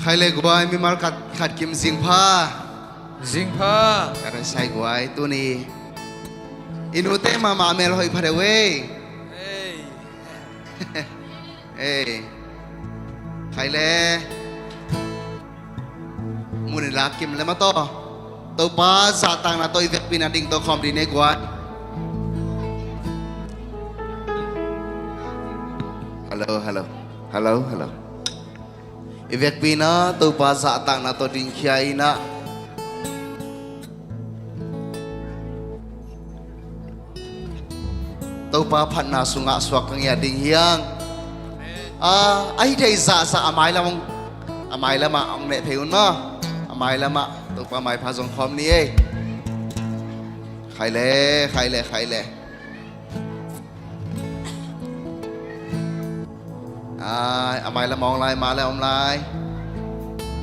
ใครเลยกูบอยมีมาขัดกิมสิงผ้าอะไรใส่กูไอ้ตัวนี้อินุเต้มาเมลหอยพาเดเว้ยเอ้ยใครเลยมุนิรักกิมแล้วมาต่อตัวป้าสาตังนะตัวอีเวกปีนัดดิ้งตัวคอมดีเนกว่าฮัลโหลอีเวกปีนะตัวป้าสาตังนะตัวดิ้งขี้ไอ้นะตัวป้าพันนาสุงะสวักกังยาดิ้งยังไอ้เด็กสะอามายละมาองเนเพยุนมาอามายละมาตัวป้าไม่พาส่งคอมนี่ใครเลยอามายละมองลายมาแล้วอมลาย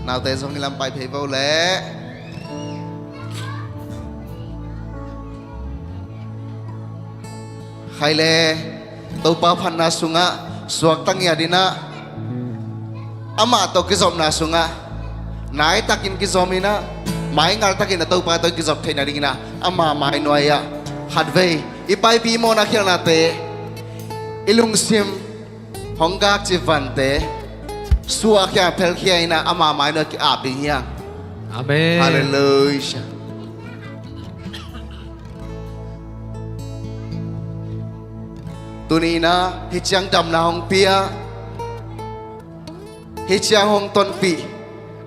นาวเตส่งนี่ลำไปเพย์เวลเล่ใครเลยตัวป้าพันนาสุงะสวกตั้งยาดินะอามาตัวกิจอมนาสุงะนายตักินกิจอมินะไม่งานตักินตัวป้าตัวกิจอมเทนาดินะอามาไม่หน่วยอะฮัดเวย์อีไปปีโมนักเขียนนาเตอิลุงซิมฮองกากจิวันเตสวกยังเพลเขียนะอามาไม่หน่วยอาบดิ้งยังอาเมนฮาเลลูยาตัวนี้นะฮิจังดำนาฮองเปียฮิจังฮองต้นปี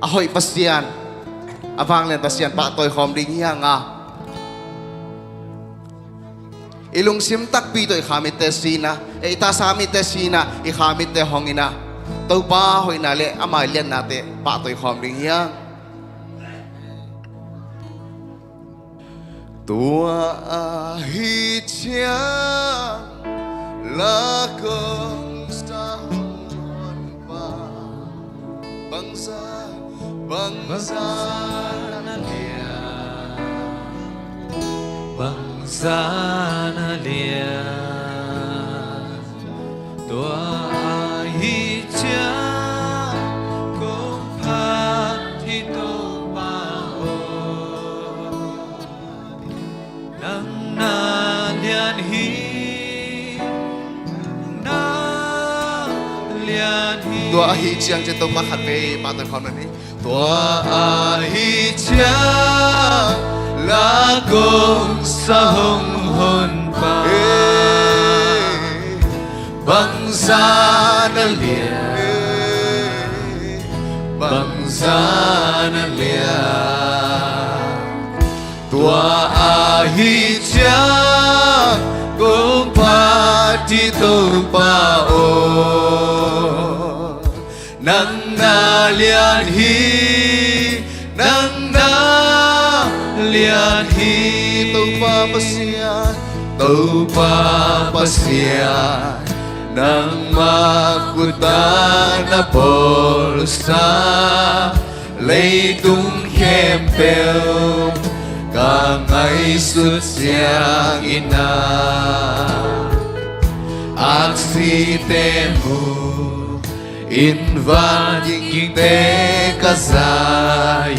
อาหอยปัสยานอาฟังเล่นปัสยานปะตัวคอมดิ้งยังอิลุงซิมตักปีตัวขามิเตซีนะตาสามิเตซีนะขามิเตฮองอินะตัวป้าหอยนาเลอามาเลียนนาเตปะตัวคอมดิ้งยังตัวฮิจังLakong sa honpa bangsa na lia tua hi cha kong phat thi to pa o nang na lian hiตัวอาฮิเชียงจะต้องมาขัดไปปาตัวคอมนั่นนี่ตัวอาฮิเชียงลากงสะหงหนปาบังซาณเลียบังซาณเลียตัวอาฮิเชียงกงพาที่ตัวปาโอnang na lian hi nang na lian hi tau pa pasian nang makuta na polsa lấy tung khem bèo cả ngày suốt giang ina aksitemu in van kinh tế cả dài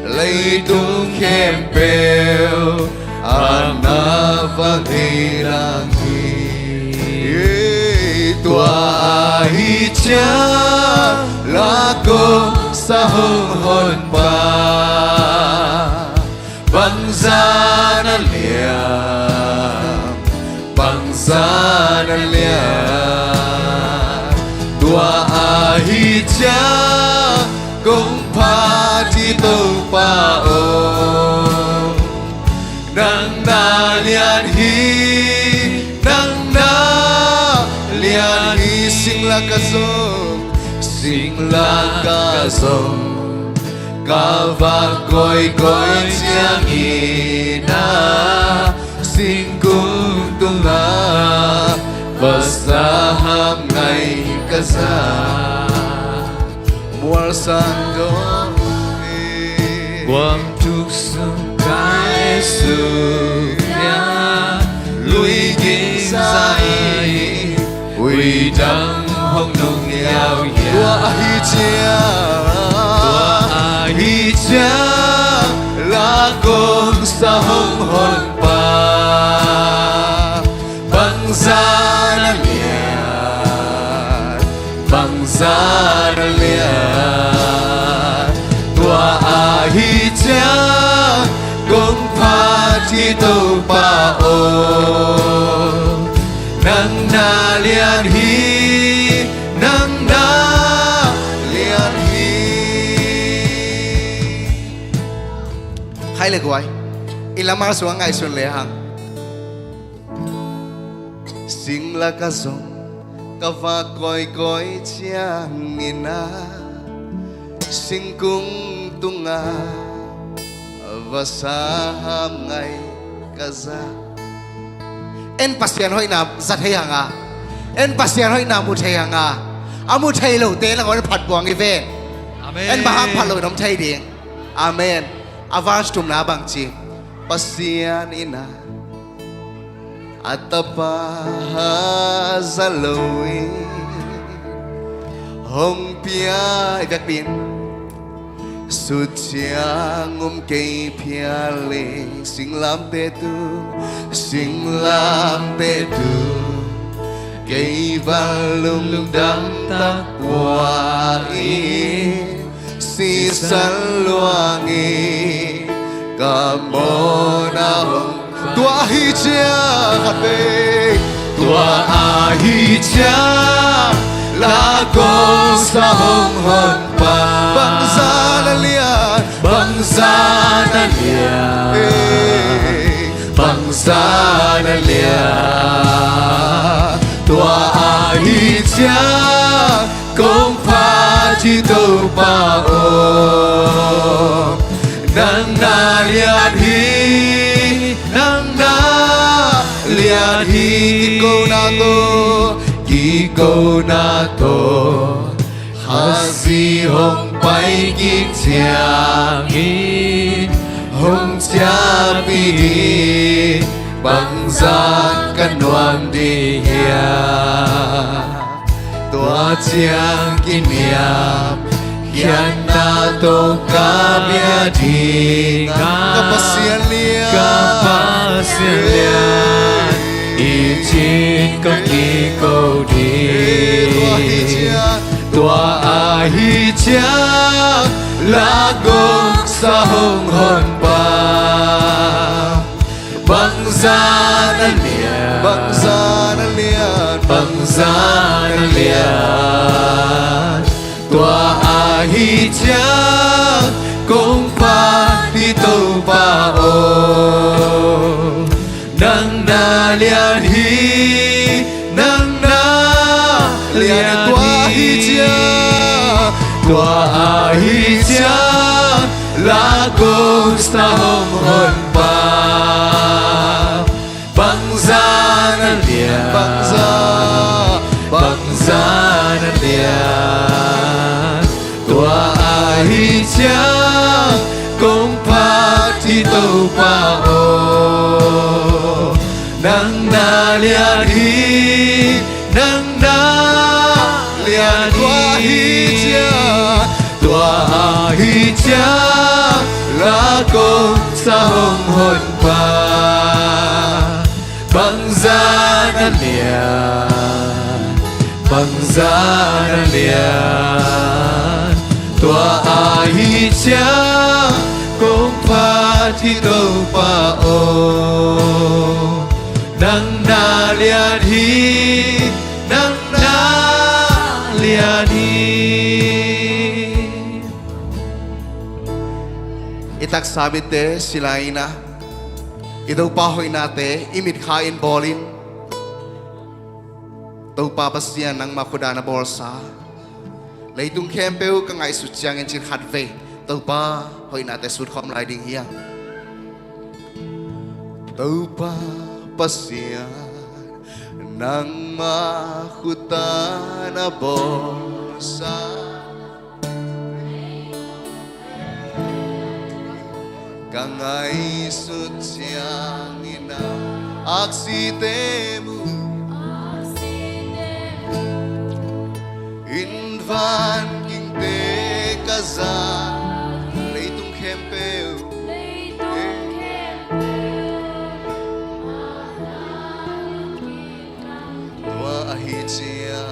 lấy tung khem bèo ana vagi rangi tua hi cha la ko sa hon pa bangsa na lia tua hi cha cũng pha chi tu pa o nang na lian hi nang na lian hi sing la ka song ka va koi chiang ina sing cung tung la Bersaham ngày keza Mual sanggo Quang trúc sương cái sương Lui ghi dài Quỳ trăng hông nung yao Tua yao ahi chia Tua ahi cha La gong sa hong hon pa Bang za na liat Bang za na liat Tua ahi cha Gong pa chi tu pa o Nang na lian hi Nang na lian hi Khai lệ của ai Ilamar xuống ngày xuân lễ hàng Sing la ka zong Ka va koi koi chia ngina Sing cung tunga Và sa ham ngày ka za En pasian hoi na zat hay hanga En pasian hoi na mu thei hanga Amu thei lo te la ngon phat buang i ve Amen En bahang phat lo nom thei ding Amen Avans tum na bang chi Pasian ina Atapa zaloi Hong pia vek pin Sut chiang cây pia le Sing lam te tu Cây văn lung đắm tắc qua y Si san luang y Cả mô na hong Tua hi chia khát về Tua hi chia La con sa hong hon pa Bang za na lian Bang za na lian Bang za na lian Tua hi chia Công pha chi tu pa o Nang na lian hi Nang na lian hi Ki câu na to Hasi hong pai ki chiang i Hong chia pi di Bang za kan nuam di ya Tua chiang ki niam Hian na to ka bia di Kapasian lian Kapasian lian I chin có ki câu đi Tua ahi chia La gong sa hong hon pa Bang za na lian Bang za na lian Bang za na lian Tua ahi chia Kong pa di tu pa o Nang na lian hi Nang na lian tua hi chia Tua hi chia La gong sa hong hon pa Bang za na lian Bang za na lian Tua hi chia Kong pa ti tu pa o Nang na lian hi Nang na lian hi Tua hi chia La con sa hong hon pa Bang za na lian Bang za na lian Tua hi chia Kong pa ti tu pa o Nang na lian hi Nang na lian hi Itak sabit te sila ina Ito pahoy nate imit kain bolin Tau papasyan ng makuda na borsa Leitung kempeu ka ngay sutyang en chir hadve Tau pa hoy nate sudkom riding hiya Tau pa pasyan Nang makuta na bosa Kangay sut siyang ina Aksitemu Invan king te kaza Leitung kempeu Tua ahitsia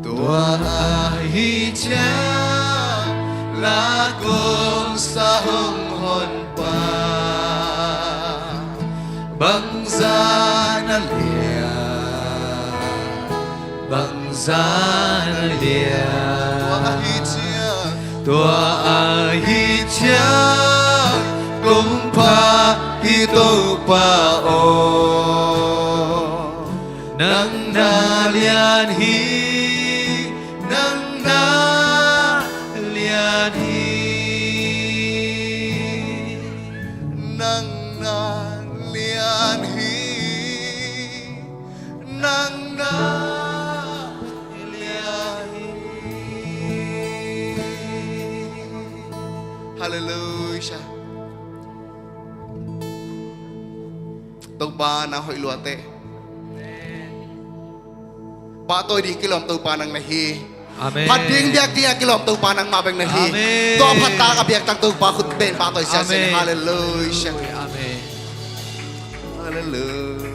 Tua ahitsia Lagong sa honghon pa Bangsa na liya Bangsa na liya Tua ahitsia Tua ahitya Kung pa ito pa o Nang nalianhi Nang nalianhi Nang nalianhi Nang nalianhi Hallelujah Tâu ba na hội lúa tệ Ba tôi đi cái lòng tâu ba năng này hi Amen Phát điên biạc đi cái lòng tâu ba năng mà bên này hi Amen. Đó phát ta cả biạc tăng tâu ba khút bên ba tôi sẽ xin Amen. Hallelujah Amen Hallelujah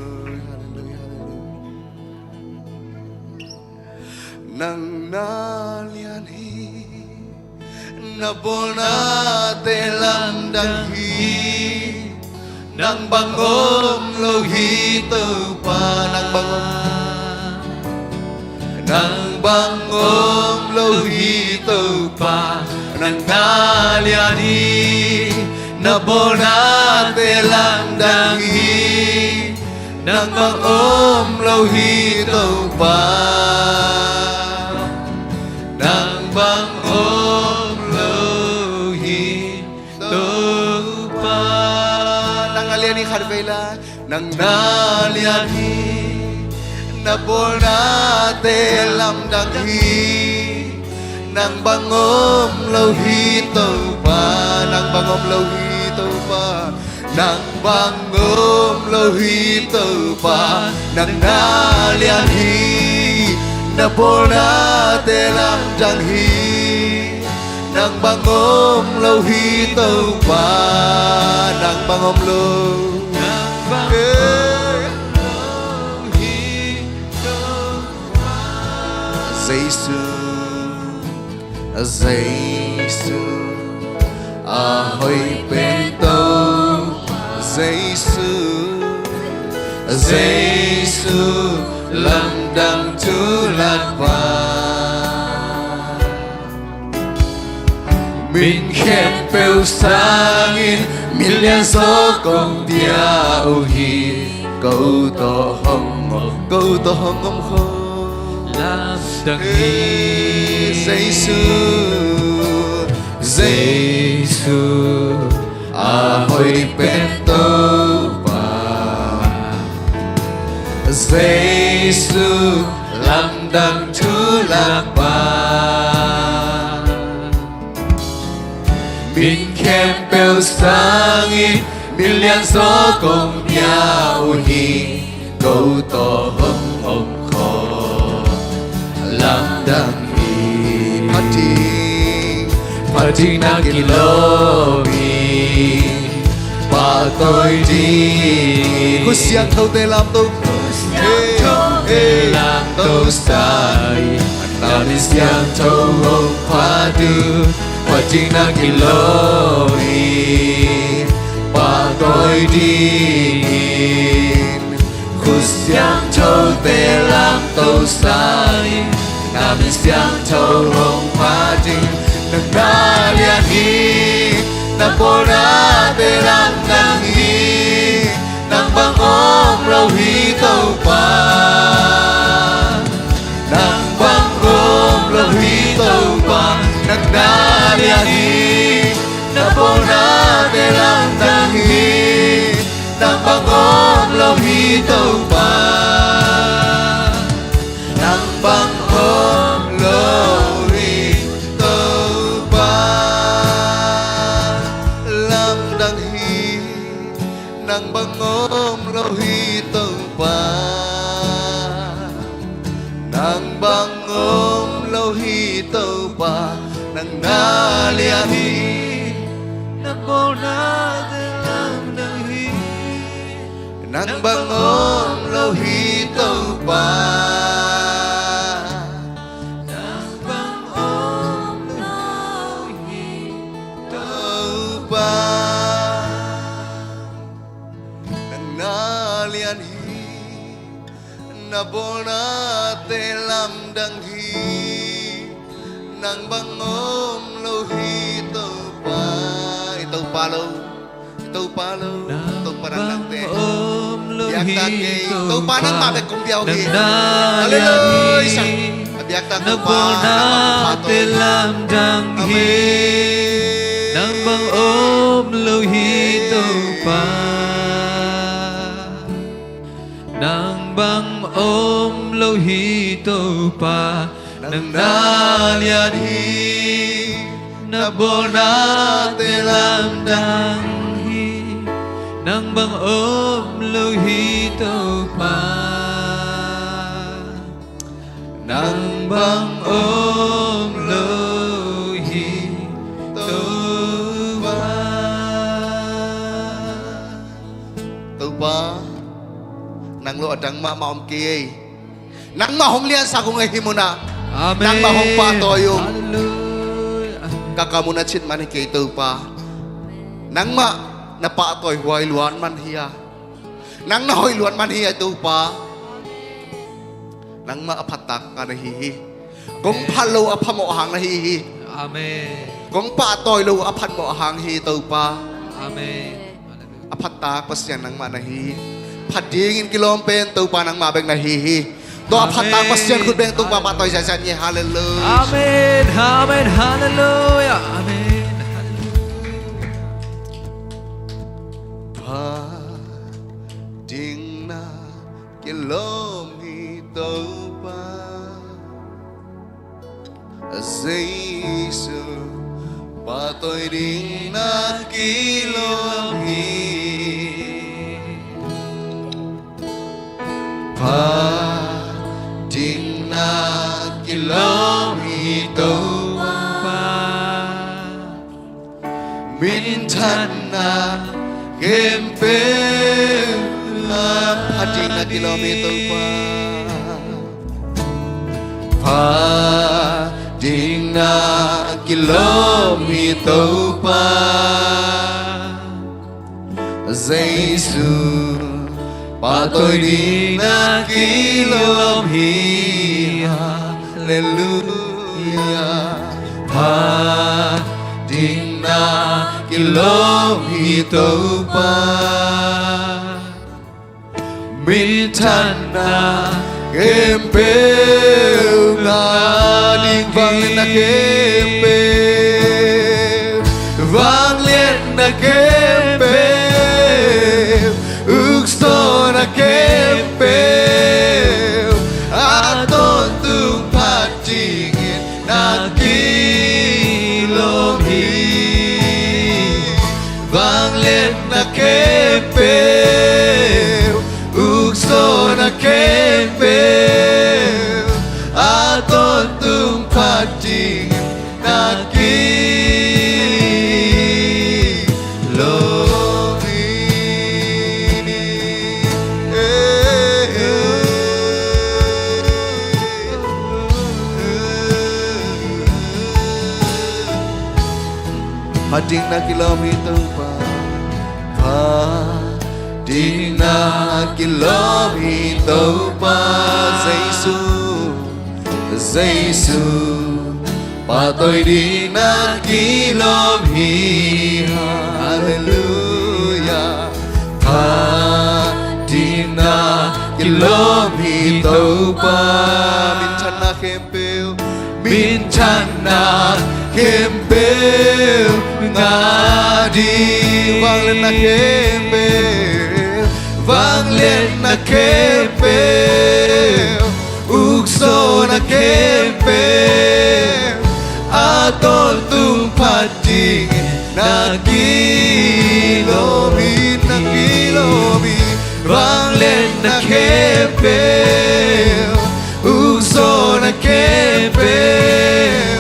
Nang nalian hi Na bona te lam đăng hi Nang bangom lâu hi tâu ba Nang bangom Nang bangom lâu hi tâu ba Nang nalian hi Na bona te lam đăng hi Nang bangom lâu hi tâu ba Nang bangom lâu hi tâu ba Nang nalian hi kharveila Nang nalian hi Na bona te lam đăng hi Nang bangom lâu hi tâu ba Nang bangom lâu hi tâu ba Nang bangom lâu hi tâu ba Nang nalian hi Na bona te lam đăng hi Nang bangom lâu hi tâu ba Nang bangom lâu Giêsu Giêsu ahoy bên tâu Giêsu Giêsu lam đăng chú lạc ba Mình khen bêu sangin Million số công tia ô hi Câu to hong ông khô Lam đăng hi Giêsu Giêsu ahoy bên tâu ba Giêsu lam đăng chú lạc ba Mình khen bêu sangin Million số công tia ô hi Câu to hong ông khô Lam đăng hi Pati na kilomi Ba tôi đi Cô siang thâu tê làm tôi Làm tâu sai Nào đi siang thâu ông phá tư Pati na kilomi Ba tôi đi Cô siang thâu tê làm tôi sai Nào đi siang thâu ông phá tư Nang nalian hi Na bona te lam đăng hi Nang bangom lâu hi tâu ba Nang bangom lâu hi tâu ba Nang nalian hi Na bona te lam đăng hi Nang bangom lâu hi tâu ba lo hi tàu pa nang bang om lo hi tàu pa nang na lia hi na bo na te lam dang hi nang bang om lo hi tàu pa nang bang om lo hi tàu pa nang na lian hi na bona te lam dang hi nang bang om lo hi tàu pa lo tàu pa nang nang te om lo biak ta hi ke tàu pa nang ma be kum biao ki na aleluya sang biak ta na tàu bo pa na te lam dang hi nang bang om lo hi to pa nang bang om lo hi to pa nang na lian hi na bo na te lam dang hi nang bang om lo hi to pa nang bang om lo hi to pa tàu pa nang lo adang ma om ki nang ma hong lian sa kung ai himuna Amen. nang ma hong pa to yung Hallelujah. kakamuna chit man kay tàu pa nang ma na pa toy huay luan man hiya nang na hoy luan man hiya tàu pa nang ma apatak ka na hihi kung palo apamo hang na hihi Amen. kung pa toy lo apan mo hang hi tàu pa Amen. Hallelujah. apatak pasyan nang ma na hihi padingin kilompen tàu pa nang mabeng na hihi to apatak pasyan kun beng tàu pa patoy sa sanye hallelujah Amen. Amen. Hallelujah. Amen. pa ding na kilom hi tàu pa Giêsu pa tôi ding na kilom hi pa ding na kilom hi tàu Pa. min thân na game pe la pa ding na kilometer pa ding na kilometer pa Giêsu pa tôi ding na kilom hi hallelujah pa ding na kilometer pa min thân na kempe na ding vang lên na kempe vang lên na kempe ước so na kempe aton tung phát triển na kilom hi vang lên na kempe ước so na kempe aton tung phát triển na kilom hi phát triển na kilometer pa ding na kilometer pa Giêsu Giêsu pa tôi ding na kilom hi hallelujah pa ding na kilometer pa min chan na kempel min chan na kempel ngadi vang lên na kempel vang lên na kempel ukso na kempel atol tung pating na kilomi Vang lên na kepel Uso na kepel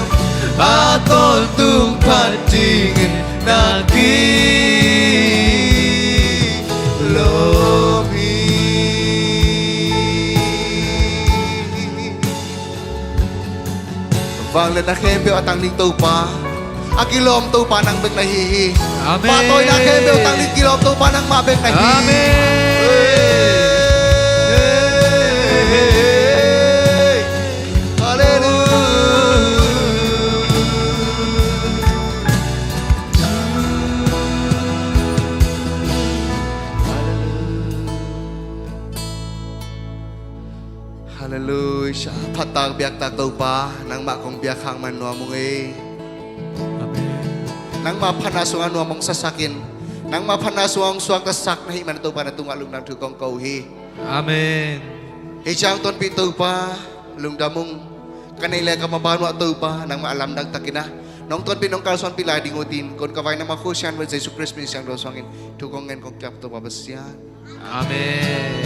Atol tung patingin na kilomi Vang lên na kepel at ang lingtaw pa Akilom to pa ng big nahihi Amen. Patoy na kepel at ang kilom to pa ng mabig nahihi Amen Hallelujah. Patag biyak tagtaw pa nang makong biyak hang manwa mong nang mapanasungan mo mong sasakin nang mapanasuang suwag tasak na himan ito pa na tungalong ng tukong kauhi. Amen Hijang ton pito pa lungdamong kanila ka mabano at pa nang maalam nagtakina. Nung ton pinong kalson pila dingutin kon kaway na makusyan mo sa Jesu Christ siyang doswangin tukongin kong kap to babasyan. Amen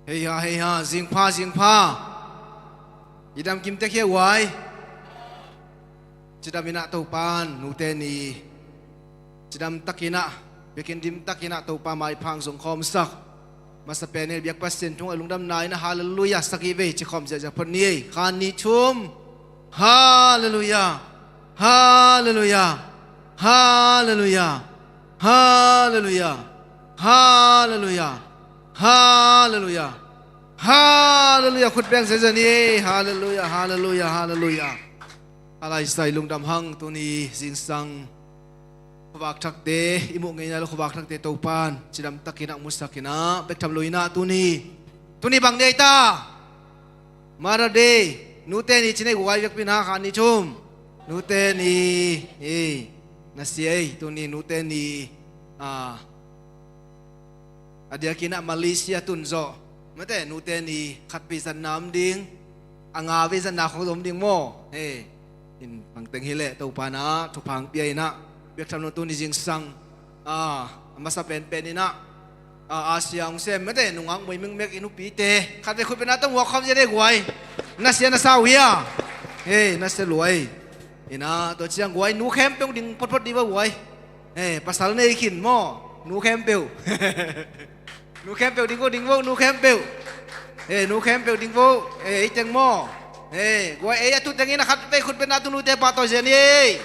Hey ha, zing pa, idam kim te kia wai, cidam ina taupan, nuteni, cidam takina, bikin dim takina taupa mai pang zong kom sak, masa penel biak pasen tung alung dam nai na haleluya sakive cikom jaja perniye, kani chum, haleluya, haleluya, haleluya, haleluya, haleluya. Hallelujah. Hallelujah. Khut beng se ni. Hallelujah. Hallelujah. Hallelujah. Alai sai lung dam hang tu ni jing sang khobak thak de imu ngai na khobak thak de topan chidam takina musakina bek tham loina tu ni bang dei ta mara de nute ni chine guai bek pina khan ni chum nute ni na siai tu ni nute ni Adia kina Malaysia tunzo, mate nute ni khat pisan nam ding, anga pisan na khom ding mo, in pangteng hile tau pana, tu pang piai na, biak tam nutun ni jing sang, masa pen pen ina, Asia sem mate nungang boy meng mek inu pite, khat be khut pe na tang wa khom je de guai, nasia na sao hia, nasia luai, ina to chiang guai nu khem pe ding pot pot di ba guai, pasal nei kin mo, nu khem pe nu kempel ding vô nu kempel nu kempel ding vô chang mo gua tu tengin nak pe khut pe na tu nu te pa to jen oi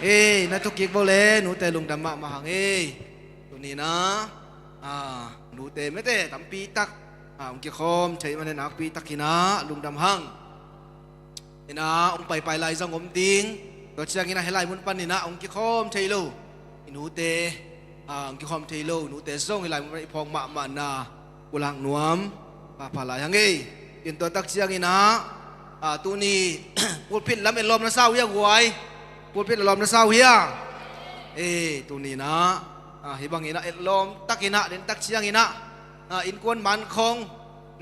hey na tu kik bo le nu te lung dam ma ma hang tu ni na nu te me te tam pi tak ong ki khom chei man nak pi takina lung dam hang ina ong pai lai jang om ding to chiang ina helai mun pan ni na ong ki khom chei lo inu te ang ki khom thei lo nu te song ilai mun phong ma na ulang nuam pa lai hang in to tak chiang ina tu ni pulpit lam elom na sao ya guai pulpit elom na sao hia tu ni na hibang ina elom takina den tak chiang ina in kon man khong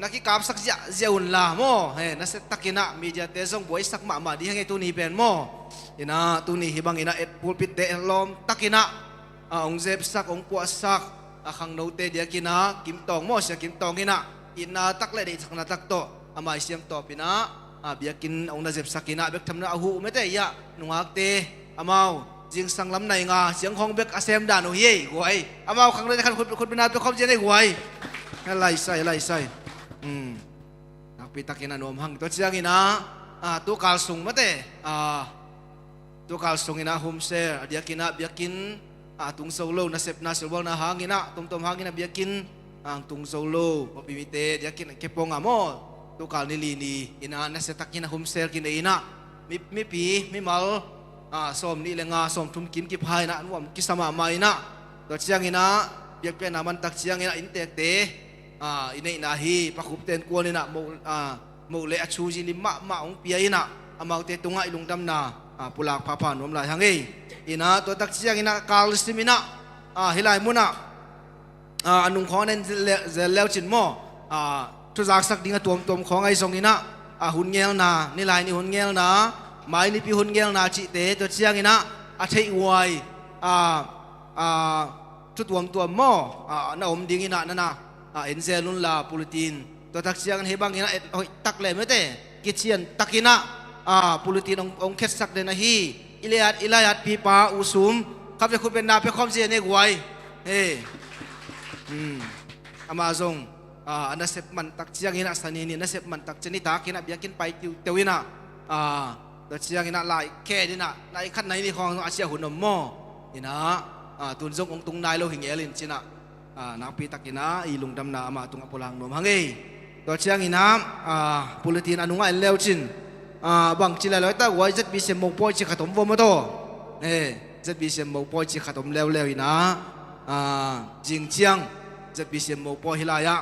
nakikap sak jaun la mo na se takina media te song boy sak ma di hang tu ni pen mo ina tu ni hibang ina et pulpit de elom takina ông dẹp sắc ông qua sắc khang nấu tê dia kina kim tong mo sia kim tong kina ina tak le de sakna tak to amai siam to pina biakin ông na dẹp sắc kina bek thamna ahu me te ya nungak te amau jing sang lam nai nga siang khong bek asem da no hi goi amau khang le khan khut bina to khom je nei goi lai sai nak pi takina nom hang to chiang ina tu kal sung me te tu kal sung ina hum share dia kina biakin tung solo na sep na silbol na hangina tom hangina biakin ang tung solo mapimite diakin kepong amo tu kal nili ni ina na setakina humser kina ina mi pi mi mal ส้มนี่เลยงาส้มทุ่มกินกิพายนะนุ่มกิสมาไม่นะตัวเชียงอินะเบียกเป็นมันตักเชียงอินะอินเตเตอินนาฮีปักขุบเต็นกวนอินะโมเลอชูจิลิมะองเปียอินะอามาเตตุงไอลุงดำนาปุลากพาพานวมลายฮังเออินะตัวตักเชียงอินะกาลสิมินะฮิลายมุนะอันนุ่งของนั้นเจเลวจินโมทุกสักดิ้งตัวของไอทรงอินะหุ่นเงลนานี่ลายนี่หุ่นเงลนาไม้นี่พี่หุ่นเงลนาจิเตตัวเชียงอินะอาเทอวยทุกตัวหม้อน่าอมดิ้งอินะนั่นนะเอ็นเซลุนลาปูลิตินตัวตักเชียงเฮบังอินะตักเลยไม่เตะกิเชียนตักอินะปูลิตินองเคสสักเดนะฮีอิเลยัดปีปาอุสุมขับจะคุณเป็นนาเพื่อความเสียในกวยอามาซงอันนั้นเสพมันตักเชียงอินะสันนี่นั่นเสพมันตักชนิดตักอินะเบียกินไปเตวินะตัวเชียงอินะลายแค่นี่นะลายขั้นไหนนี่ของอาเซียหุ่นนมหม้อนี่นะตุนซงองตุงนายโลหิงเอลินจินะนักปีตักอินะอีลุงดำนามาตุงอปุลังนมฮังเอตัวเชียงอินะปุลิตินอนุงไอเลวจินบางจิลเลยแต่ว่าจะมีเสียงมงปอยจิขตมวมมาโตจะมีเสียงมงปอยจิขตมเลวอินะจิงเชียงจะมีเสียงมงปอยฮิลายะ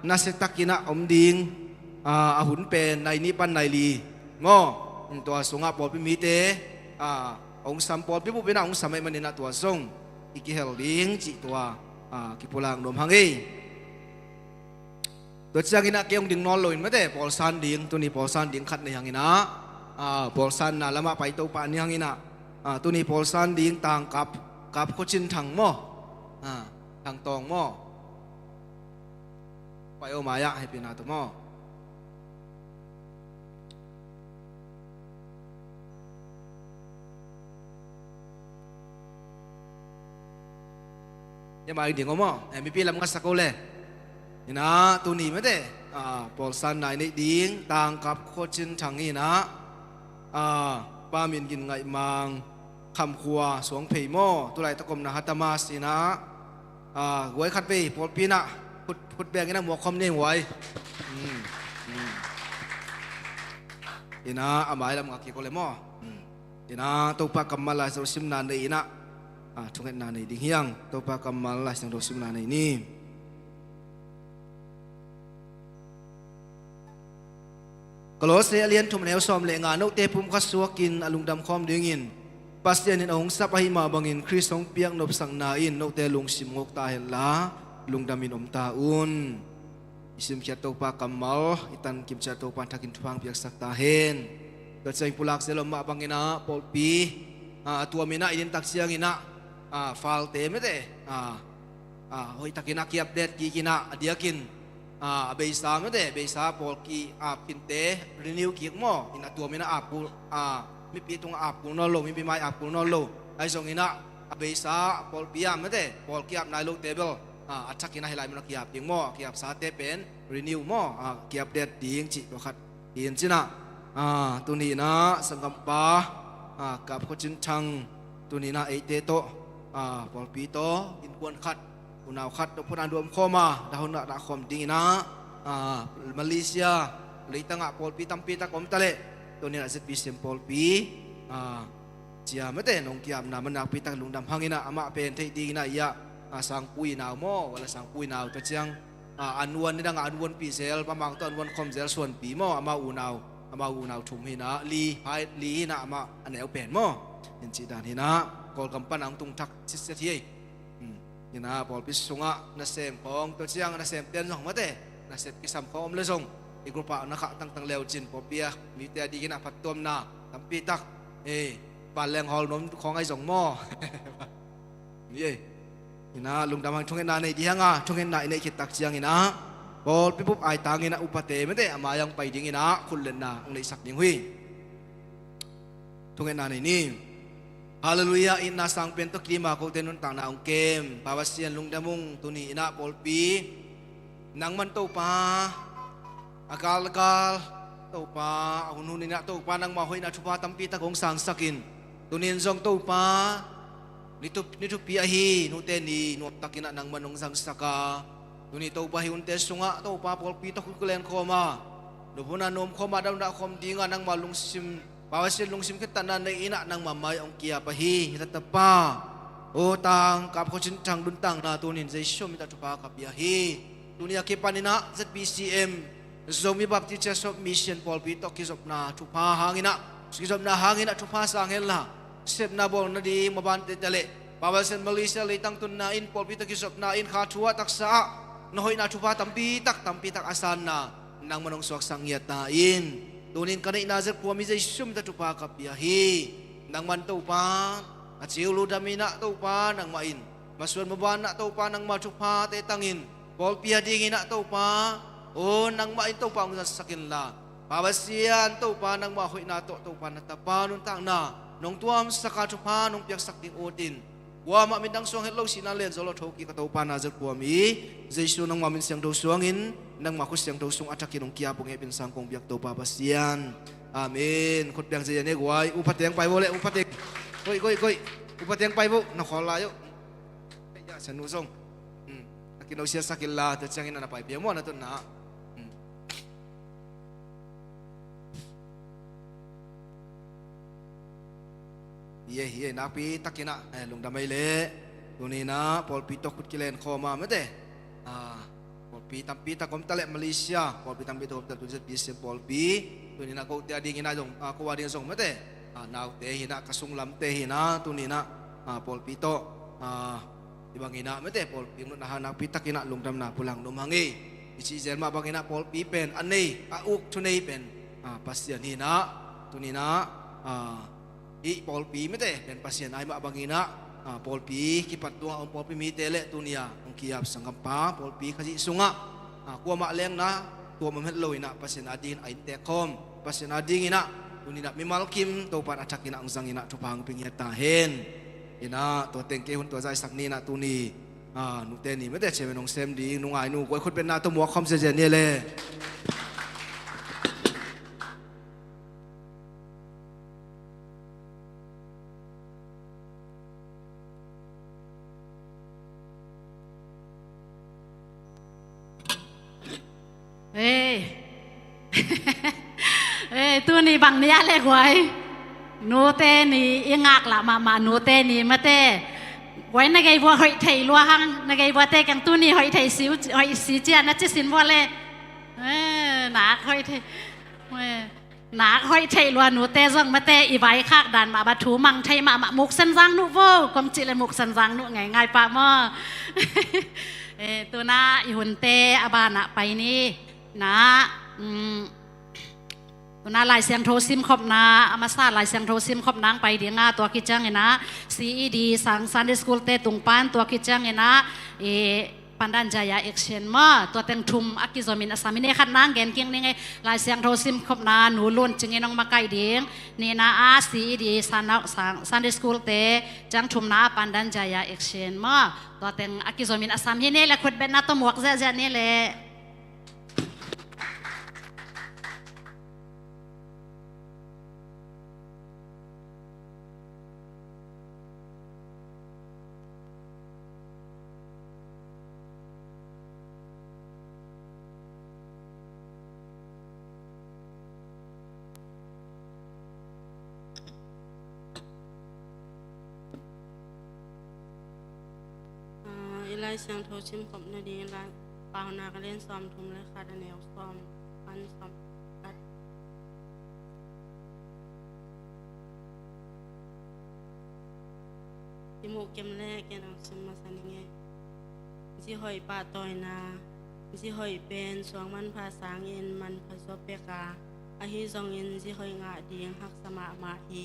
น่าเสตักอินะอมดิงหุ่นเป็นในนี้ปันในลีง้อตัวสงฆ์ปอดพิมิเตองค์สัมปอดพิบุเป็นองค์สัมไม่มันนี่นะตัวทรงอีกเฮลลิงจิตัวกิปุลังนมฮังเอตัวเจ้ากินะเกี่ยงดิ่งนอนลอยไม่ได้ปอลซันดิ่งตัวนี้ปอลซันดิ่งขัดในอย่างนี้นะปอลซันน่ะละมาไปตัวปานนี้อย่างนี้นะตัวนี้ปอลซันดิ่งต่างกับโคชินถังหม้อถังตองหม้อไปเอามายะให้เป็นอาตัวหม้อยังมาอีกเดียวมั้งมีพี่ลำกัสสกุลเลยนี่นะตัวนี้ไม่ได้ปอลซันไหนนี่ดิ้งต่างกับโคชินทางนี้นะป้ามินกินไงมังคำครัวสวงเพย์โมตัวไรตะกมนะฮัตตามาสินะหวยขัดไปปอลปีนะพุดแบงนี่นะหมวกคอมเนี่ยหวยนี่นะอาหมายลำกักกี่คนเลยมั้งนี่นะตัวปากกำมาลายสุริมนันนี่นะทุกคนนั่นนี่ดิ้งยังตัวปากกำมาลายสุริมนันนี่กลอสเลียนทุ่มแนวซ้อมเลงานกเตปุ่มขัดสัวกินอลุงดำคอมดึงอินปัสเตียนินองสับให้มาบังอินคริสองเปียกนบสังนาอินนกเตลุงสิมงกตาเห็นละลุงดำอินอมตาอุนอิสิมเขียตัวปากกำมัลอิตันกิมเขียตัวปานทักินทุพังเปียกสักตาเห็นตัวใจปุลักเซลมาบังอินะปอลปีตัวมินะอินตักเสียงอินะฟาลเตไม่ได้เฮ้ยตักินักเกียบเด็ดกีกินะเดียกินเบย์ซาไม่ได้เบย์ซาปอลกีกินเตรีนิวกีกหม้ออินะตัวมินะปูมีปีตรงปูนอลโลมีปีไม้ปูนอลโลไอส่งอินะเบย์ซาปอลปีไม่ได้ปอลกีนายโลเตเบิลชักกินให้ลายมันกีบยิงหม้อกีบซาเตเป็นรีนิวหม้อกีบเด็ดยิงจิประคัดยิงจินะตัวนี้นะสังกัมปากับคนจินชังตัวนี้นะไอเตโตปอลปีโตอินควนขัดอุณาวขัดพนันรวมข้อมาดาวนักคอมดีนะมาเลเซียเลยตั้งปอลปีตั้มปีตะกอมตะเลตัวนี้นะสิบปีเซมปอลปีเจียไม่ได้นงเกียมนามันนักปีตะลุงดำพังอินะอามาเป็นที่ดีนะยะสังปุยนาวโม่เวลาสังปุยนาวตัวเชียงอันวันนี่ดังอันวันปีเซลประมาณตัวอันวันคอมเซลส่วนปีโม่อามาอูนาวทุ่มหินะลีนะอามาอันไหนเอาเป็นโม่เห็นจีดานหินะกอลกำปั้นอังตุงทักซิสเทียนี่นะพอพิสุงะนาเซมของตัวเชียงนาเซมเตียนสองมาเตนาเซมกิสัมของอมเลส่งอีกกลุ่มปะนักตั้งเลวจินปอเปียมีแต่ดีกินะพัดตัวนาทำปีตักบานแรงหอลนมของไอ้สองหม้อนี่นะลุงดำมันช่วงนั้นในที่ห้างช่วงนั้นในขีดตักเชียงนี่นะพอพี่ปุ๊บไอ้ตังนี่นะอุปเตไม่ได้มายังไปดิ้งนี่นะคุณเล่นนะองในสักดิ้งหุยช่วงนั้นในนี่ฮาเลลูยาอินนาสังเป็นตัวคลีมาโคเทนุนต่างนาองเกมปาวเซียนลุงดามุงตุนีอินาปอลปีนังมันโตปาอากาลโตปาหุ่นหุ่นนี่นะโตปานังมาหอยนาชุปาตัมปีตะกงสังสักินตุนีนซองโตปานิทุปีอาฮีนุเตนีนุตักินะนังมันองสังสักาตุนีโตปาฮิอุนเตสุงะโตปาปอลปีตะคุกเลนโคมาดูพนันนมโคมาดาวดาคอมดีงานังมาลุงซิม pawasin lungsim kita na ina ng mamay ang kia pahi hitatapa o tang kapkosin chang duntang na tunin zaisyo mita tupa kapiyahi dunia kipanina ZBCM Zomi Baptist Church of Mission Paul Pito kisop na tupa hangina kisop na hangina tupa sa angel la sep na bol na di mabante tale pawasin Malaysia litang tunain Paul Pito kisop na in khatua taksa nohoy na tupa tampitak asan na nang manong suwak sangyat na in tunin ka na inazir po kami sa isyum ta tupa kapiyahi nang man tau pa at siulo dami na tau pa nang main masuan mabahan na tau pa nang matupa tetangin Paul piyadingin na tau pa o nang main tau pa ang sasakin la pabasiyan tau pa nang mahoy na tau pa natapa nung tang na nung tuam sa katupa nung piyak sakting utin wa mamindang suang hello sinalen zolo thoki ka tau pa nazir po kami sa isyo nang mamin siyang daw suangin nang makus yang daw sung atakin ng kiapong epin sangkong biyak daw papasyan. Amin. Kut biang sayan guay upat yang pai boleh upat yang koy upat yang pai bo nakolayo. Ya sanusong. Nakinaw siya sakila at siyang ina na pai biya mo na to na. Iya napi takina lung damay le. Tunina Paul Pito kut kilen koma mete. Pita kom tale Malaysia Paul pitang bito kom tale bisa Paul pi tunina ko ti ading ina jong ko ading song mate naw te hina kasunglam te hina tunina Paul pito ibang ina mate Paul pi na hanak pita kina lungdam na pulang lumangi isi jerma bang ina Paul pi pen anei uk tunei pen pasien hina tunina i Paul pi mate pen pasien ai ma bang ina Paul pi kipat dua ang Paul pi mitele tunia ang kiap sangkampa Paul pi kasi sunga kuwa maaleng na kuwa mamhetloy na pasinadin ay tekom pasinadin ina tunina mimalkim to para atak ina ang zangina tupang pingyatahin ina to tengke hun to zai sakni na tuni nuteni mete cheme nong sem di nungai nu koy khut pen na to mo khom se je ne le tu ni bang ni ale guai nu te ni ingak la ma nu te ni ma te guai na gai bo hoi thai lua hang na gai bo te kang tu ni hoi thai siu hoi si chia na chi sin bo le na hoi thai na hoi thai lua nu te zong ma te i bai khak dan ma ba thu mang thai ma muk san jang nu vo kom chi le muk san jang nu ngai pa mo tu na i hun te abana pai ni naนาลายเสียงโทรซิมขอบนาอามาซาลายเสียงโทรซิมขอบนางไปเดียงาตัวกิจจังเงนะ CED สังซันเดสคูลเตตุงปานตัวกิจจังเงนะปันดันจายาเอ็กเชนมาตัวเต็งทุมอักกิจมินอาสามิเนขัดนางเกนเกียงนี่ไงลายเสียงโทรซิมขอบนาหนูล้วนจึงเงน้องมาไกเดียงนี่นะCED ซันเดสคูลเตจังทุมนาปันดันจายาเอ็กเชนมาตัวเต็งอักกิจมินอาสามิเนและขุดเบนนาตัวหมวกเจ๊นี่แหละไล่เสียงโทรชิมขบนาดีไล่เปล่านาก็เล่นซ้อมทุ่มเลยค่ะแนวซ้อมปันซ้อมกัดจมูกเก็มแรกแกน้องซิมมาสันไงสิหอยป่าต่อยนาสิหอยเป็นสวงมันภาษาเงินมันผสมเปกาอาฮิซองเงินสิหอยงาดีงหักสมามาฮี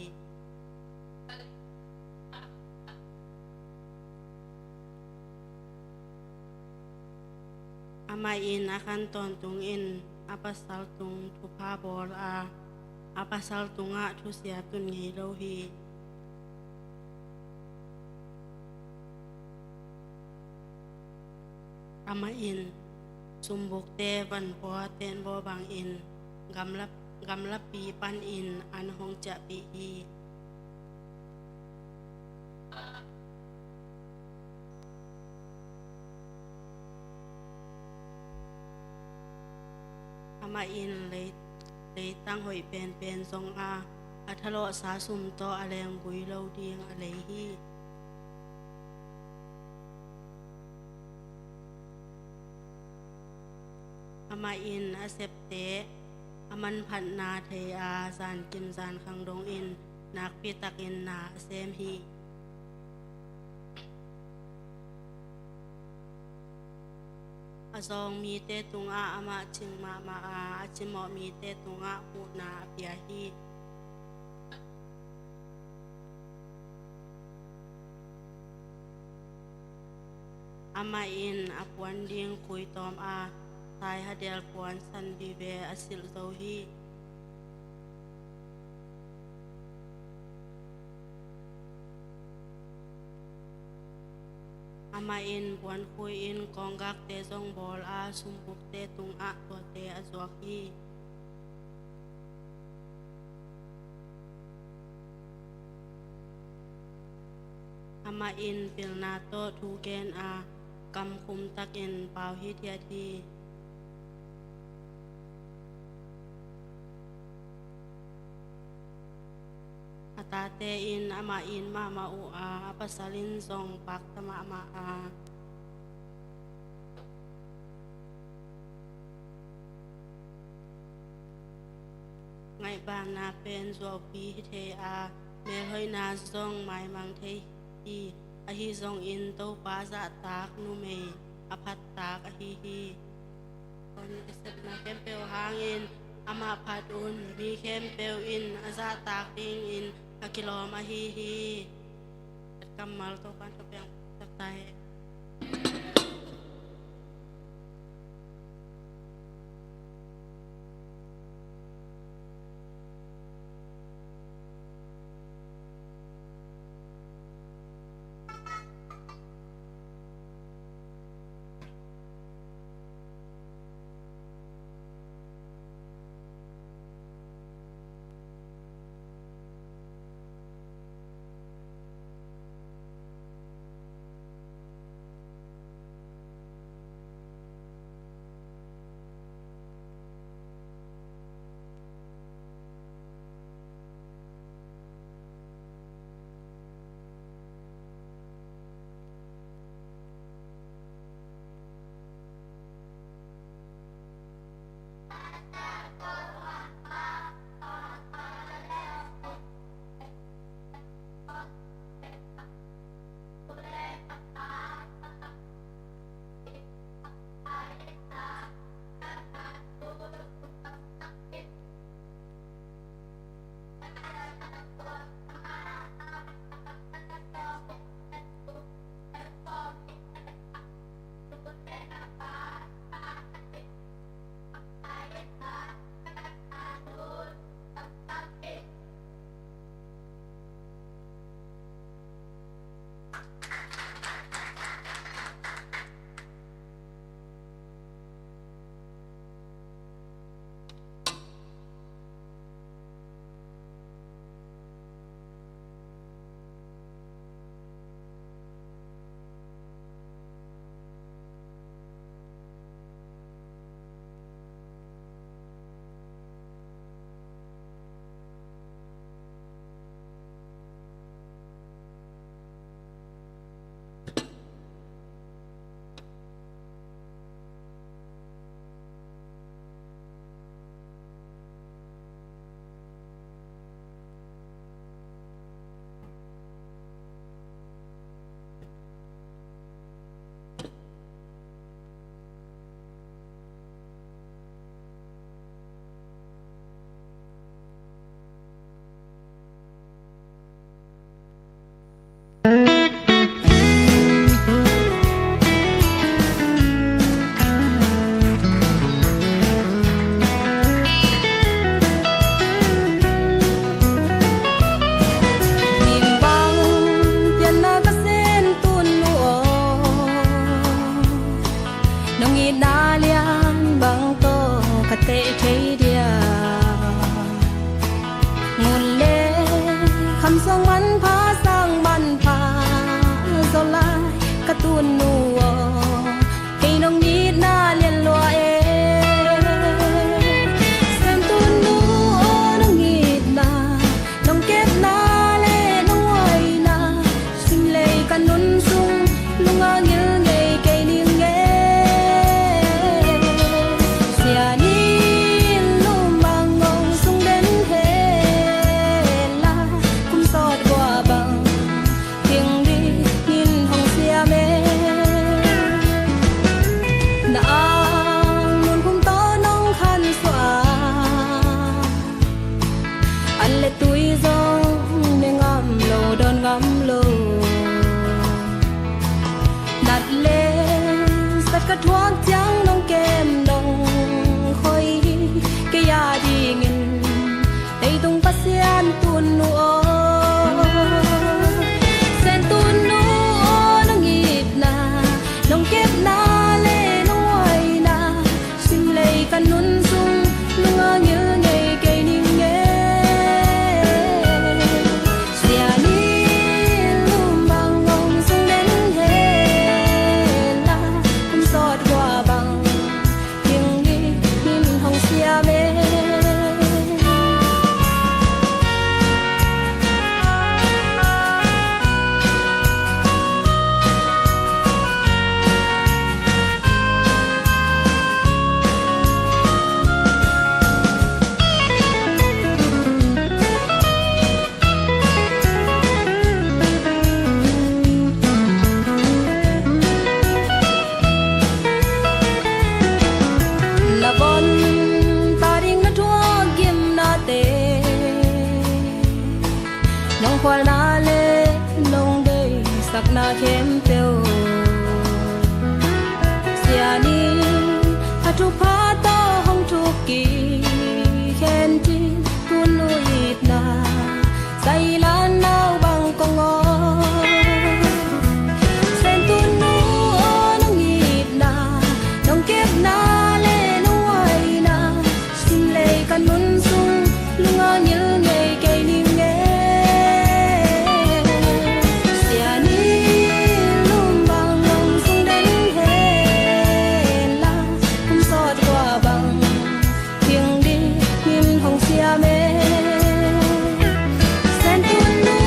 อามาอินอาคันตอนตุงอินอาปัสสาวตุงทุพาบอลอาปัสสาวตุงอาทุเสียตุนไงโลหีอามาอินสุมบุกเตวันปัวเตนบอบางอินกำลับปีปันอินอันหงจะปีอีอามาอินเลยตั้งหอยเป็นทรงอา อัทโลสาสุมโตอแรงบุยเราเดียงอะไรฮีอามาอินอาเซปเตอามันพันนาเทอาซานกิมซานคังดงอินนักปีตักอินนาเซมฮีอาซองมีเตตุงอามาจิงมาอาจิมอมีเตตุงอาปูนาเปียฮีอามาอินอาปวนเดียงคุยตอมอาตายฮัดเดลปวนสันบีเวอาสิลโซฮีอามาอินปวนคุยอินกองกักเตซองบอลอาสุมบุกเตตุงอาตัวเตอาจวกฮีอามาอินเปิลนาโตทูเกนอากำคุมตักอินเปาฮิเทียทีอาตาเตอินอามาอินมาอูอาปัสสลินซองปักตมะมาอาไงบางนาเป็นสวปีเทอาเมลเฮยนาซองไม้มังเทฮีอาฮีซองอินโตปาซาตากนูเมอภัตตากอาฮีฮีตอนนี้เสร็จนาเข้มเปลหางอินอามาพัดอุนมีเข้มเปลอินอาซาตากติงอินอากิโลมาฮีฮีกำมัลโตปันตะเปียงตักไต kan nun sung lunga ngil ngei kei ning nge sia ni lu mang ngong sung đến he la kum sot qua bang tiếng đi nhìn hồng sia mê na ang nun kum to nong khan xóa anh lệ tuổi dòng mê ngắm lô đơn ngắm lô đặt lên sắt cắt thoáng trắng nông kem nông khói cái ya đi nghìn tay tung phát xiên tuôn nụ sen tuôn nụ nông nhịp na nông kép na lê nông hoài na xin lấy căn nun dung lung nhớ ngày cây ninh nghe xia ni lum bang ngong sung đến he la kum sot qua bang tiếng đi nhìn hồng xia mê là bon ta ding na thua kim na te nong khoal na le nong dei sak na khem peo sia ni a thu pha to hong thu ki khen ti tun nu it na sai la nao bang ko ngo sen tun nu nong it na nong kep na le nong ai na xin lệ kan nun sung lunga nhớ ngày cây nim nghe sia ni lum bang nong sung đến he la kum sot qua bang tiếng đi nhìn hồng sia mê sen tun nu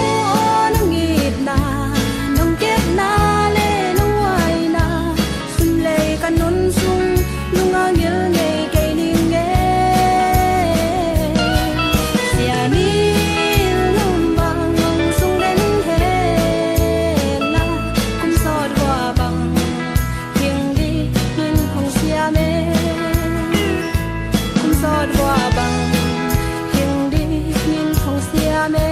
nong it na nong kep na le nong ai na xin lệ kan nun sung lunga nhớ ngày cây nim nghe sia ni lum bang ngong sung đến he la kum sot qua bang tiếng đi nhìn hồng sia mê kum sot qua bang tiếng đi nhìn hồng sia mê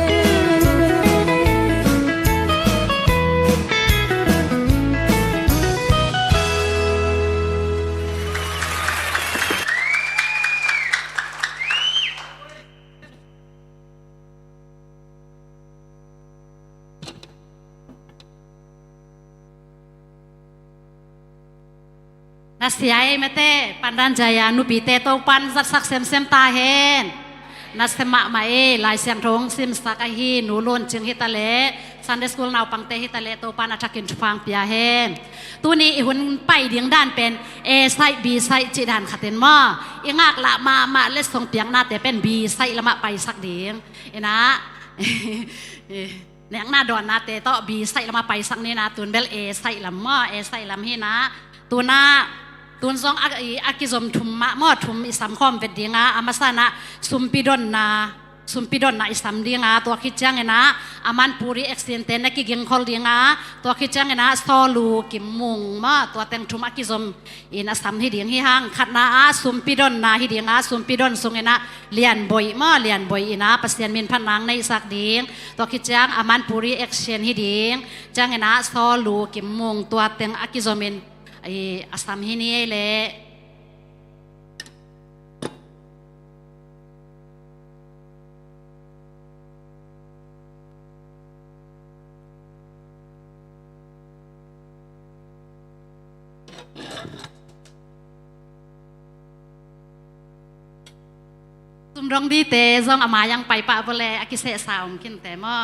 na siai mete pandan jaya nu pi te to pan zat sak sem sem ta hen na sema ma e lai siang rong sim sak a hi nu lon ching hitale Sunday school naw pang te hitale to pan athakin phang pia hen tu ni i hun pai ding dan pen a sai b sai chi dan khaten ma ingak la ma le song piang na te pen b sai la ma pai sak ding ina neng na don na te to b sai la ma pai sak ni na tun bel a sai lam ma a sai lam hi na tu na tuan zong akizom thum ma mo thum isam khom vet dinga amasana sumpidon na isam dinga to khichang ena aman puri accident na ki ging khol dinga to khichang ena solu kimung ma to teng thum akizom in asam hi ding hi hang khatna a sumpidon na hi dinga sumpidon sung ena lian boy ina pasian min phanang nei sak ding to khichang aman puri action hi ding chang ena solu kimung to teng akizomin ai asam hini le rong đi te zong ama yang pai pa bole akise saum kin te mo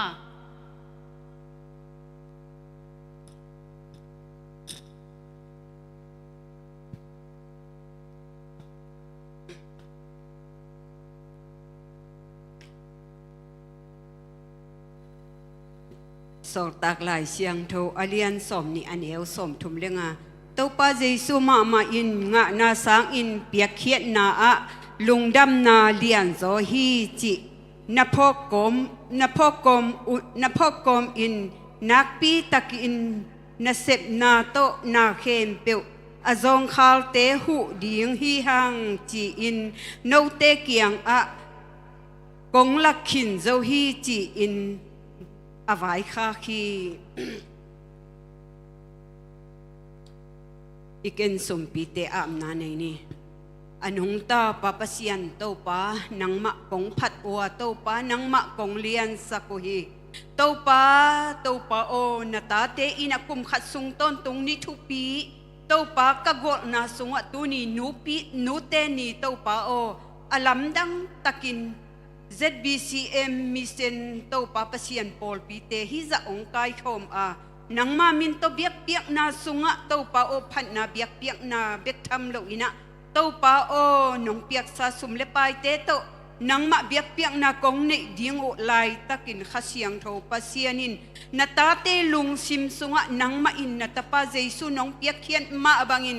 สอตากหลายเสียงโทอเลียนสมนี่อันเอวสมทุมเลงาเต้าป้าเยซูมาอินงะนาสางอินเปียกเขียนนาอะลุงดำนาเลียนโซฮีจินพกมอินนักปีตักอินนาเซบนาโตนาเขมเปียวอจงคาลเตหูดิงฮีฮังจีอินโนเตเกียงอะกงลักขินโซฮีจีอินอวายคาคีอีกเอ็นสมปีเตอามนาในนี่อันหงตาปะปะเซียนโตปานังมะกงผัดอัวโตปานังมะกงเลียนสักุฮีโตปาโอนาตาเตอินักกุมขัดสุงต้นตรงนี้ทุปีโตปากะกอนาสุงะตุนีนูเตนีโตปาโออลัมดังตะกิน ZBCM มิเซนโตปาปะเซียนปอลปีเตฮิจะองกายคมนังมามินโตเบียกเปียกนาสุงะโตปาโอพันนาเบียกเปียกนาเบียกทำโลอินะโตปาโอนงเปียกซาสุมเลปายเตโตนังมาเบียกเปียกนากงเนดิงโอไลตะกินขเสียงโทปาเซียนินนาตาเตลุงซิมสุงะนังมาอินนาตาปาเจสุนงเปียกเขียนมาบังอิน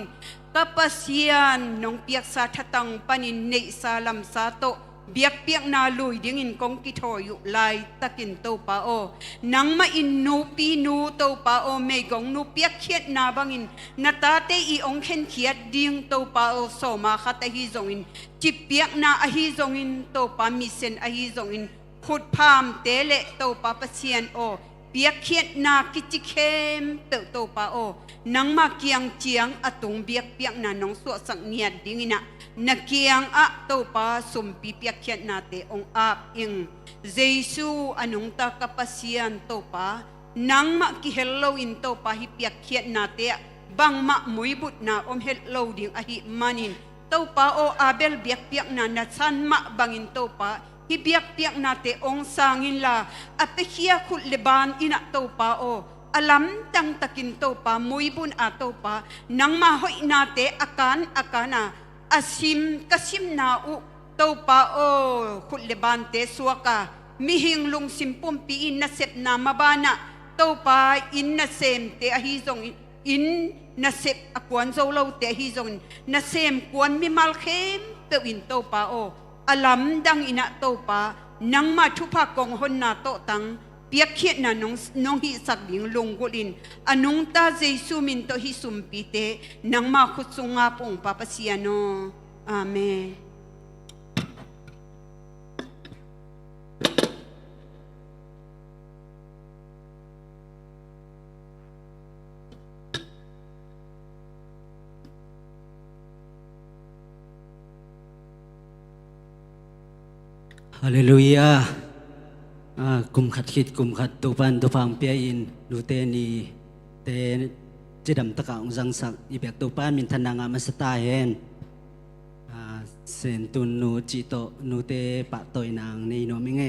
กะปาเซียนนงเปียกซาทตังปันินเนซาลัมซาโตเบียกเปียกนาลุยดิ่งอินกงกิโทยุไลตะกินโตปาโอนังมาอินนูปีนูโตปาโอเมกงนูเปียกเขียดนาบังอินนาตาเตอีองเข็นเขียดดิ่งโตปาโอโซมาขัตฮิจงอินจิเปียกนาอหิจงอินโตปามิเซนอหิจงอินขุดพามเตเลโตปาปะเซียนโอเปียกเขียดนากิจิเคมเปโตปาโอนังมาเกียงเจียงอตุงเบียกเปียกนานองสวสังเนียดดิ่งอินะนักเกียงอะโตปาสมปีเปียกเขียนนาเตองอาบอิงเจซูอนุงตากะปะเซียนโตปานังมากิเฮลโลอินโตปาฮิเปียกเขียนนาเตบังมามุยบุตนาอมเฮลโลดิ่งอหิมานินโตปาโออาเบลเบียกเปียกนานัชันมาบังอินโตปาฮิเปียกเปียกนาเตองสางินลาอเปเคียขุดเลบานอินะโตปาโออลัมตังตะกินโตปามุยบุนอาโตปานังมาหอยนาเตอาการนาอาซิมกสิมนาอุโตปาโอขุดเลบานเตสวกามิหิงลุงซิมปุ่มปีอินนาเซบนามาบานะโตปาอินนาเซมเตอหิจงอินนาเซบอากวนโซโลเตอหิจงนาเซมกวนมิมัลเข้มเปวินโตปาโออลัมดังอินะโตปานังมาทุพากงหนนาโตตังเปียกเขียนนานงฮิสักดิงลงกุลินอนุงตาเจซูมินโตฮิสุมปีเตนังมาขุดสุงาปงปาปะเซียโนอาเมนฮาเลลูยากุมขัดคิดกุมขัดตุปันตุพังเปียอินนูเตนีเตจิดำตะกางจังสักอีเบกตุปันมินทนางามาสตาเฮนเซนตุนนูจิโตนูเตปะตอยนางในโนมิเง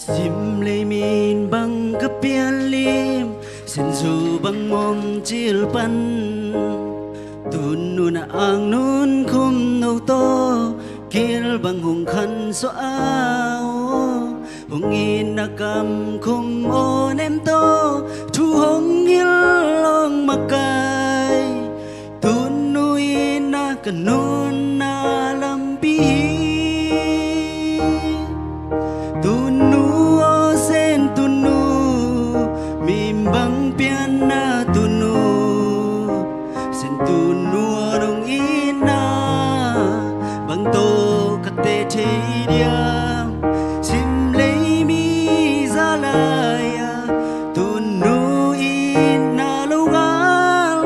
ซิมเลยมีนบังกับเปียนลิมเส้นสูบังมอมจิลปันตุนนูนอ่างนูนคุมโนโตกิลบังหงคันโซอาหงอินนักำคุมโอเนมโตทูหงยิลลองมากายตุนนูอินักนูนนาลัมปีbang piana tunu sentunu rong ina bang to kate thedia sim lei mi zalaya tunu ina lugal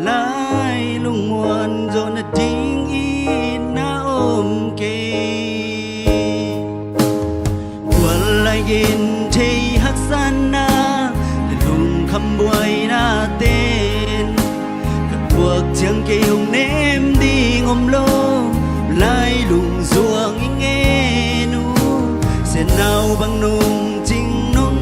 lai lung muan zona ding ina om ke walai gin thei haksanaคำบวยนาเต้นกับพวกเชียงเกี่ยวเนมดีงมโลไล่ลุงสวงอิงเงนูเส้นเอาบังนุ่งจริงนุ่ง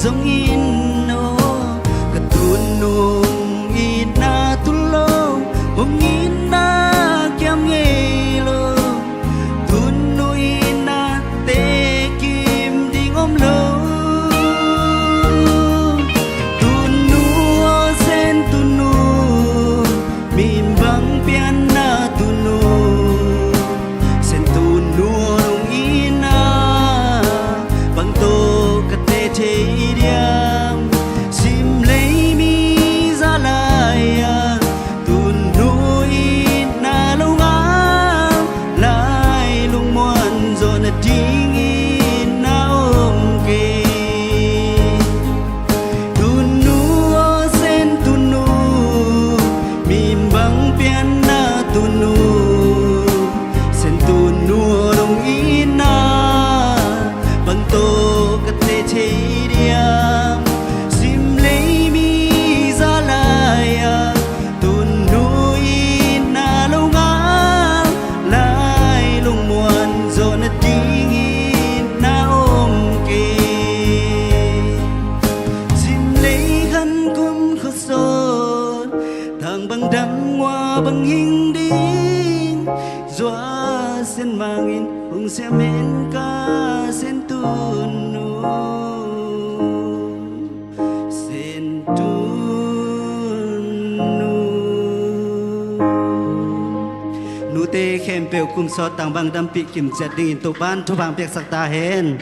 dòng in nô cả tuôn nung in na tu lô hong in na kiam nghe lô tuôn nu in na te kim ding om lô tuôn nu sen tuôn nu mim bang pian na tuôn nu sen tuôn nu rong in na bang to ka te te diam sim lấy mi ra lại tuôn nu in na lâu ngã lại lung muan rồi na ding in na ôm kê tuôn nu sen tuôn nu mim bang pian na tuôn nu sen tuôn nu rong in na bang to ka te te diam sim lấy mi ra lại tuôn nu in na lâu ngã lại lung muan rồi na ding in na ôm kê sim lấy khăn cum khó sốt thang băng đắng hoa băng hình đinh doa sen mang in hùng xe men ca sen tuôn nu sen tuôn nu nu tê khem pel kum sot tang bang dam pi kim chat ding in to ban thu bang pek sak ta hen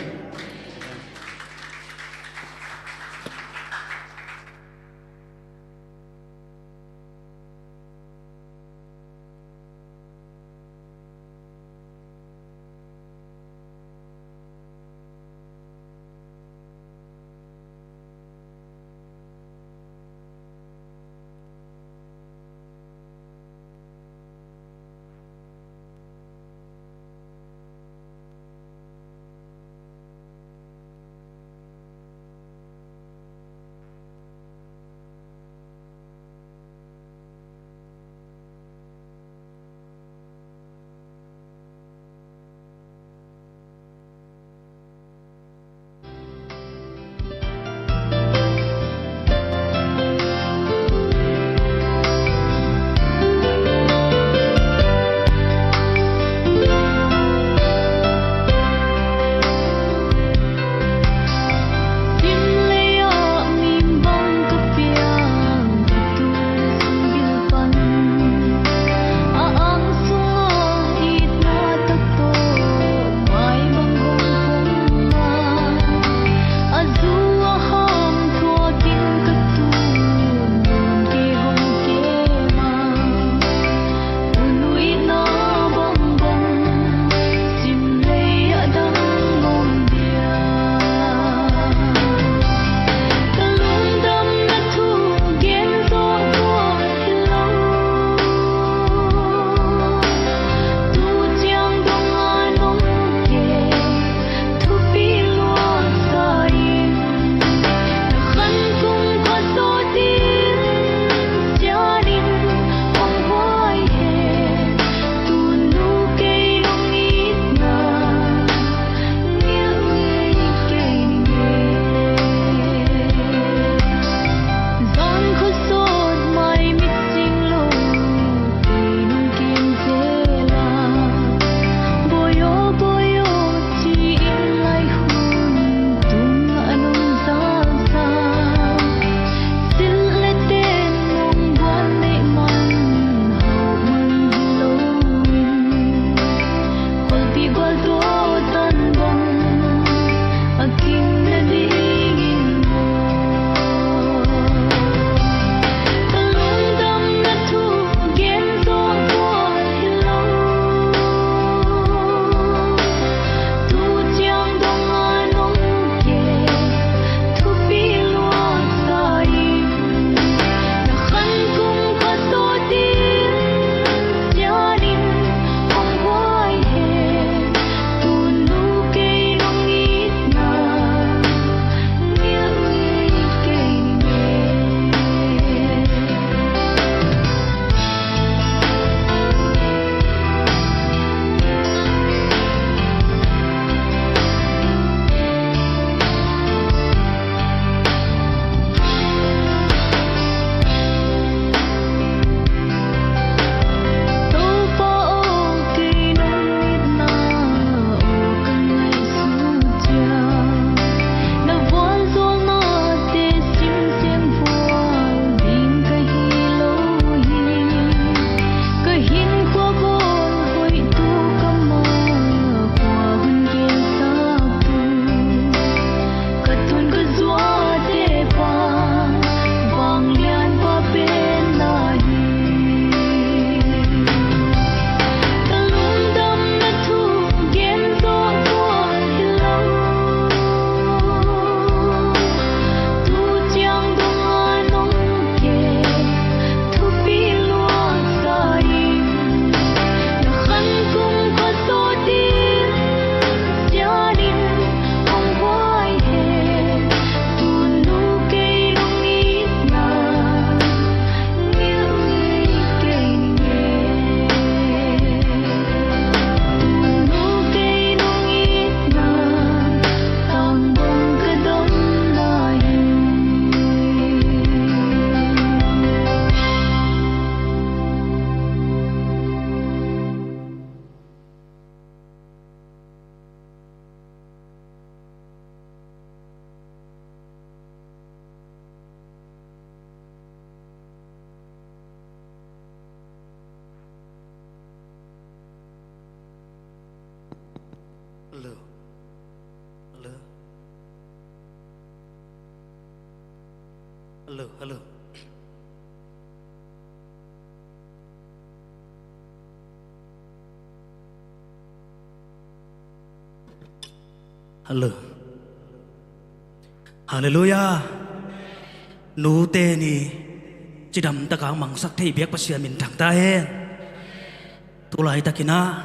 Hello. Hello. Hello. Hello. Hello. Hallelujah. Nu tê ni chỉ đầm ta cả măng sắc thấy biết bác sĩ mình thằng ta hen. Tu lại ta kina.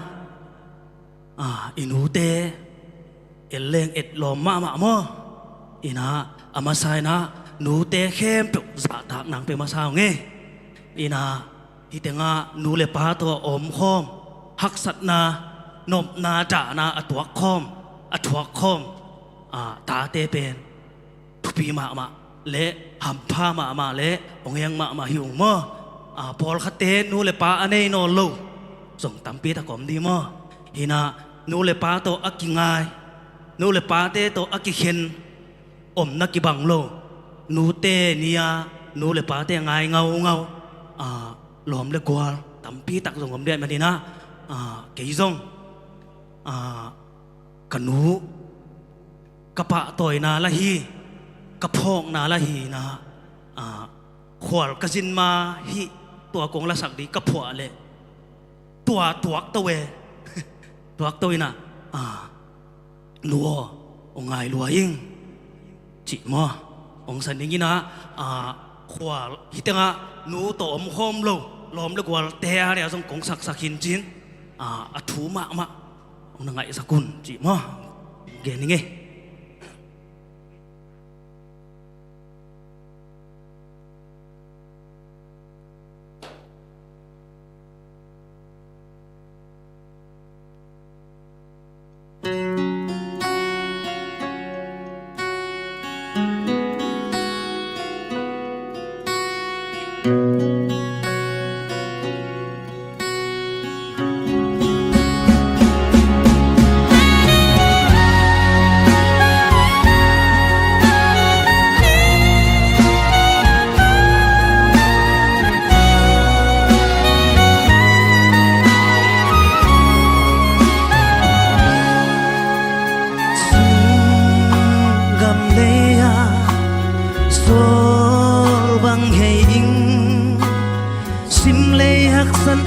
Inu tê eleng et lom ma mo. Ina amasai na nu tê khem pe dạ tak nang pe masao nge. Ina hitenga nu le pa to om khom hak sat na nop na ta na atwak khom atwak khom ta tê pen pi ma le ham pha ma le ong yang ma hiung mo pol khate nu le pa anei no lo song tampi ta kom di mo hina nu le pa to akingai nu le pa te to akikhen om na ki bang lo nu te nia nu le pa te ngai ngau lom le kwal tampi tak song om de ma di na ke zong kanu kapa toy na la hi kapok na la hi na khwal kazin ma hi tua kong la sak di kapwa le tua tuak to we tuak to ina nuo ongai luaing chi mo ong san ding ina khwal hitenga nu to om khom lo lom le kwal te a ria song kong sak sakin chin thu ma ong na ngai sakun chi mo ge ni nge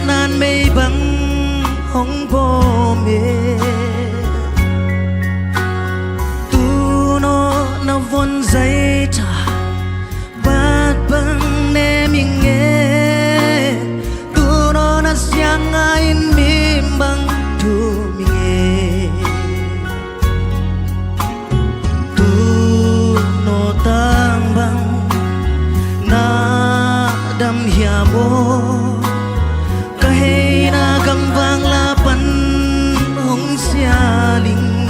nan mây băng hong bo mê tu no na von dây cha bát băng ne mình nghe tu no na siang ain mim băng tu mình nghe tu no tang băng na đam hiam bo găng vang la pan hong xia linh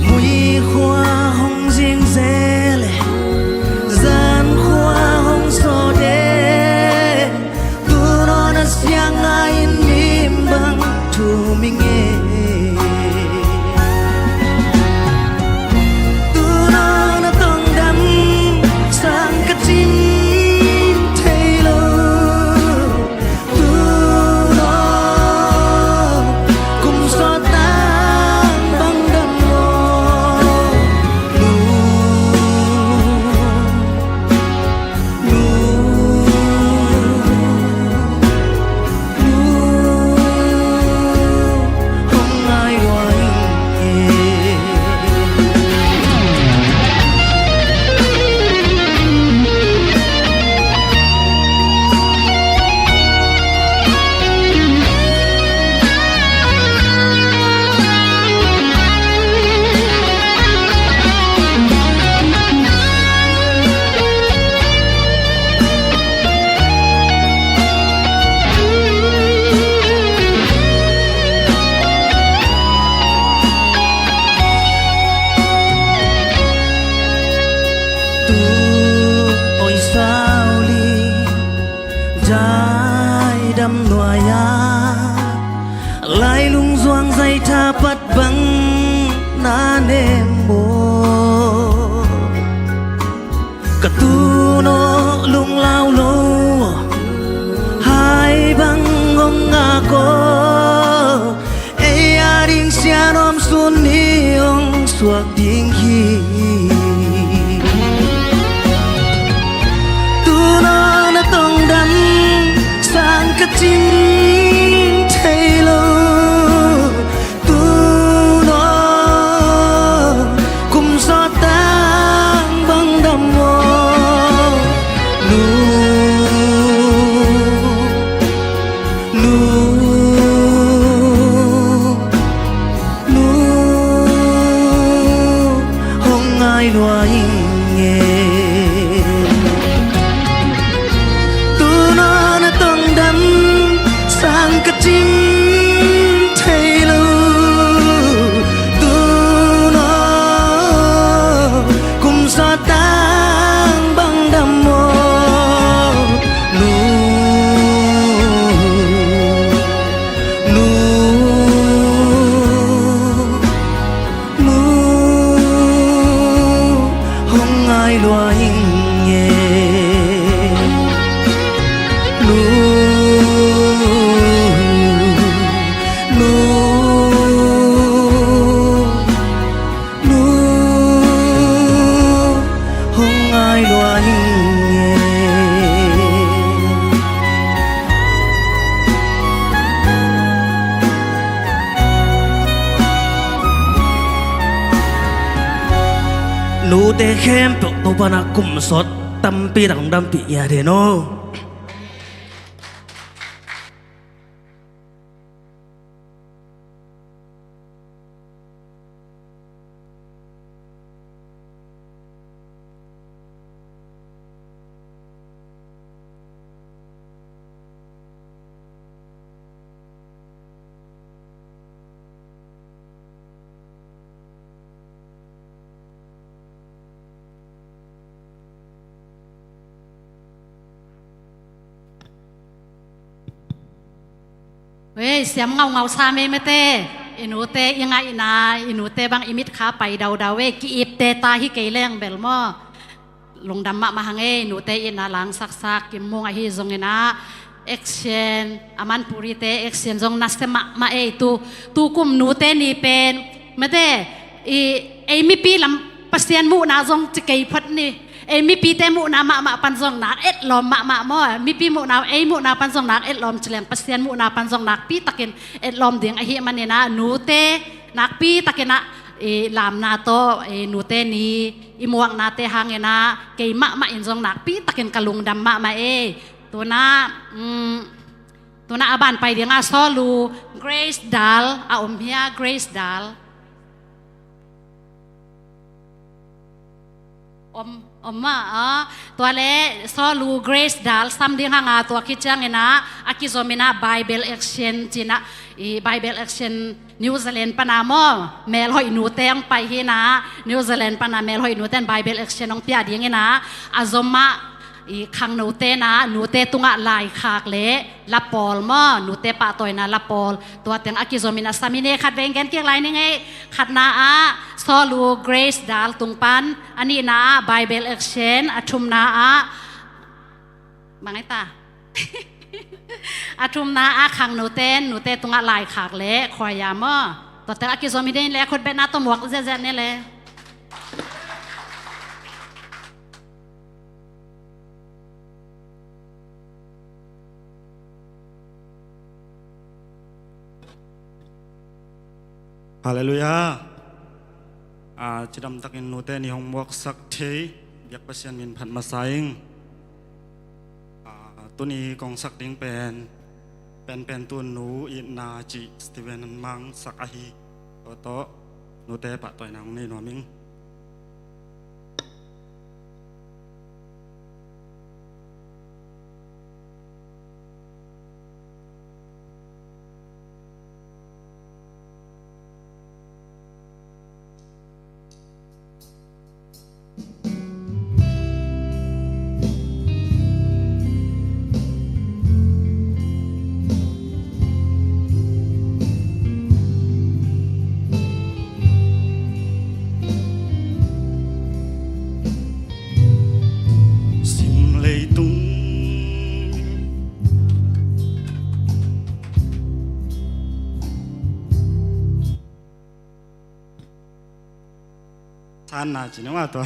mùi khoa hong riêng rẽ lệ gian khoa hong so đê tu nó na siang ai mìm băng tu mình nghe tu nó na tông đắm sang cái chim lai lung doang dây tha bắt băng na nem bo cả tu nó lung lao lô hai băng ngông ngà cô กดิ้งฮีตัวนอนต้องดำสร้างกระจิมไทยโลตัวนอนคุมสอดตางบังดำวอลูห้องง่ายหน่วยเงตัวนอนต้องดำสร้างกระจิมไทยลูตัวนอนคุมสอดตางบังดำวอลูห้องง่ายหน่วยเงลูห้องง่ายหน่วยเง หนูเตะเข้มปกตัวปนักกุมสดตำปีดังดำปียาเดโนเฮ้ยเสียมเงาเงาซาเมไม่เตอินูเตยังไงนะอินูเตบางอิมิตขาไปดาวดาวเวกีอิบเตตาฮิเกยแรงเบลมอลงดำมะมาหังเอนูเตอินาหลังสักสักกิมมงไอฮิจงเอนะเอ็กเชนอามันปุริเตเอ็กเชนจงนัสเตมาเอตูกุมนูเตนี่เป็นไม่เตไอมิปีลำปัสเซียนมูนาจงจะเกยพัดนี่มีปีเตมุนามาปันซองนักเอ็ดลอมมาหม้อมีปีมุนามุนาปันซองนักเอ็ดลอมเฉลียงปัสเซียนมุนาปันซองนักปีตะเกนเอ็ดลอมเดียงไอเฮียมันเนี่ยนะนูเตนักปีตะเกนนะลามนาโตนูเตนี้อิมวงนาเตหางเงนะเกยมาอินซองนักปีตะเกนกะลุงดำมาตัวน่าอาบานไปเดียงอาซอลูเกรซดัลอาอมเฮียเกรซดัลอมมาตัวเล่ซอลูเกรซดัลซัมดิ้งหางาตัวคิดจังเงนะอากิโซมินาไบเบิลเอ็กเชนจีนะไบเบิลเอ็กเชนนิวซีแลนด์ปนามอเมลหอยนูเตงไปเฮนะนิวซีแลนด์ปนาเมลหอยนูเตนไบเบิลเอ็กเชนองเปียดิ้งเงนะอาซอมมาขังนูเตนะนูเตตุงะลายขากเละลาปอลมอนูเตปะตอยนะลาปอลตัวเตียงอากิโซมินาสามิเนขัดเวงกันเกียงไรนี่ไงขัดนาซอลูเกรซดัลตุงปันอันนี้นะไบเบิลเอ็กเชนอาชุมนาบังไงตา อาชุมนาขังนูเตตุงะลายขากเละคอยยามอตัวเตียงอากิโซมิเนแลคนเป็นนาตัวหมวกเจ๊เนี่ยเลย ฮาเลลูยาจิดำตักอินโนเตนิฮงวอกสักเทอยากประเสียนมินพันมาไซงตัวนี้กองสักดิ้งเป็นตัวหนูอินาจิสตีเวนมังสักอาฮีโตโนเตปะต่อยนางนี่หนอมิง ทานนาจินว่าตัว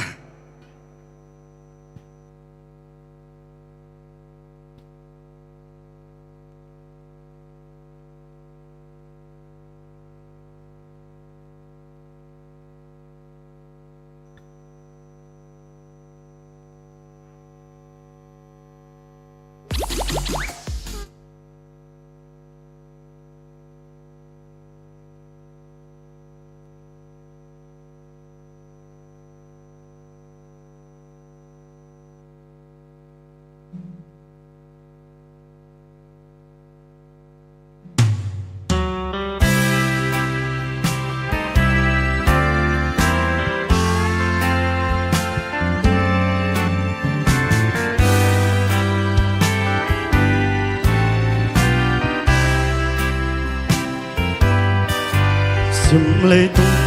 Sum lê tung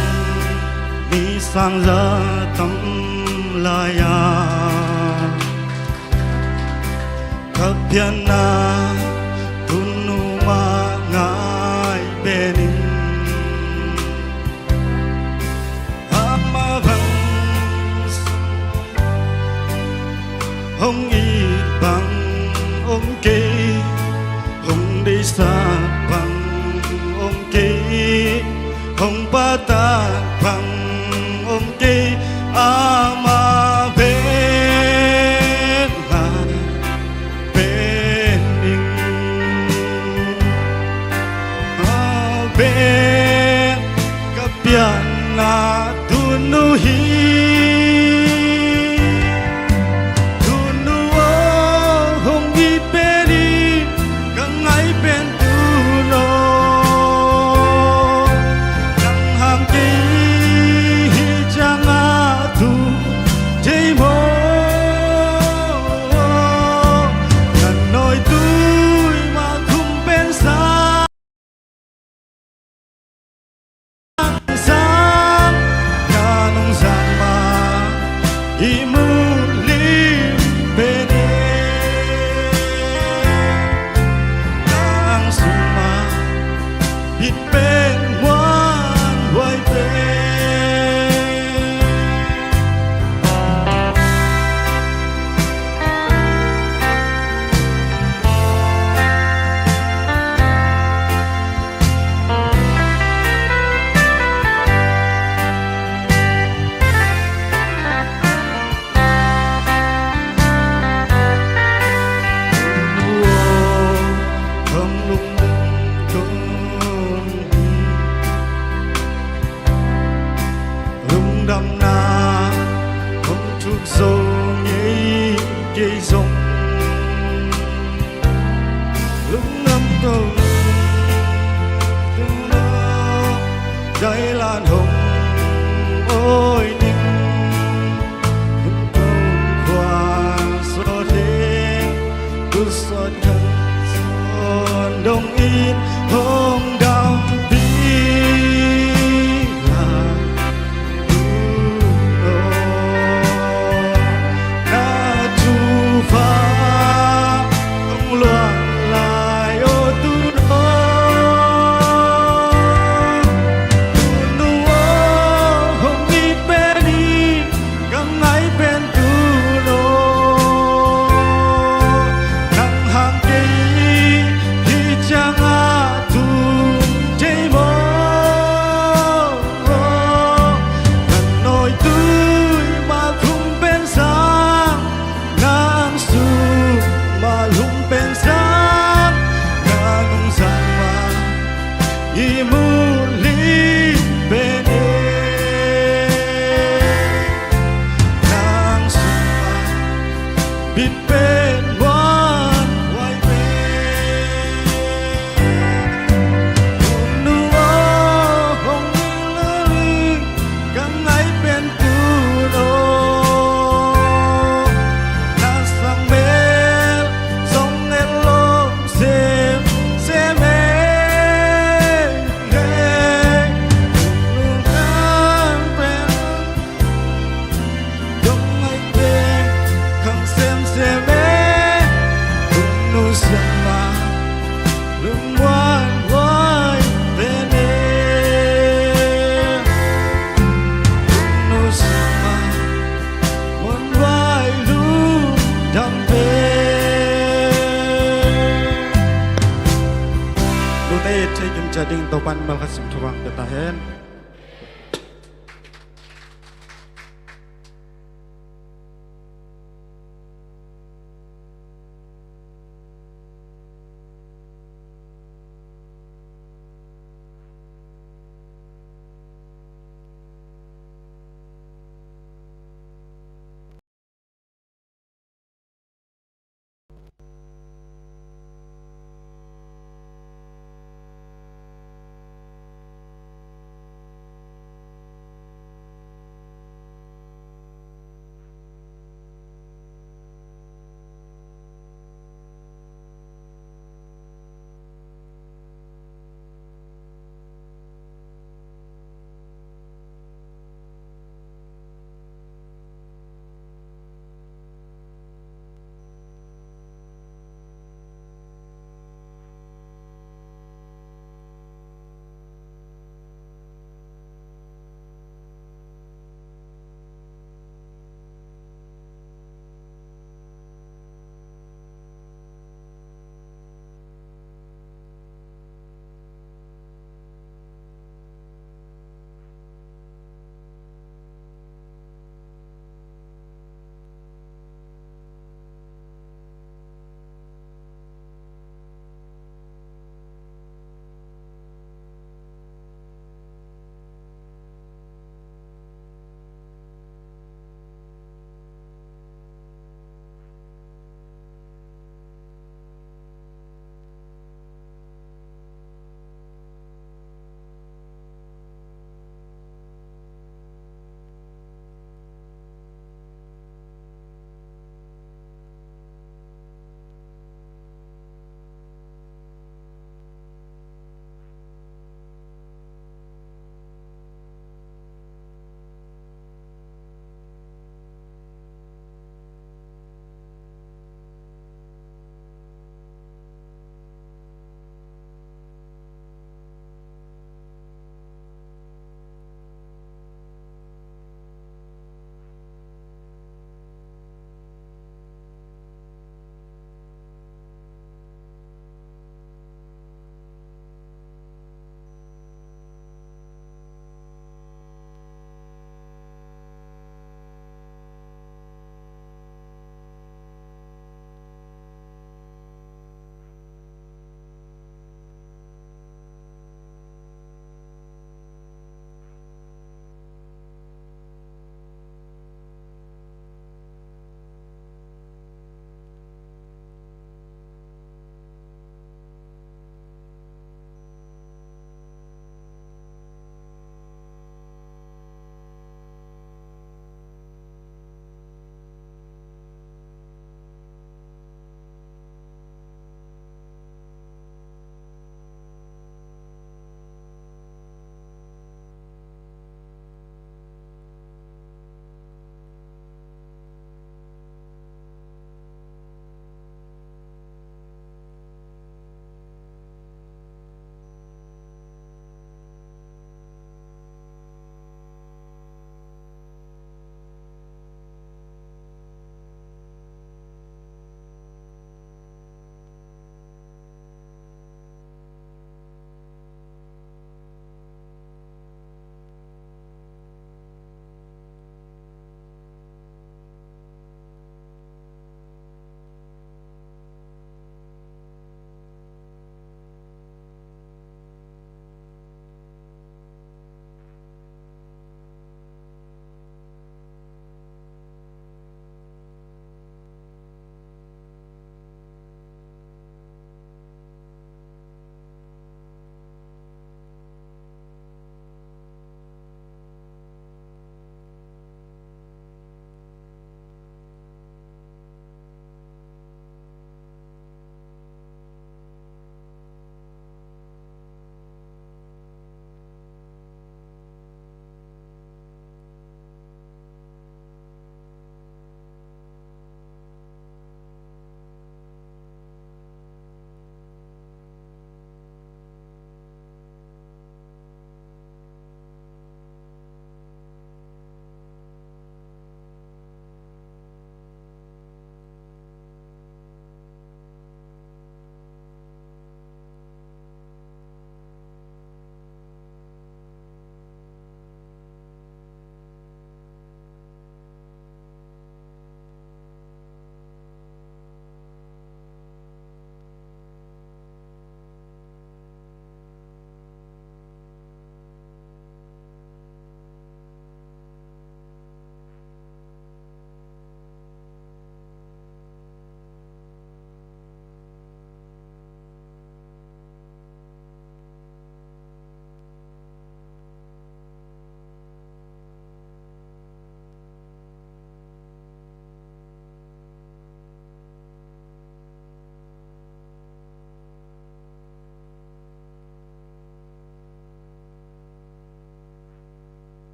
đi sang ra tâm la ya Các phiền na tunu ma ngai benin Ama vang hong y bang om kê hong đi xa bang om kê hong pata bang om kê ama bên hà bên ninh bên các biển na tu nu hi tu nu hong đi bên đi các ngày bên tu no Dây lan hồng ôi ninh hùng công khoa so thế tu so thân son đông in hồng đam bi là tu nô na tu pha không loạn lại ô tu nô cai kim jading topan malkasim tuang betahen.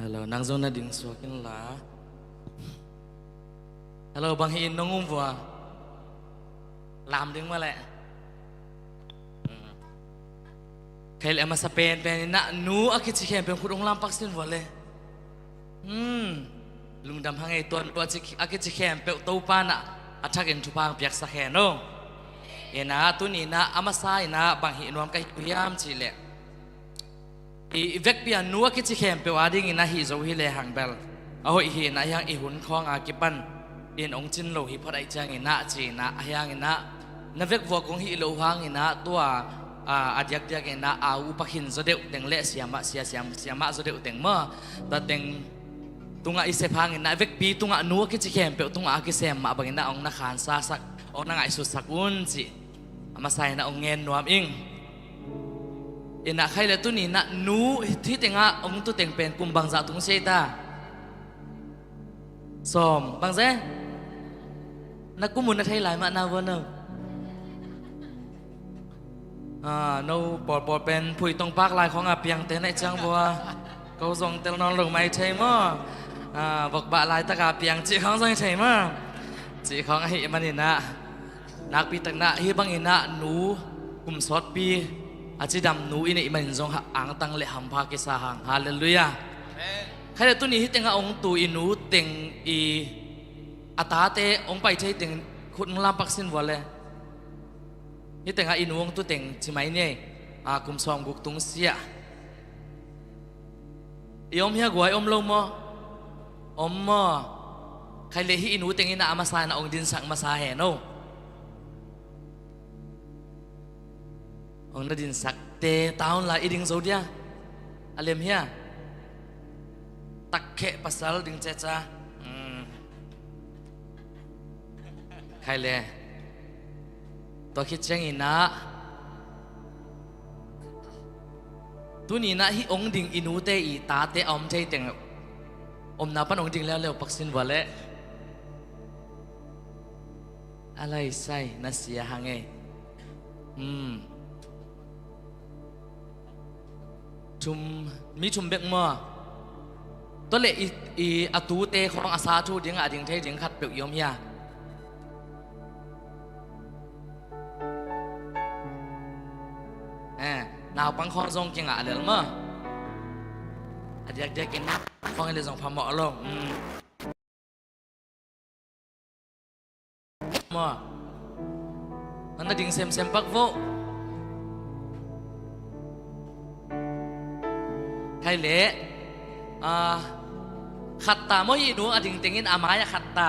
Hello, nang zon na ding suakin la. Hello, bang hiin nong vua. Làm ding mà lẹ. Kaya lẹ mà sa pen na nu akit si kem pen kudong lampak sin vole. Lung dam hangay tuan tuan si akit si kem pe tau pa na atak in tupang piak sa heno. Ina tu ni na amasay na bang hiin wam kay kuyam chile. I vek pia nu akit si kem pe wading ina hi zo hi le hang bel. Ahoy hi na yang ihun khong akipan. In ong chin lo hi phat ai chang ina chi na ayang ina na vek vo kong hi lo hang ina tua adyak dyak ina au pakhin zo deu teng le siama zo deu teng ma ta teng tunga isep hang ina vek pi tunga nu ki chi khem pe tunga ki sem ma bang ina ong na khan sa sak ong na ngai su sakun chi ama sai na ong ngen nuam ing ina khai le tu ni na nu thi tenga ong tu teng pen kum bang za tung sei ta som bang ze na kumun na thay lại mà nào vâng nâu bỏ pen phủi tông bác lại khó ngập yang tên này chăng vua câu dòng tên non lồng mày thấy mà vọc bạ lại tất cả yang chị không dòng thấy mà chị không hay mà nhìn nè nạc pi tặng nè hi băng nhìn nè nú cùng sót pi chị đầm nú in mình dòng áng tăng lệ hầm pha cái sa hàng hallelujah khai là tôi nghĩ tiếng ông tu inu tiếng i atate ông bay thấy tiếng khun lam bắc xin vào lệ như tiếng inu ông tu tiếng chỉ mấy nhỉ cùng song gục tung xia ông here gọi ông lâu mò ông mò khai lệ hi inu tiếng ina amasa na ông din sang masa hè no ông đã din sak te taon la iding zodia alem here takhe pasal ding ceca khai le to khit chang ina tu ni na hi ong ding inu te i ta te om te teng om na pan ong ding leo paksin wale alai sai na sia hange chum bek moตัวเล็กอาตูเตของอาซาทูดิ้งอาดิ้งเทดิ้งขัดเปียกยมยานาวปังคองทรงเก่งอ่ะเดี๋ยวมั้งเด็กกินฟังเลยส่งพาหมอลงมั้งมันน่ะดิ้งเซมปักโวใครเละขัดตาโมยนูอดิ่งเต็งินอามายขัดตา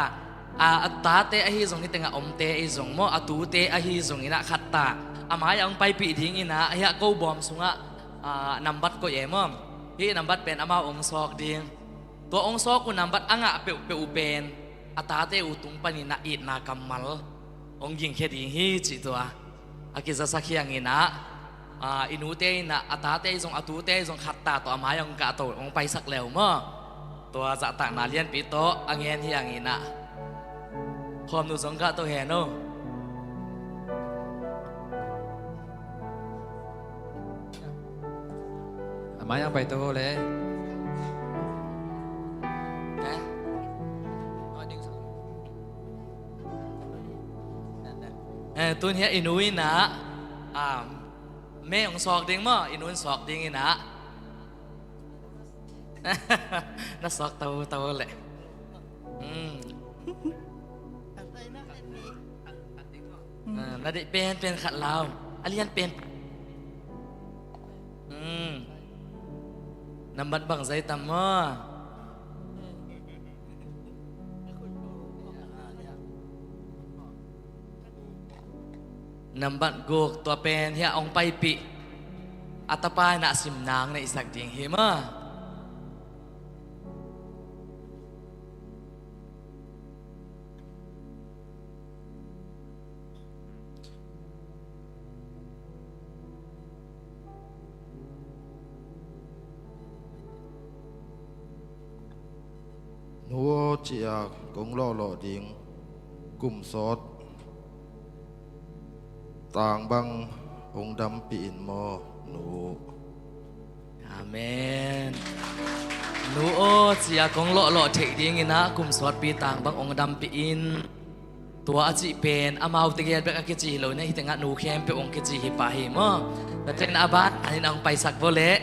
ตาเตอหิซงนี่เต็งอมเตอซงโมอตูเตอหิซงนี่นะขัดตาอามายองไปปีดิ่งอินะเฮียกูบอมสุงะนัมบัดก็เย่มอมฮีนัมบัดเป็นอามาองซอกดิ่งตัวองซอกกูนัมบัดอ่างะเปอุเป็นตาเตอุตุงปนินะอินากำมัลองยิงแค่ดิ่งฮีจิตัวอากิซาสักเฮียงอินะอินูเตนะตาเตซงอตูเตซงขัดตาตัวอามายองกะตัวองไปสักแล้วมั้งตัวจะต่างนาเลียนปีโตอังเงินที่อย่างนี้นะพร้อมดูสงกะตัวแห่โน่มายังไปตัวเลยตัวนี้อินูอินะแม่ของสอกดิ้งมั้งอินูสอกดิ้งอินะน่าสอกเตาเลยน่าได้เป็นขัดลาวอาเลียนเป็นน้ำบัดบังใจตำมั้งน้ำบัดโกกตัวเป็นเฮียองไปปีอัตปายน่ะสิมนางในสักดิ่งเฮมานัวเจียกงล่อหล่อดิงกลุ่มซอดต่างบังองดำปีนมอหนู อาเมน หนูโอเสียกงโลเทกดิ้งนะกุมสวดปีต่างบางองค์ดำปีอินตัวอาจิเป็นอามาวตะเกียบแบบกิจิเลยนะฮิตงะหนูเข้มไปองค์กิจิฮิปาฮิมอแต่เจนอาบัดอันนี้นางไปสักโบเละ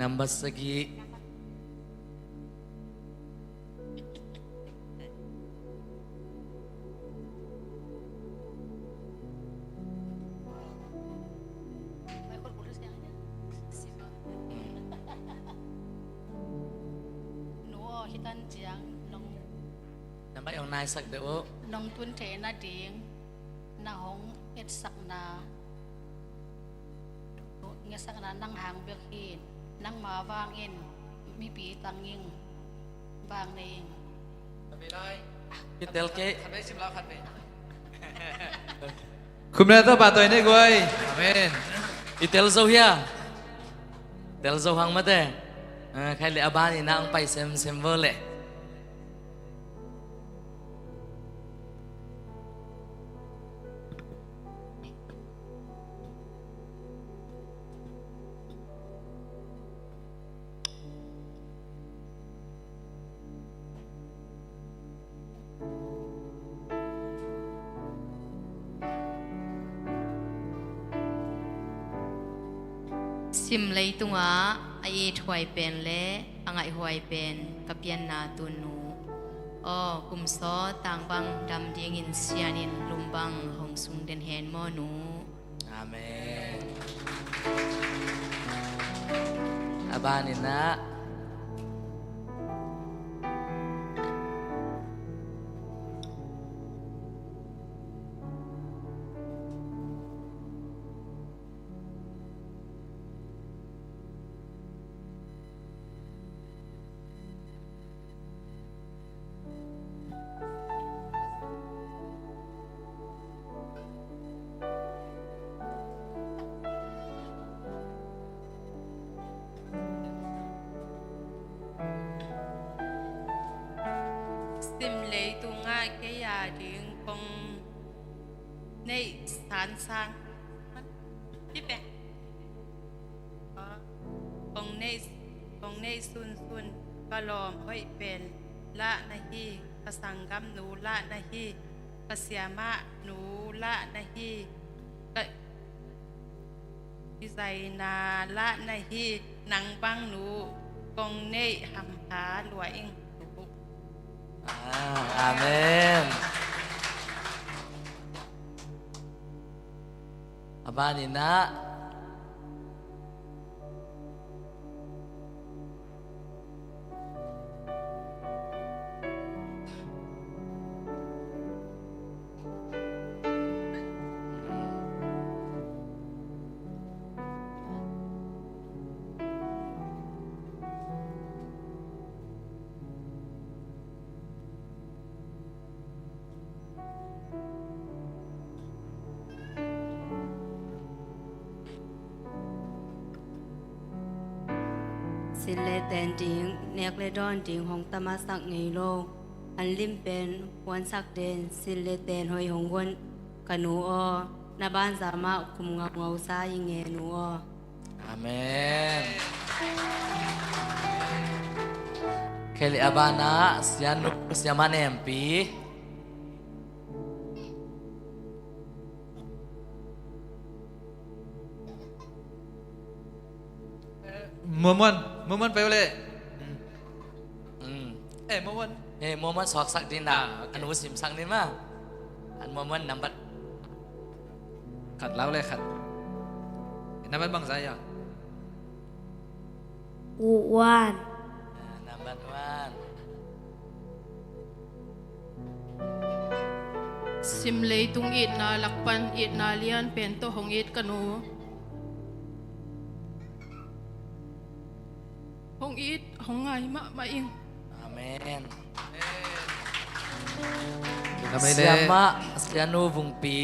Number segi Nuo hitan jiang nong number yang naik sak deo nong tun te na ding na hong et sak na nghe sak na nang hang bek hin nang ma wang in mi pi tang ing wang nei Kitel ke คุมเนตัวป่าตัวนี้กวยอาเมน itel zo ya tel zo hang mate khai le abani nang pai sem voleซิมเลยตุงะไอถวยเป็นและอังไอหวยเป็นกับเปียนนาตุนูอ้อกุมซอต่างบังดำเดียงินเสียนินลุมบังหงสุงเดนแฮนมอนู amen abani naซิมเลยตุงะแกยาดึงปงในสารสร้างมันพี่แปะปงในซุนก็ลอมห้อยเป็นละนาฮีกสังกัมหนูละนาฮีกเสียมะหนูละนาฮีกพิไซนาละนาฮีหนังบังหนูปงในหำหาหลวยอิงamen abani naสิเลแตนดิงเนกเลดอนดิงหงตะมาสักไงโลกอันลิมเป็นวันสักเดนสิเลแตนหอยหงวนกะหนูออนาบ้านสามารถคุมเงาซายิงเงหนูออ amen kali abana sianu siama nempi MomonไปเลยMomon momen sok sak dina anu sim sak din mah an momen number ขัดเล้าเลยขัดน้ำมันบังใจอ่ะ Uwan number 1 ซิมเลยตุงอิดนาลักปันอิดนาเลียนเป็นตัวของอิดกันหนูของอิดของไงมาอิง amen Namay le. Siama sianu vung pi.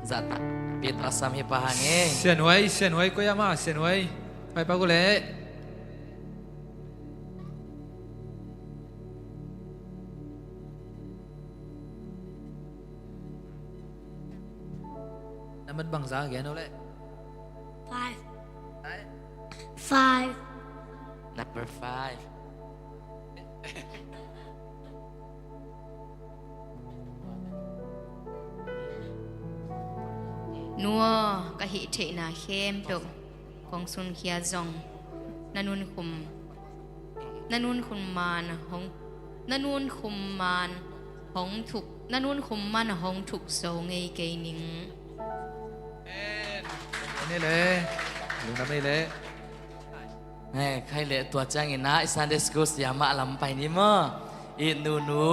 Zata pita sam hi pahange. Sian Huay Kuya Ma, Sian Huay. May pagule. Naman bang sa akin ulit? 5. 5. Number 5. Nua kahi te na khem pe kong sun khia zong nanun khum man hong nanun khum man hong thuk nanun khum man hong thuk so ngei ke ning Ini le. Lung namay le. ใครเลยตัวจ้างอินะซันเดย์สกูลสยามะลำไปนี่มั้งอีหนู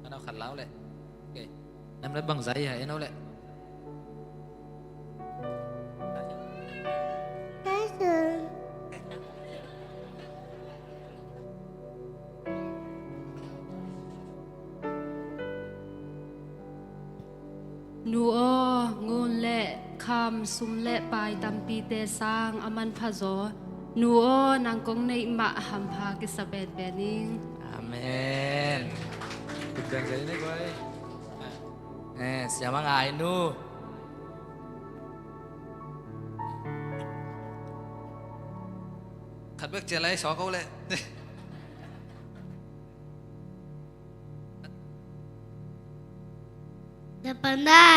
Ano khăn láo lệ. Okay. Em lấy bằng giấy hả em đâu lệ. Nuo ngun le kham sum le pai tampi te sang aman phazo nuo nang kong nei ma ham pha ki sabet bening อาเมน Cực đèn giấy đấy quay. สยามะงายนู Khát bước chia lấy xó câu lệ.จะปันได้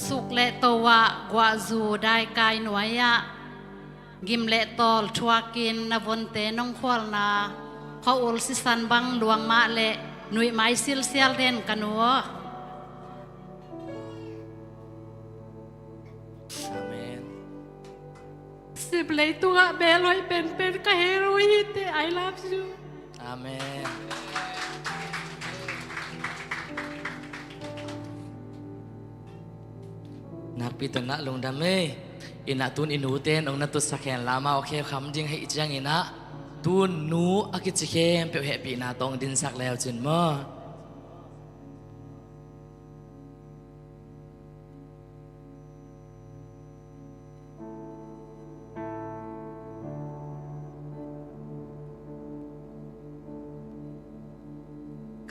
สุกและตวะกว่าจูได้กายหน่วยะกิมและตอลชัวกินนวนเตนองควลนาเขาอุลสิสันบังหลวงมาและหนุ่ยไม้ซิลเซียลเดนกันหัว อาเมน สิบเลยตัวเบลอยเป็นกะเฮโรฮิตไอลับยู อาเมนนักปิตนะลงดำเมอินะตุนอินูเตนองนัตุสักแขนลามาโอเคคำจริงให้จังอินะตุนนูอากิจเคมเปียวเหปีนาตองดินสักแล้วจินมอ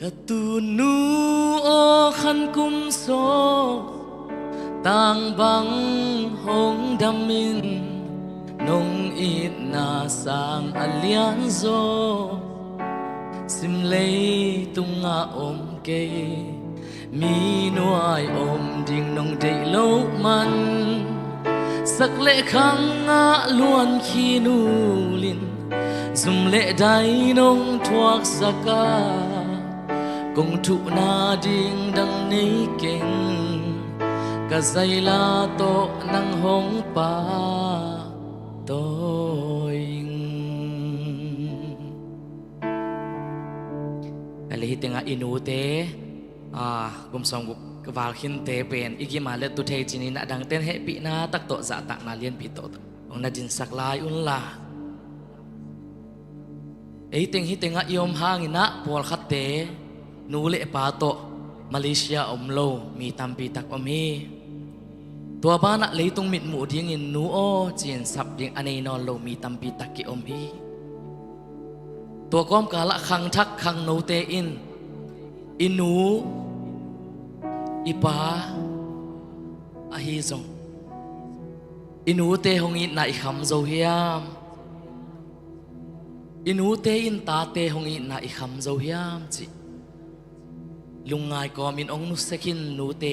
กะตูนูโอขันกุมโซต่างบังหงดำมินนงอีดนาสางอัลยันโซสิมเลยตุงอาอมเกมีนวายอมดิ่งนงได้โลกมันสักเละขังอาล้วนขีนูลินซุมเละใดนงทวกสกากงทุนาดิ่งดังนี้เก่งกะไซลาโตนังหงป่าโตยิงอะไรที่ติงอินูเตกุมสองกุกวาขินเตเป็นอีกิมาเลตุเทจินีนะดังเต้นเฮปีนาตักโตจะตักนาเลียนปีโตองนาจินสักลายอุนลาติงฮิติงยมหางินะปวลขัดเตนูเลปาโตมาเลเซียอมโลมีตามปีตักอมีตัวบ้านเลยตรงมิดหมู่ดิ้งอินนูโอจีนสับดิ้งอันนี้นอนโลมีตามปีตักกิอมอีตัวก้อมกาละคังทักคังโนเตอินูอีปาอาฮิซงอินูเตหงอินนาอิคำโซเฮียมอินูเตอินตาเตหงอินนาอิคำโซเฮียมจิลุงไงก็มินองนุสกินนูเต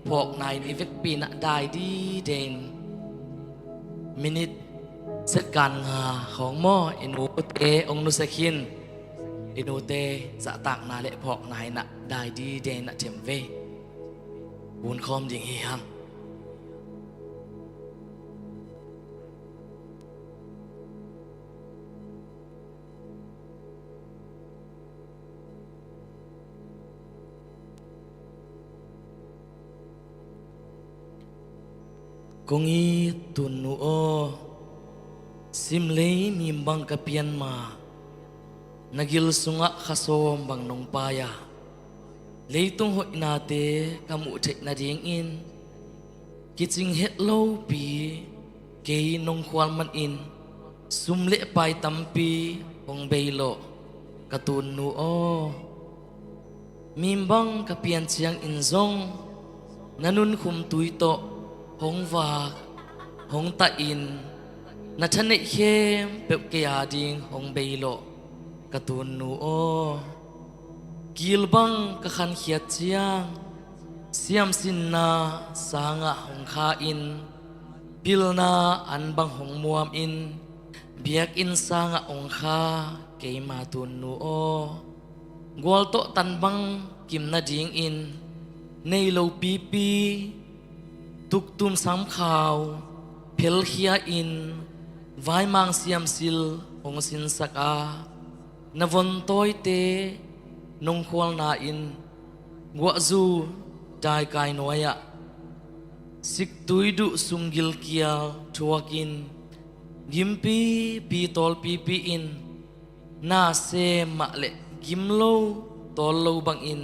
พวกนายนิเวกปีน่ะได้ดีเด่นมินิตเสกันงาของหม้ออินูเตองนุสกินอินูเตจะตักนาเละพวกนายน่ะได้ดีเด่นน่ะเทมเวบุญคอมดิ่งเฮียม kongi tunu o simlei mi bang kapian ma nagil sunga khasom bang nong paya leitung hoi nate kamu thek na ding in kiching het lo pi ke nong khwal man in sumle pai tampi hong beilo katun nu o mimbang kapian chiang in zong nanun khum tui to hong wa hong ta in na thane khem pe ke ya ding hong beilo katun nu o kilbang ka khan khiat chiang siam sin na sanga hong kha in pilna an bang hong muam in biak in sanga ong kha ke ma tun nu o gol to tan bang kim na ding in nei lo pi pi tuk tum sam khaw phel khia in vai mang siam sil ong sin saka na von toi te nong khwal na in gwa zu dai kai noya sik tuidu sungil kial thuakin gimpi pi tol pi pi in na se ma le gimlo tol lo bang in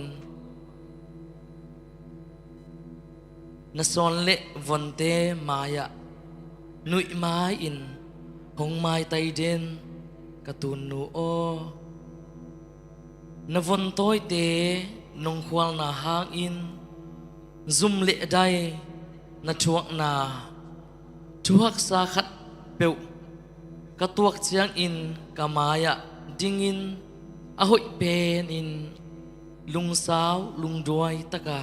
na son le vonte maya nui mai in hong mai tai den katun nu o na von toi te nong khwal na hang in zum le dai na chuak na chuak sa khat peu ka tuak chiang in kamaya dingin ahoi pen in lung sao lung duai taka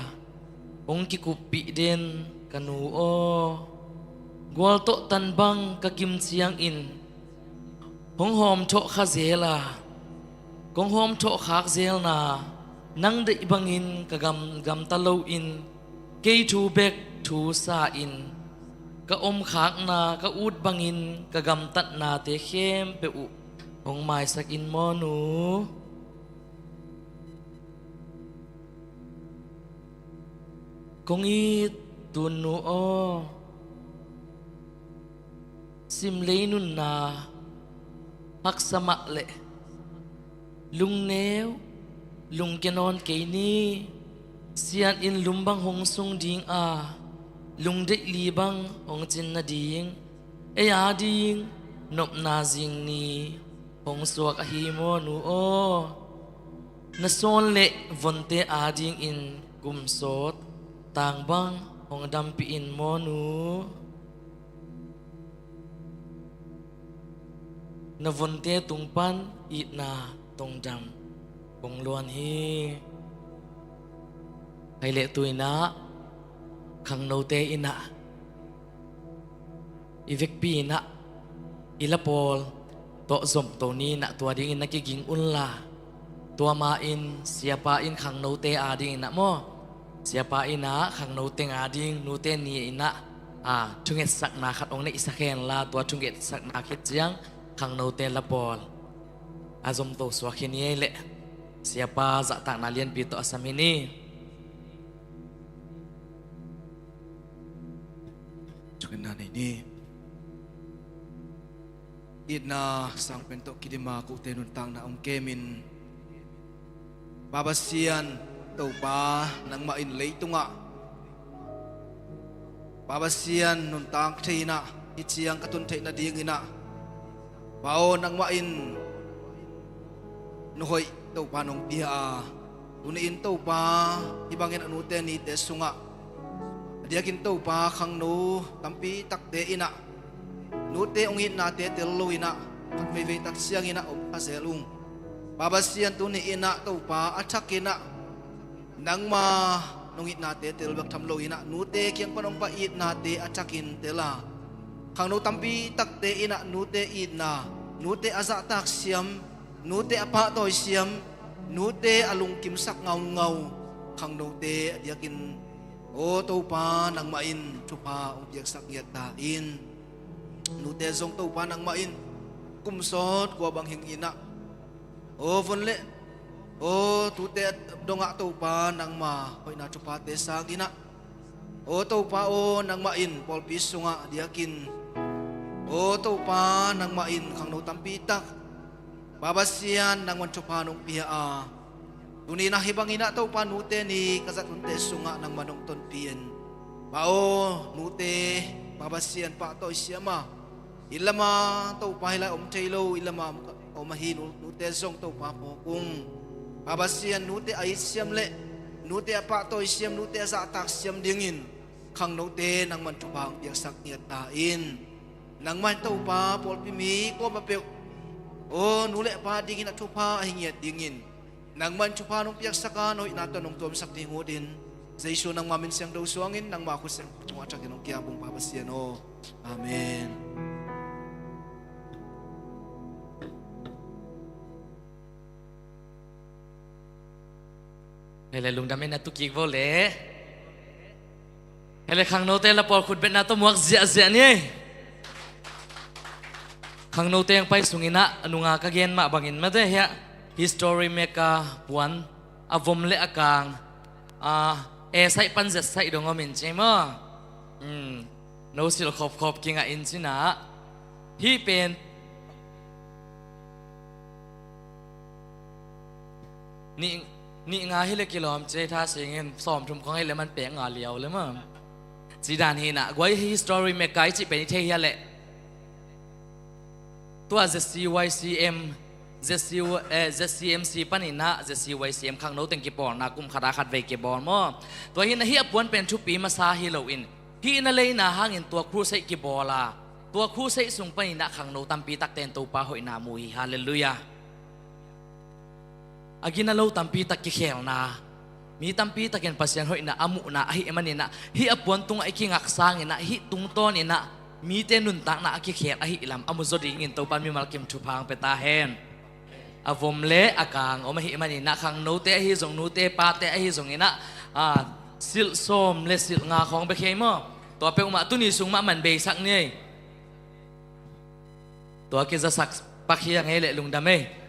ong ki kupi den kanu o gwal to tan bang ka kim chiang in hong hom tho kha zela kong hom tho khak zel na nang de bangin ka gam talo in ke thu bek thu sa in ka om khak na ka ut bangin ka gam tat na te khem pe u hong mai sak in mo nu kong i tun nu o sim lei nun na hak sama le lung neu lung kenon ke ni sian in lumbang hong sung ding a lung de li bang hong chin na ding e ya ding nop na jing ni hong suak a hi mo nu o na son le vonte a ding in kum sot tang bang hong dam pi in mo nu na vonte tung pan i na tong dam kong luan hi hay lệ tuổi na khang nâu te ina ivek pi na ilapol to zom to ni na tua ding in na ki ging un la tua ma in siapa in khang nâu te a ding na mo siapa ina khang nâu te a ding nu te ni ina chunget sak na khat ong ne isa khen la tua chunget sak na khit chiang khang nâu te lapol azom to swa khini le siapa za tak na lian pi to asamini chukin na ni it na sang pento kidima ku tenun tang na ong kemin babasian to pa nang ma in leitunga babasian nun tang theina ichiang katun theina ding ina bao nang ma in nuhoi to pa nong pia unin to pa ibangin anu te ni te sunga diakin to pa khang nu tampi tak te ina nu te ongin na te telu ina tak me ve tak siang ina om azelung babasian tu ni ina to pa athakina nang ma nongit na te tel bak thamlo ina nu te kyang panong pa it na te athakin tela khang nu tampi tak te ina nu te it na nu te aza tak siam nu te apa toy siam nu te alung kim sak ngau ngau khang nu te diakin o to pa nang main thupa ong piak sak yat ta in nu te zong to pa nang main kum sot kwa bang hing ina o von le o tu te donga to pa nang ma hoi na thupa te sang ina O to pa o nang main pol piso nga diakin. O to pa nang main kang no tampitak. Babasian nang manchupanong piha a. Tuni na hibangina to pa nute ni kasatunte sunga nang manong ton pien. Pao nute babasian pa to isyama. Ilama to pa hila Chaylo ilama o mahin nute zong to pa po kung babasian nute ay isyam le. Nute apa to isyam nute sa atak siyam dingin. Kang nute nang manchupang piyak niya tain. Nang man to pa pol pimi ko mapil. O nule pa dingin at chupa hingiat dingin. Nang man chupa nung piyak sakan o inato nung tuwam sakti mo din. Sa iso ng mamin siyang daw suangin nang makus siyang chumatsak inong kiyabong babasian o. Amen. Hele lung damin na tukik vole. Hele khang no te la por khut bet na to muak zia ni. Khang no te yang pai sungina anu nga kagen ma bangin ma de ya. History meka puan avom le akang sai pan zet sai dong min che mo. No sil khop kinga in sina. Hi penนี่งาให้เลยกิโลมเจท่าเสียงซ้อมทุ่มของให้เลยมันเปะงาเลียวเลยมั้งจีดานเห็นอะไว้ history เมกายจีเป็นเทียแหละตัว ZCMC ปันนี่นะ ZCYCM ข้างโน้ตเต็งกีบอลนะกุมขาดาขัดเวกีบอลมั้งตัวเห็นนะเฮียปวนเป็นชุปีมาซาฮิโลอินฮีนั่นเลยนะห่างอินตัวครูใส่กีบอลละตัวครูใส่ส่งไปนี่นะข้างโน้ตตั้มปีตักเต็นตัวป้าหอยนามุยฮาเลลูยาagin na low tampi tak kikhel na mi tampi taken pasyan hoy na amu na hi emanina hi apuan tung ikingak sang ina hi tungton ina mi tenun tak na akikhel ahi ilam amu zoding in to pan mi malkim thupang petahen avom le akang o mahi emanina khang note hi zong note pate hi zong ina sil som le sil nga khong be khemo to pe uma tu ni sung ma man be sak ni to ke za sak pakhiang hele lungdame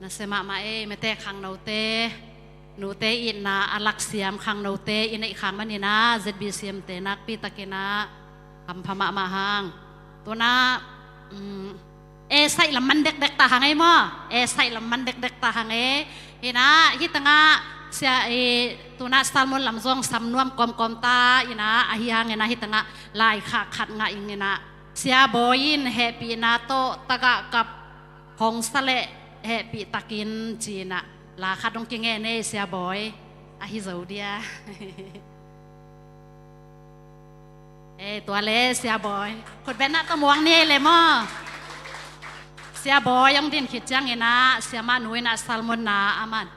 na sema ma e mete khang no te nu te in na alak siam khang no te in ai khang mani na ZBCM te nak pi takina kam phama ma hang to na e sai lam man dek dek ta hang ai mo e sai lam man dek dek ta hang e ina hitanga sia e tuna salmon lam zong sam nuam kom kom ta ina ahiang ina hitanga lai kha khat nga ingina sia boyin happy na to taga kap hong sale happy takin china la kha dong ki nge ne sia boy ahi zo dia e to le sia boy khot ben na to muang ni le mo sia boy yang din khit chang ina sia ma nuai na salmon na aman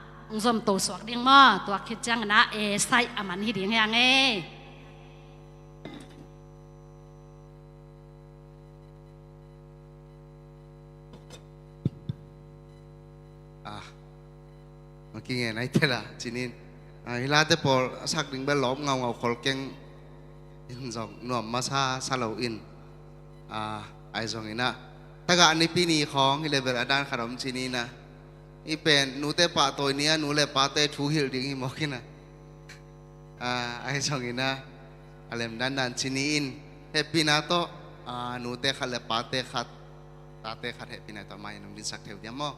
zom to sok ding mo to khit chang na e sai aman hi ding yang eเมื่อกี้ไงไหนเท่าละจีนินฮิลาเตปอลสักดึงเบลล้อมเงาคอลเก่งยินจงหน่วมมาซาลาอินไอจงอินะถ้าการในปีนี้ของฮิเลเบลอดานขนมจีนีนะอีเป็นนูเตปะตัวเนี้ยนูเลปะเตทูฮิลดิ้งฮิมอกินะไอจงอินะอะไรมันดันจีนีอินเฮปีนาโตนูเตขัดเลปะเตขัดตาเตขัดเฮปีนาโตไม่นุ่มดินสักเทวเดียมอ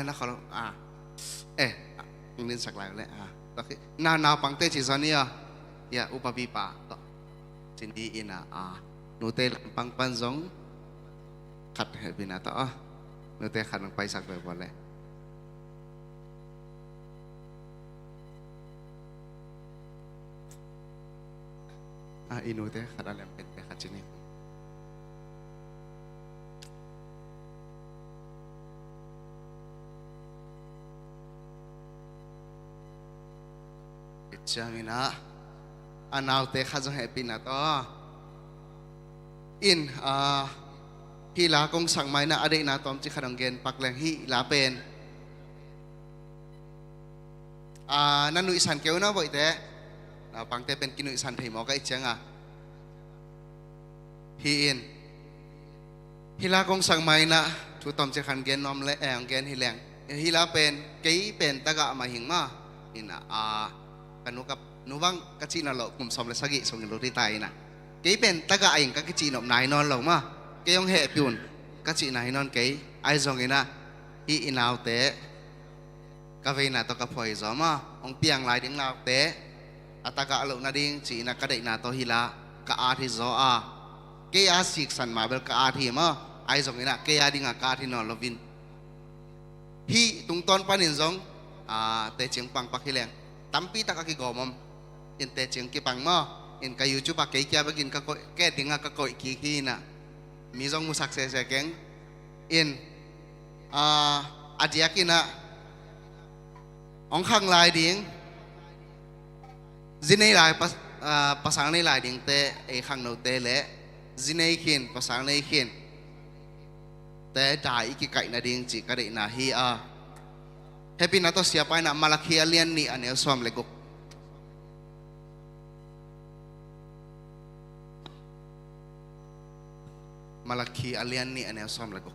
นะเขาingin saklai le tapi na pangte cisania ya upabi pa to cindi ina nutel pang panzong kat binata nutel kan pai sak boleh inute kada lempet kat sini Jamina, anau te khazong happy na to. In hila kong sang mai na adik na tom chikadong gen pakleng hi la pen. Nanu isan keu na boy te. Na pangte pen kinu isan thei mo ka ichang Hi in. Hila kong sang mai na tu tom chikan gen nom le gen hileng. Hila pen kei pen taga mahing ma. Ina kanu kap nuwang kachi na lo kum som le sagi song lo ri tai na kei pen taga aing ka kachi nom nai non lo ma ke yong he pyun kachi nai non kei ai zong ina hi inaw te ka ve na to ka phoi zo ma ong piang lai ding naw te ataka lo na ding chi na ka dei na to hila ka a thi zo ke a sik san ma bel ka a thi ma ai zong ina ke a ding ka thi no lovin hi tung ton panin zong te ching pang pakileng tampi tak aki gomom in te ching ki pang mo in ka YouTube pa kay kya bagin ka ko ke dinga ka ko ki na mi jong mu success keng in adia ki na ong khang lai ding zinei lai pasang nei lai ding te e khang no te le zinei khin pasang nei khin te dai ki kai na ding chi ka de na hi happy na to siapa na malaki alian ni ane som legok malaki alian ni ane som legok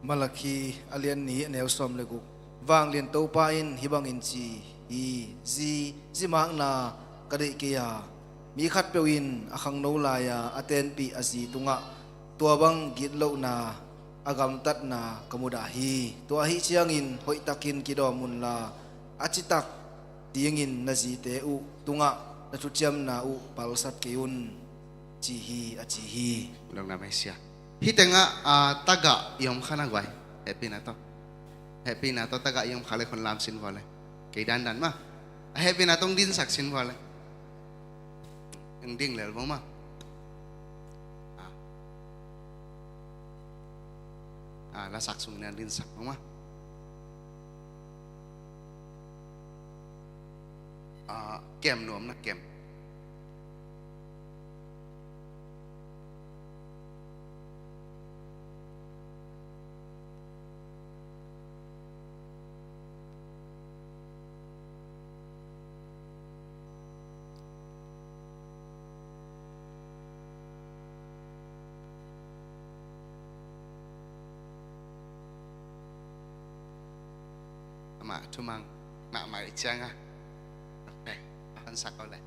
malaki alian ni ane som legok wang lien to pa in hibang in chi zi mang na kadai kia mi khat pewin akhang no laya aten pi asi tunga tua bang git lo na agam tat na kamuda hi tua hi chiangin hoi takin kidomun la achitak tiangin na ji te u tunga na chuchiam na u palsat keun chi hi achi hi long na mesia hitenga taga yom khana gwai happy na to taga yom khale khon lam sin wale ke dan ma happy na tong din sak sin wale ding lel bang ma la sak sung na din sak bang ma kem nuam na kem mà thu mang mà mày chăng à ok anh sạc câu lại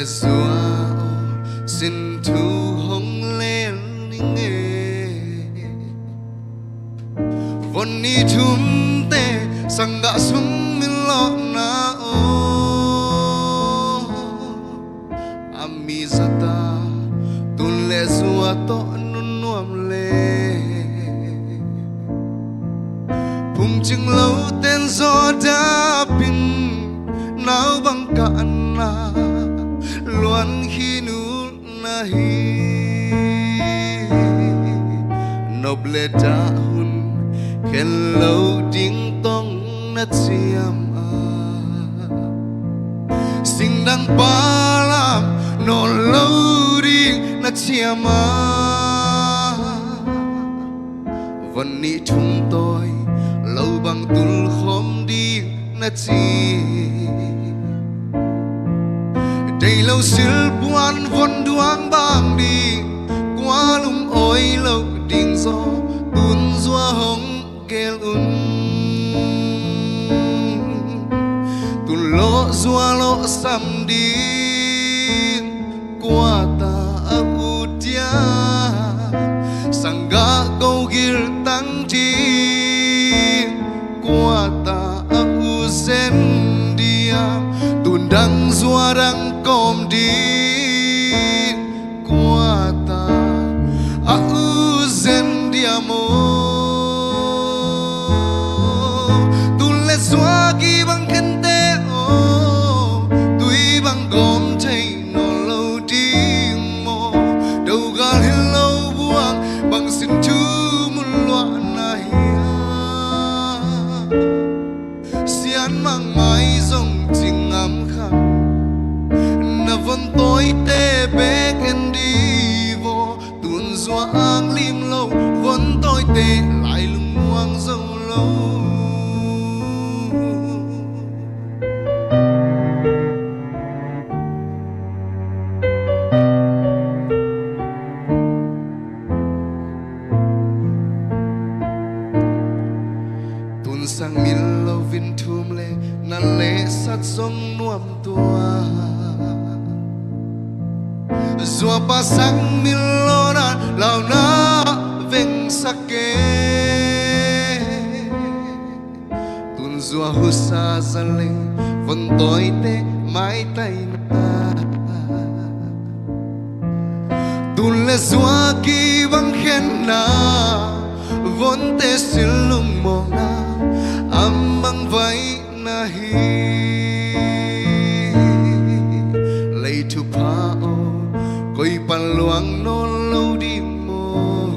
Zua xin thu hong lên nghe vốn ni thum te sang gã sung min lo na o ami zata tun le zua to nun nuam le phung chừng lâu tên gió đã pin náo băng cạn na luan khi nu na hi nộp lệ đã hun khen lâu tiếng tông na chiam sinh đăng ba lam nọ lâu đi na chiam vẫn ni chúng tôi lâu bằng tul khom đi na chi đây lâu xưa buồn vốn đoán bang đi qua lung ôi lâu đình gió tuôn gió hồng kêu tuôn lỗ gió lỗ xăm đi qua ta u tia sang gã câu gil tăng chi qua ta u sen dia tuôn đăng gió đăng com đi qua ta a u zen di tu le xóa ghi bằng khen tê o tuy bằng gom thấy nó lâu đi mò đầu gà lên lâu buông bằng xin chú muốn loạn này xian mang mái rồng chinh ấm khăn vẫn tối tê bé khen đi vô tuôn gió ang lim lâu vẫn tối tê lại lùng muang dâu lâu tuôn sang min lâu vin thum lệ nan lệ sát sông nuam tua Zua pasang milona lao na veng sake Tun zua husa zaling vân tối tê mái tay na Tun le zua ki bang khen na vốn tê xin lung mong na am bang vai na hi lay tu pa o Koi pan luang non lâu đi mô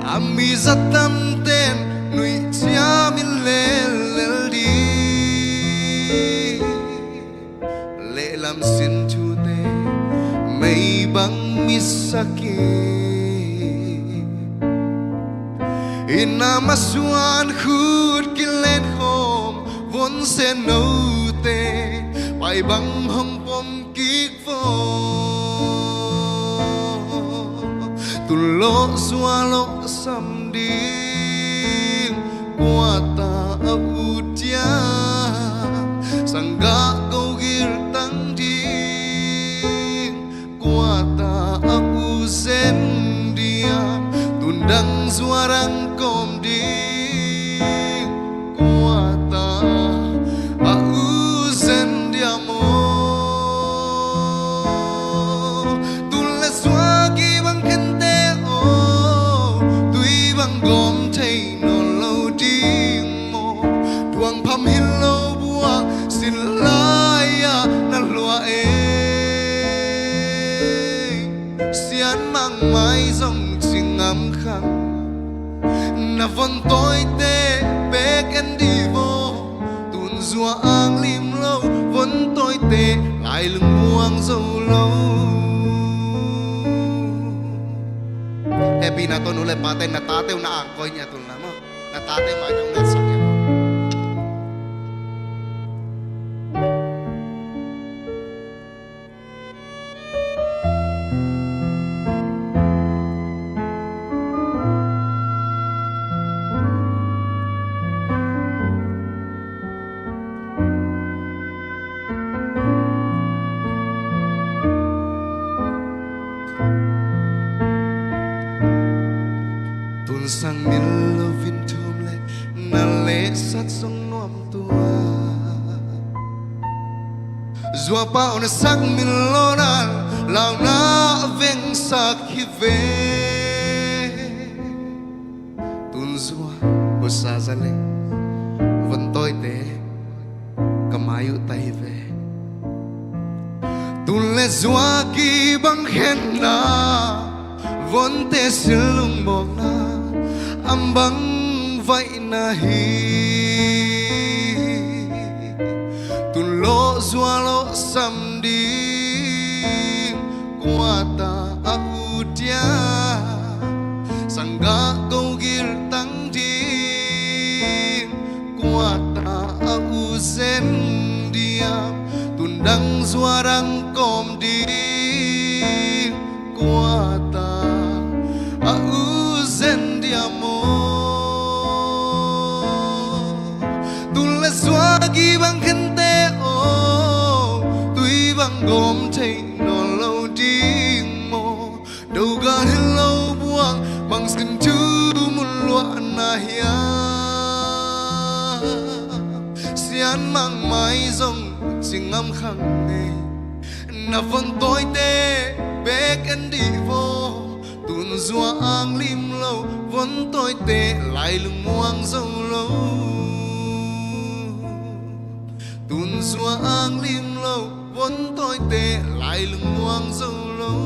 Ami rất tâm tên Nui chia min lê lê đi Lệ làm xin chu tê Mây băng misaki Ina masuan khút kinh lên khom Vốn sẽ nấu tê Bài băng hông bom kik vô tu lo xua lo sam đi qua ta u tia sang gã câu gil tăng đi qua ta u zen dia tun đăng xua đăng com đi qua ta u zen dia gom thấy nó lâu đi mô tuang pham hin lâu bua xin lai à na lua e xian mang mai dòng chinh ấm khăn na vân tối tê bé ken đi vô tuôn rùa ang lim lâu vẫn tối tê lại lưng muang dâu lâu pi na to nule pate na tate na angkoy niya tul na mo na tate ma yung net sakya sang min lovin thum le na le sat song nom tua zua pa on sak min lonan lao na veng sak hi ve tun zua bo sa zale vẫn tôi te kamayu tai ve tun le zua ki bang hen na vẫn te silung mok na ambang vậy na hi tun lo zua lo sam đi qua ta au tia sangga câu gil tăng đi qua ta au zen dia tun dang zua rang kom đi qua ta au zen dia gi bang khente o tuy bang gom thei no lo ding mo đâu ga hello buang bang skin tu mun lo na hia sian mang mai zong sing am khang ne na vang tôi te bek and đi vô tun zua ang lim lo vẫn tôi te lại lung muang zong lo tun zua ang lim lâu vốn tôi tệ lại lưng muang dâu lâu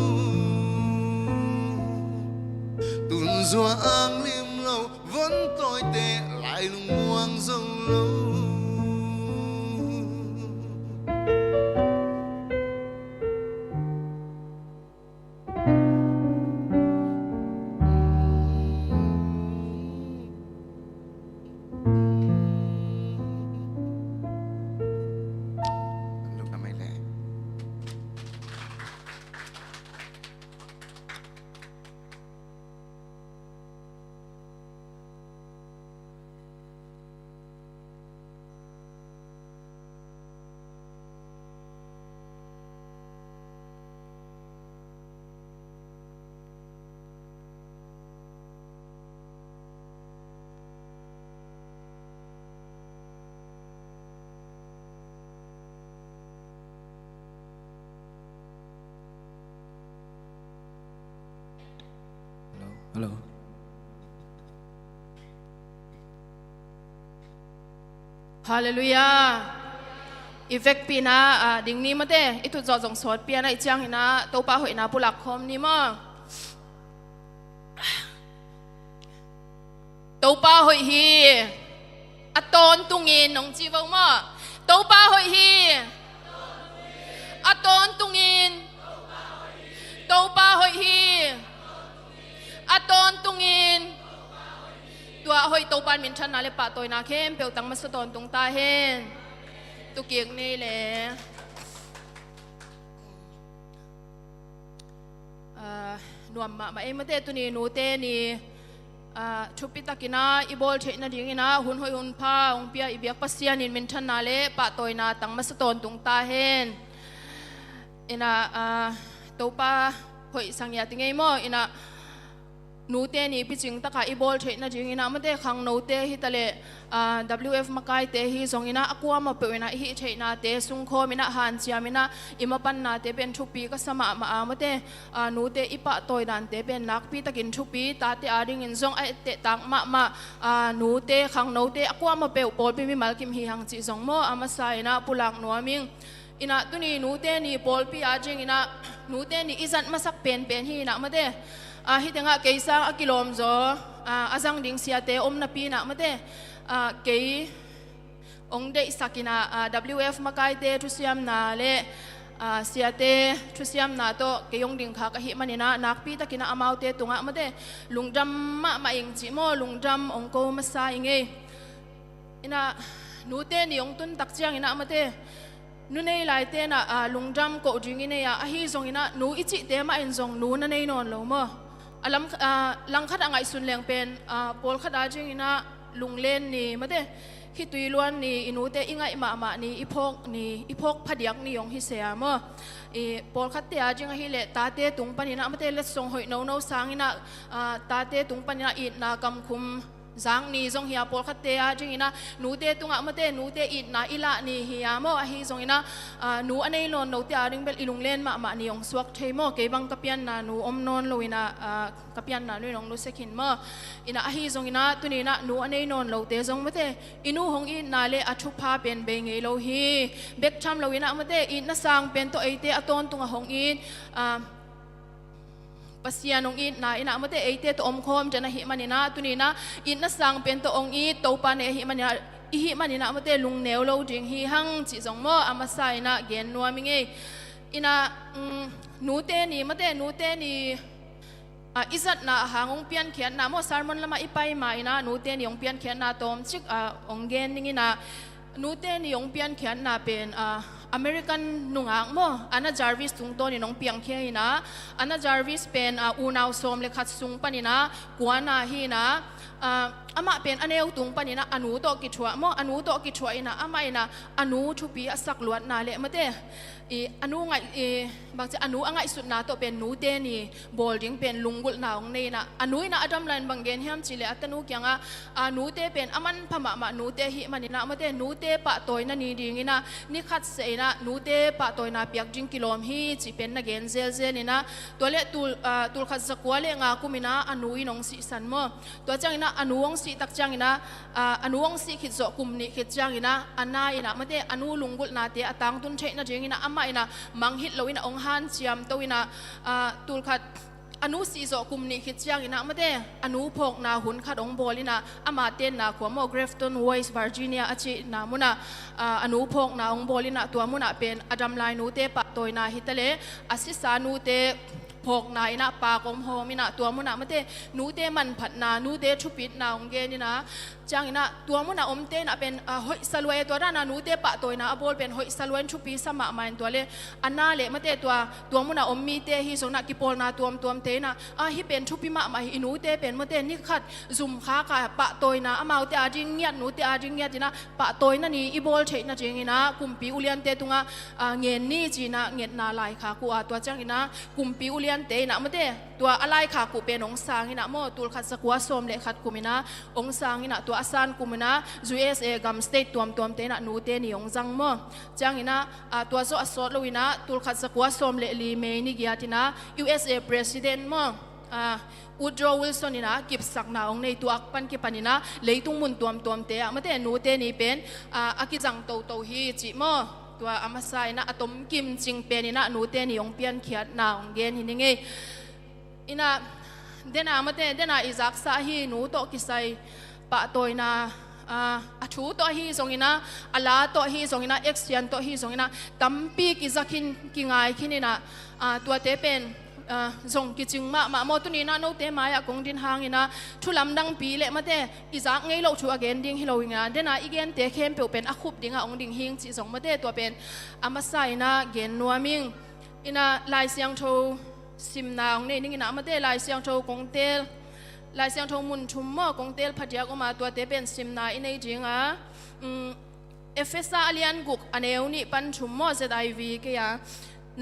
tun zua ang lim lâu vốn tôi tệ lại lưng muang dâu lâu Hello. Hallelujah. Effect pina ding ni mate itu zo jong sot pia na ichang ina to pa hoi na pulak khom ni mo. To pa hoi hi aton tungin nong chi vong mo. To pa hoi hi aton tungin to pa hoi hi aton tungin tua hoi to pan min chan na le pa toy na khem pe tang ma sa ton tung ta hen tu kiek ni le nuam ma em te tu ni nu te ni chupi takina ibol the na ding ina hun hoi hun pha ong pia ibiak pasian in min chan na le pa toy na tang ma sa ton tung ta hen ina to pa hoi sang ya tingai mo ina nu te ni piching taka ibol the na jing ina mate khang no te hi tale WF makai te hi zong ina akwa ma pe na hi the na te sung kho mina han chia mina imapan na te ben thupi ka sama ma mate nu te ipa toy dan te ben nak pi takin thupi ta te ading in zong ai te tang ma nu te khang no te akwa ma pe pol pi mi mal kim hi hang chi zong mo ama sai na pulak nuaming ina tuni nu te ni pol pi ajing ina nu te ni izan masak pen hi na mate hitenga keisang akilom zo azang ding siate om na pi na mate kei ong de sakina WF makai te tu siam na le เสียเตทุเสียมนาโตเกยงดิ่งขากะหิมันนะนักปีตะกินะอามาวเตตุงะมาเตลุงจำมาเองจิโมลุงจำองโกมาซาเองอินะนูเตนี่องตุนตักเจียงอินะมาเตนูเนยลายเตนะลุงจำโกจิงอินะยาอหิซงอินะนูอิจิเตมาอินซงนูนั่นเองนอนโลมอลัมลังคัดอ่างไอสุนเลียงเป็นปอลคัดอาจิงอินะลุงเล่นนี่มาเตคิดตุยล้วนนี่อินูเตอิงไงมานี่อีพกพัดยักนี่ยองฮิเสียมปอลคัดเตียจิงฮิเลตาเตตุงปันนี่นะมาเตเลสงหอยโนสางอินะตาเตตุงปันนี่นะอินากำคุมจังนี่จงเฮียปอลคัดเตียจิงอินะนูเตตุงะมาเตนูเตอินะอิละนี่เฮียโมอหิจงอินะนูอันนี้นอนนูเตอาริงเบลอิลุงเล่นมานี่ยองสวกเทโมเก็บังกับยันนานูอมนอนโลอินะกับยันนานูยองนูเซคินโมอินะอหิจงอินะตุนี่นะนูอันนี้นอนโลเตจงมาเตอินูหงอินาเลอชุพาเป็นเบงเอโลฮีเบกชัมโลอินะมาเตอินะสังเป็นตัวเอเตอตอนตุงหงอินปัสยานองอินนาอินะมาเตเอเตตัวอมคอมจะนะหิมันนี่นะตุนี่นะอินนะสังเป็นตัวองอีตัวปานเอหิมันนี่อิหิมันนี่นะมาเตลุงเนวโลจิงฮิฮังจิจงโมอามาไซนะเกนนัวมิงเออินะนูเตนี่มาเตนูเตนี่อิจัดนะหางองเปียนเขียนนะโมสารมันละมาอิไปมาอินะนูเตนี่องเปียนเขียนนะตอมชิกองเกนนี่นะนูเตนี่องเปียนเขียนนะเป็นอเมริกันนุ่งอ่างโมอันนั้นจาร์วิสตุงโตนี่น้องเปียงเขียนนะอันนั้นจาร์วิสเป็นอูนาวโซมเลขัดซุงปนินะกวนนาฮีนะอามาเป็นอันเอวตุงปนินะอนุโตกิชัวโมอนุโตกิชัวอินะอามาอินะอนุชุปีอสักลวดนาเลมาเตอนุไงบางทีอนุอ่างไงสุดนาโตเป็นนูเตนี่บอลดิ้งเป็นลุงกุลนาองนี่นะอนุอินะอดัมไลน์บางเกนเฮียมจิเลอัตนูกยังนูเตเป็นอามันพม่านูเตหิมันนี่นะมาเตนูเตปะตัวนั่นนี่ดิ้งนะนี่ขัดเสนะนูเตปะตัวน่ะเปียกจิงกิโลมฮีจิเป็นนักเกนเซลนี่นะตัวเละตุลขัดสกัวเละงาคุมินะอนุอินองสิสันโมตัวจังนะอนุวงสิตักจังนะอนุวงสิขิดโซกุมนี่ขิดจังนะอันน่าอินะมาเตอนุลุงกุลนาเตอตังตุนเชนะจิงนะอามาอินะมังฮิตโลอินะองฮันเชียมตัวอินะตุลขัดอนุสีโซกุมนี่คิดจังอินะมาเตอนุพกนาหุนขัดองบอลินะอามาเตนนาขวามอเกรฟตันไวส์เวอร์จิเนียอาชินามุนะอนุพกนาองบอลินะตัวมุนะเป็นอดัมไลนูเตปะตัวนาฮิตเลอาศิสานูเตพกนายนะปากอมโฮมินะตัวมุนะมาเตนูเตมันผัดนานูเตชุปิดนาองเกนี่นะจังอินะตัวมุนะอมเตนะเป็นหอยสลวยตัวด้านนานูเตปะตัวนะอบอลเป็นหอยสลวยชุปีสมามันตัวเลอันน่าเลมาเตตัวมุนะอมมีเตฮิสงนะกิปอลนาตัวเตนะฮิเป็นชุปิมามาฮินูเตเป็นมาเตนี่ขัดซุมค้ากาปะตัวนะอามาเตอาจิงเงียดนูเตอาจิงเงียดจีนะปะตัวนั่นนี่อีบอลเชนะจิงอินะกุมปีอุเลียนเตตุงะเงียนนี่จีนะเงียดนาลายขากูตัวจังอินะกุมปีอุเลียนเตนะมาเตตัวอะไรขากูเป็นองศาอินะโมตุลขัดสกัวสมเลขัดกุมินะองศาอินะตัวอาซานกุมินะ USA กัมสเตทตัวเตนะนูเตนี่องจังโมจังอินะตัวโซอสอดลวินะตุลขัดสกัวสมเลลีเมนิกิยาตินะ USA President โมอูดโรวิลสันนี่นะกิบสักนาองในตัวอักปันกิปันนี่นะเลยตุงมุนตัวเตะมาเตนูเตนี่เป็นอากิจังโตฮีจิโมตัวอามาไซนะอะตอมกิมจิงเป็นนี่นะนูเตนี่องเปียนเขียดนาองเกนหินิงเงอินะเดน่ามาเตเดน่าอิจักสาฮีนูโตกิไซปะโตยนาชูโตฮีสงอินะอาลาโตฮีสงอินะเอ็กซ์เซียนโตฮีสงอินะตัมปีกิจักินกิงายขินินะตัวเตเป็นส่งกิจิงมาโมตุนีนะโนเตมายากงดินหางอินะทุลำดังปีเละมาเตอิจักไงเราชัวเกนดิ้งฮิโลวิงนะเดน่าอีเกนเตเข้มเปียวเป็นอคุบดิ้งองดิ้งหิงจิส่งมาเตตัวเป็นอามาไซนะเกนนัวมิงอินะลายเสียงโชซิมนางนี่นี่นะมาเตลายเสียงโชกงเตลลายเสียงโชมุนชุมมอกงเตลพัดยากมาตัวเตเป็นซิมนาอินในจริงเอฟเอสอาเลียนกุกอันเอวนี่ปันชุมมอเซดไอวีเกีย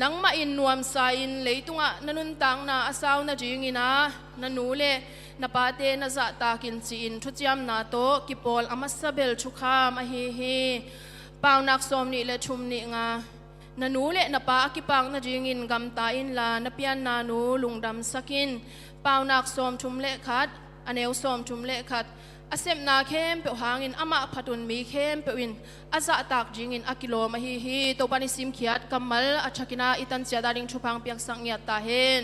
นังมาอินนวมสายอินเลยตุงะนันุนตังนาอาสาวนาจริงอินะนันูเลนปาเตนจะตากินจีนทุจยามนาโตกิปอลอามาสเบลชุคามาฮีปาวนักสมนี่เลชุมนี่งานันูเลนปากิปังนาจริงอินกำตาอินลานเปียนนานูลุงดำสักินปาวนักสมชุมเลขัดอันเอวสมชุมเลขัดอาเซมนาเข้มเปียวหางอินอามาพัดุนมีเข้มเปียวอินอาจะตักจิงอินอากิโลมาฮีตัวปานิซิมขีดกัมมัลอาชักินาอิตันเสียดาริงชุพังเปียกสังเงียตาเฮน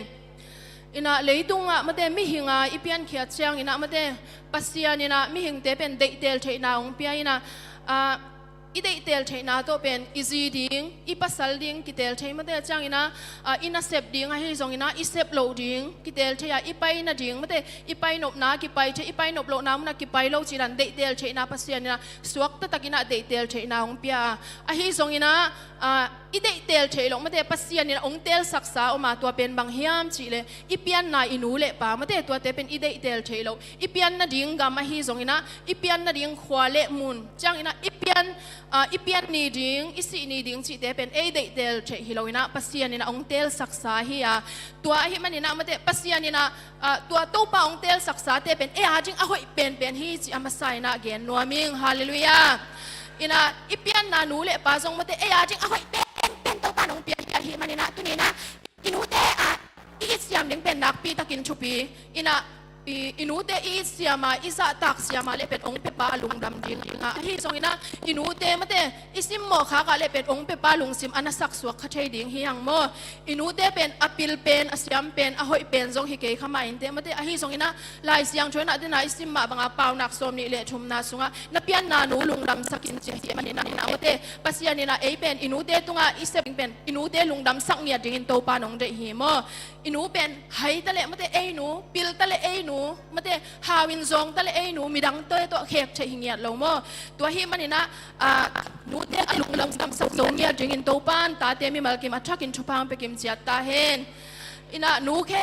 อินะเลยตุงะมาเตมิหิงาอีเปียนขีดเชียงอินะมาเตปัสยานินะมิหิงเตเป็นเดเตลเทนาองเปียอินะ อีเดเตลเทนาตัวเป็นอีซีดิ้งอีปัสสัลดิ้งกิเตลเทมาเตจังอินะอินาเซปดิ้งให้ส่งอินะอีเซปโลดิ้งกิเตลเทียอีไปนาดิ้งมาเตอีไปนบนากิไปเทอีไปนบโลน้ำนากิไปโลจีรันเดเตลเทนาปัสเซียนนะสวกตะตะกินะเดเตลเทนาองเปียให้ส่งอินะอีเดเตลเทลงมาเตปัสเซียนนะองเตลศักษาออกมาตัวเป็นบางเฮียมจีเลอีเปียนนาอินูเลปามาเตตัวเตเป็นอีเดเตลเทลอีเปียนนาดิ้งกามาให้ส่งอินะอีเปียนนาดิ้งขวาเลมุนจังอินะอีเปียนนี่ดิ้งอีสีนี่ดิ้งจีเตเป็นเอเดเตลเชฮิโลอินะปัสเซียนนี่นะองเตลศักษาเฮียตัวฮิมันนี่นะมาเตปัสเซียนนี่นะตัวตู้ปาองเตลศักษาเตเป็นจิงahoyเป็นฮิจีอามาไซนะเกนนัวมิงฮาเลลูยาอินะอีเปียนนานูเลปาซงมาเตจิงahoyเป็นตู้ปานองเปียฮิมันนี่นะตุนี่นะอินูเตอีเสียมดิ้งเป็นนักปีตะกินชุปีอินะอินูเตอีเสียมาอิสะตักเสียมาเลเป็นองค์เปปาลุงดำดิ้งฮิซงอินะอินูเตมาเตอิซิมโมขากาเลเป็นองค์เปปาลุงซิมอนาสักสวกขะเทดิ้งฮิยังโมอินูเตเป็นอปิลเป็นอเสียมเป็นahoyเป็นซงฮิเกขมาอินเตมาเตฮิซงอินะลายเสียงช่วยนะเดนะอิซิมมาบังอาเปานักสมนี่เลชุมนาสุงะนับเปียนนานูลุงดำสักินเจียมันนี่นะมาเตปัสยานี่นะเป็นอินูเตตุงะอิเซเป็นอินูเตลุงดำสักเนี่ยดิ้งอินโตปานองเดฮิโมอินูเป็นไฮตะเลมาเตหนูปิลตะเลหนูมาเตฮาวินซงตะเลหนูมีดังเตยตัวเขกเชหิเงียดลงโมตัวฮิมันนี่นะหนูเตลุงดำสักซงเนี่ยดิ้งอินโตปานตาเตมีมากิมาชักอินชุพังไปกิมเจียตาเฮนอินะหนูแค่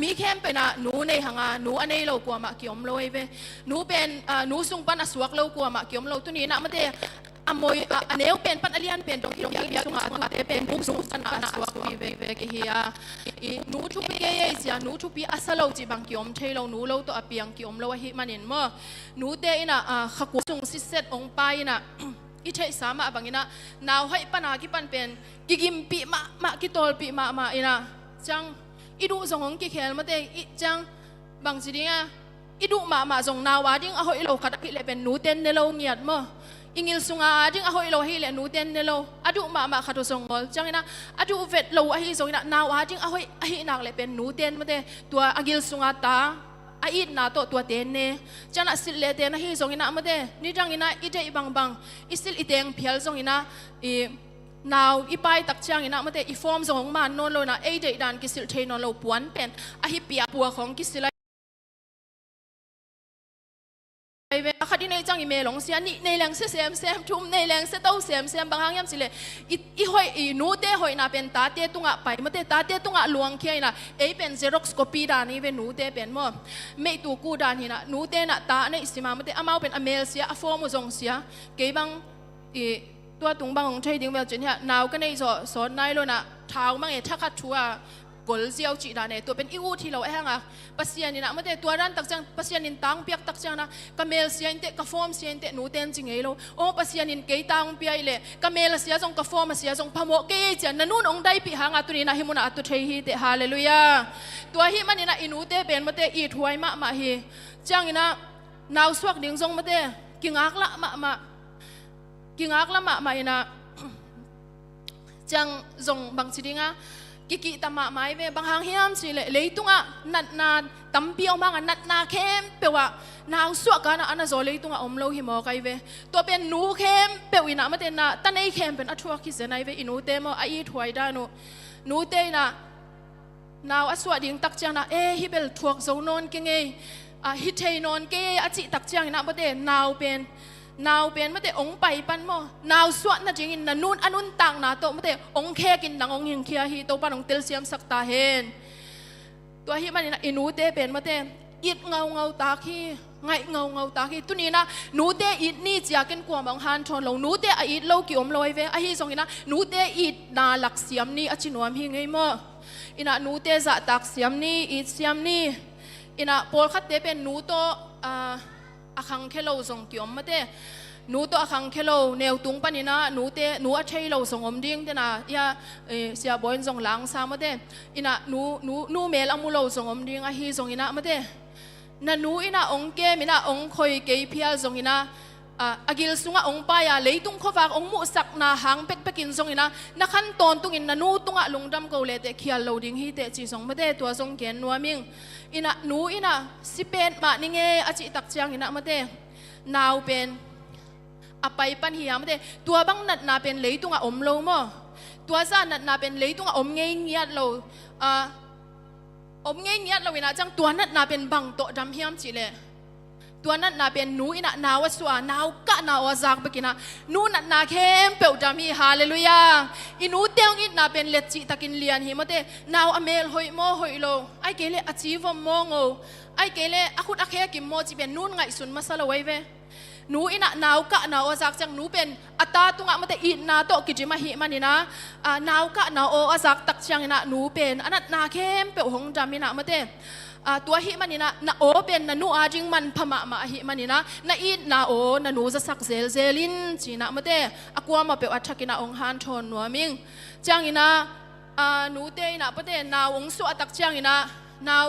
มีแค่เป็นหนูในหางหนูอันนี้เรากลัวมาเกี่ยมเราเว้หนูเป็นหนูสุงปันสวกเรากลัวมาเกี่ยมเราตัวนี้นะมาเตอมวยอันนี้เป็นปันอเลียนเป็นตรงที่เราอยากจะมาเตเป็นบุกสุงสันอาสวกวีเวกเฮียหนูทุบเกยเสียหนูทุบปีอาสเราจีบังเกี่ยมเทเราหนูเราตัวอเปียงเกี่ยมเราหิมันเห็นมั้งหนูเตนะขกุสุงสิเซตองไปนะอีเทสามะบางอินะนาวให้ปนากิปันเป็นกิมปีมากิตอลปีมาอินะจังอีดูส่งของกิเคลมาเตอีจังบางสิดิ้งอีดูมาส่งนาวาดิ้งahoyเราขัดกิเลเป็นหนูเต้นเนเราเงียดมั้งอิงอิลสุงาดิ้งahoyเราให้เลหนูเต้นเนเราอดูมาขัดส่งบอลจังอินะอดูเวทเราให้ส่งอินะนาวาดิ้งahoyให้นักเลเป็นหนูเต้นมาเตตัวอังอิลสุงาตาอิดนาตัวเต้นเนจังนักสิเลเต้นให้ส่งอินะมาเตนี่จังอินะอีเดบังอิสิลอีเตงเพียลส่งอินะนาวอีไปตักเชียงอินะมาเตอีฟอร์มส่งมันนนโลนะเอเดดันกิสิลเทนนโลปวนเป็นฮิเปียปัวของกิสิลเวลาขัดในจังอีเมลงเสียนี่ในแรงเสียมทุ่มในแรงเสียเต้าเสียมบางครั้งยามสิเลยอีหอยอีนูเตหอยน่ะเป็นตาเตตุงะไปมาเตตาเตตุงะลวงเขียน่ะเป็นเซร็อกสโคปีดานี่เป็นนูเตเป็นมั้งไม่ตูกูดานี่นะนูเตน่ะตาในสิมามาเตอามาเป็นอเมลเสียอฟอร์มซงเสียเก็บังตัวตุงบางของใช้ดิ้งแบบจีเนี่ยนาวก็ในสอนนายเลยนะเท้ามั่งถ้าขัดชัวกลเจียวจีดาเนี่ยตัวเป็นอิวที่เราแห้งอ่ะปัสยานี่นะไม่ได้ตัวด้านตักจังปัสยานินตังเปียกตักจังนะกเมลเสียนเตะกฟอร์มเสียนเตะหนูเต้นจริงไงเราโอ้ปัสยานินเกยตังเปียเลยกเมลเสียจงกฟอร์มเสียจงพะโมเกยเจนนู่นองได้ปีหางอ่ะตัวนี้นะฮิมุนะตัวเทฮีเตะฮาเลลูยาตัวฮิมันนี่นะอินูเตเป็นมาเตอีถวยมาฮีจังนี่นะนาวสวกดิ่งจงมาเตกิงอักละกิงอักละมาอินะจังจงบางสิดิ้งอ่ะกิตามะไม้เวบางครั้งเฮียมสิเลยตุงอ่ะนัดนาตั้มเปียวมังอ่ะนัดนาเข้มเปว่านาวสวกันอ่ะอันนั้นโซเลยตุงอ่ะอมโลหิมอไกเวตัวเป็นหนูเข้มเปวินะมาเตนะตันไอเข้มเป็นอัชวกิเสนายเวอินูเตมอไอถวยได้หนูเตนะนาวอัศวดิ่งตักจังนะฮิเบลถวกโซนนกิงฮิเทนนเกอจิตักจังนะมาเตนาวเป็นมาเตองไปปันโมนาวสวดนะจริงนันนูนอนุนต่างนาโตมาเตองเคกินดังองยิงเคียฮีโตปันองเตลเซียมสักตาเฮนตัวฮิมันนี่นะอินูเตเป็นมาเตอิดเงาตาคีไงเงาตาคีตุนี้นะหนูเตอิดนี่จะกินกวางบางฮันชนลงหนูเตอิดโลกิอมลอยเวอฮีส่งอินะหนูเตอิดนาหลักเสียมนี่อจินวมฮิไงโมอินะหนูเตจะตักเสียมนี่อิดเสียมนี่อินะปอลคัดเตเป็นหนูโตอาคังเคโลส่งเกี่ยวมาเตหนูตัวอาคังเคโลเนวตุงปานินะหนูอาเชยโลส่งอมดิ้งเตนะยาเสียบอยส่งหลังสามมาเตอินะหนูเมลอมูโลส่งอมดิ้งอาฮีส่งอินะมาเตนะหนูอินะองเกมินะองคอยเกยพิอาส่งอินะอากิลสุงะองปายาเลยตุงขวากองมุสักนาหางเป็กกินส่งอินะนักขันตอนตุงอินนะหนูตุงะลุงดำเกาเลเตเขียลโลดิ้งฮีเตจีส่งมาเตตัวส่งเกนนัวมิงอินะหนูอินะสิเป็นมานี่ไงอาจิตักเจียงอินะมาเตนาวเป็น ไปปันเฮียมเดตัวบังนัดนาเป็นเลยตุงอมโลมอตัวซานัดนาเป็นเลยตุงอมเงียดโลอมเงียดโลวินะจังตัวนัดนาเป็นบังโตดำเฮียมจีเลตัวนัดนาเป็นนูอินะนาวสัวนาวกะนาวซักเบกินะนูนัดนาเข้มเปิดดำฮีฮาเลลูยาอินูเตียงอินาเป็นเลจิตะกินเลียนฮิมเดนาวอเมลหอยโมหอยโลไอเกเลอจีวมโงไอเกเลอคุดอเคกิมโมจีเป็นนูนไงสุนมาซาลไวเวนูอินะนาวกะนาวซักจังนูเป็นอัตาตุงะมะเตอินาโตกิจิมาหิมันนี่นะนาวกะนาวซักตักจังนะนูเป็นอันนั้นนาเข้มเปิดหงจามินะมะเตตัวหิมันนี่นะนาโอเป็นนานูอาจิงมันพม่ามาหิมันนี่นะนาอินาโอนานูจะสักเซลินจีนะมะเตอกัวมาเปิดอัฐกินะองฮันทอนนัวมิงจังอินะนูเตนะมะเตนาวองสุอัตักจังอินะนาว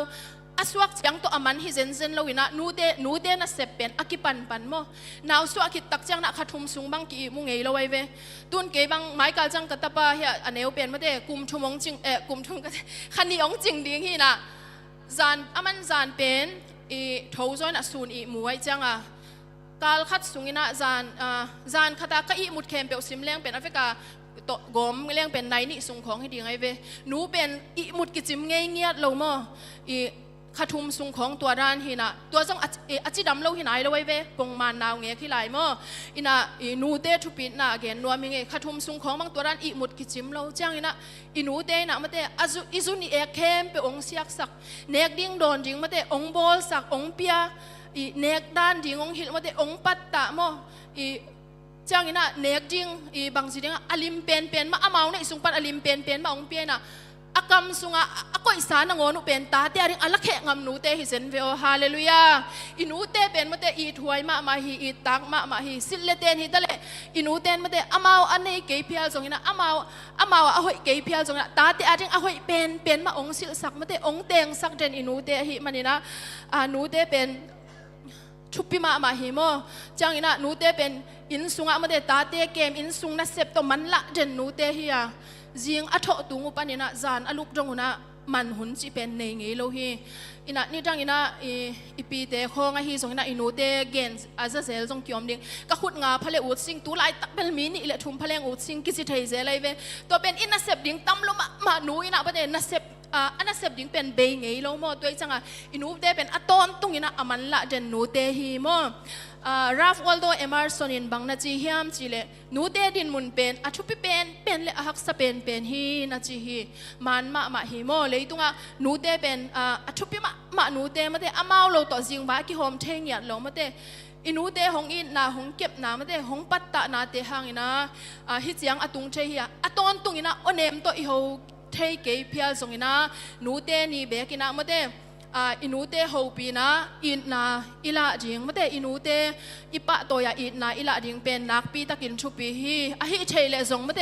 อสวกจังตัวอามันฮิเซนเซนลวินะนูเดนะเซเป็นอากิปันปันโมนาวสวกิตักจังนะขัดทุมซุงบังกีมุงเอลไว้เวตุนเกบังไม้กาจังกัตตาปาเฮียอันเอวเป็นมะเตกุมชุมงจิงกุมชุมกันขันนิองจิงดิ้งฮีนะจานอามันจานเป็นทาวจอยนะซูนมวยจังกาลขัดซุงอินะจานขัดตากะมุดเข้มเปลซิมเลี้ยงเป็นแอฟริกาตกอมเลี้ยงเป็นไนนี่ซุงของให้ดีไงเวนูเป็นมุดกิจิมเงียดลงโมขัดทุมซุงของตัวด้านหินะตัวจังอจิดำเล่าหินายเลยเว้ปงมานนาวเงี้ยขี้ไหลมั้อินะนูเตทุปิดนะเกนนัวมิงเงขัดทุมซุงของบางตัวด้านมุดกิจิมเล่าจังอินะนูเตนะมาเตอิซุนีเข้มไปองเสียกสักเนกดิ้งโดนดิ้งมาเตองบอลสักองเปียเนกด้านดิ้งองหินมาเตองปัตตะมั้จังอินะเนกดิ้งบางสิ่งอลิมเป็นมาอามาเนี่ยซุงปันอลิมเป็นมาองเปียนะอากำสุงอากอยสานงอนุเป็นตาเตียริงอลักแขงนูเตฮิเซนเวโอฮาเลลูยานูเตเป็นมะเตอีถวยมาฮีตักมาฮีสิเลเตนฮิตะเลนูเตนมะเตอามาวอันนี้เกยเพียลจงนะอามาวอหอยเกยเพียลจงนะตาเตียริงอหอยเป็นมาองสิลสักมะเตองเตงสักเดนนูเตฮิมันนี่นะนูเตเป็นชุบพิมาฮิโมจังอินะนูเตเป็นอินสุงมะเตตาเตเกมอินสุงนะเซปโตมันละเดนนูเตฮิยาจิงอัฐตุงอุปนินะจานอลุกจงนะมันหุนจีเป็นในเงโลฮีอินะนี่จังอินะอีปีเตโคงฮีสงอินะอินูเตเกนอาซาเซลจงเกี่ยมดิ่งก็ขุดงาพะเลอุดซิงตูไลตักเป็นมีนี่เลทุมพะเลอุดซิงกิจิเทเซไลเวตัวเป็นอินะเซบดิ่งตั้มลมาหนูอินะประเด็นนะเซบอันนั้นเสพดิ่งเป็นเบงไงโลโมตัวจังอินูเตเป็นอัตอนตุงอินะอามันละเดนนูเตฮีโมราฟวอลโดเอมาร์สันอินบังนาจีฮิมจีเลนูเตดินมุนเป็นอัชุปิเป็นเลหักสเป็นฮีนาจีฮีมันมาฮีโมเลยตุงนูเตเป็นอัชุปิมานูเตมาเตอามาวโลต่อจิงบากิโฮมเทงยัดลงมาเตอินูเตหงอินนาหงเก็บนามาเตหงปัตตานาเตหังอินะฮิจียงอตุงเชียอัตอนตุงอินะโอเนมโตอิโฮเทเกยเพียลสงอินะนูเตนี่เบกินะมาเตอินูเตฮูปีนะอินนาอิละจิงมาเตอินูเตอิปะตัวยาอินนาอิละจิงเป็นนักปีตะกินชุปีฮีอะฮิเชเลสงมาเต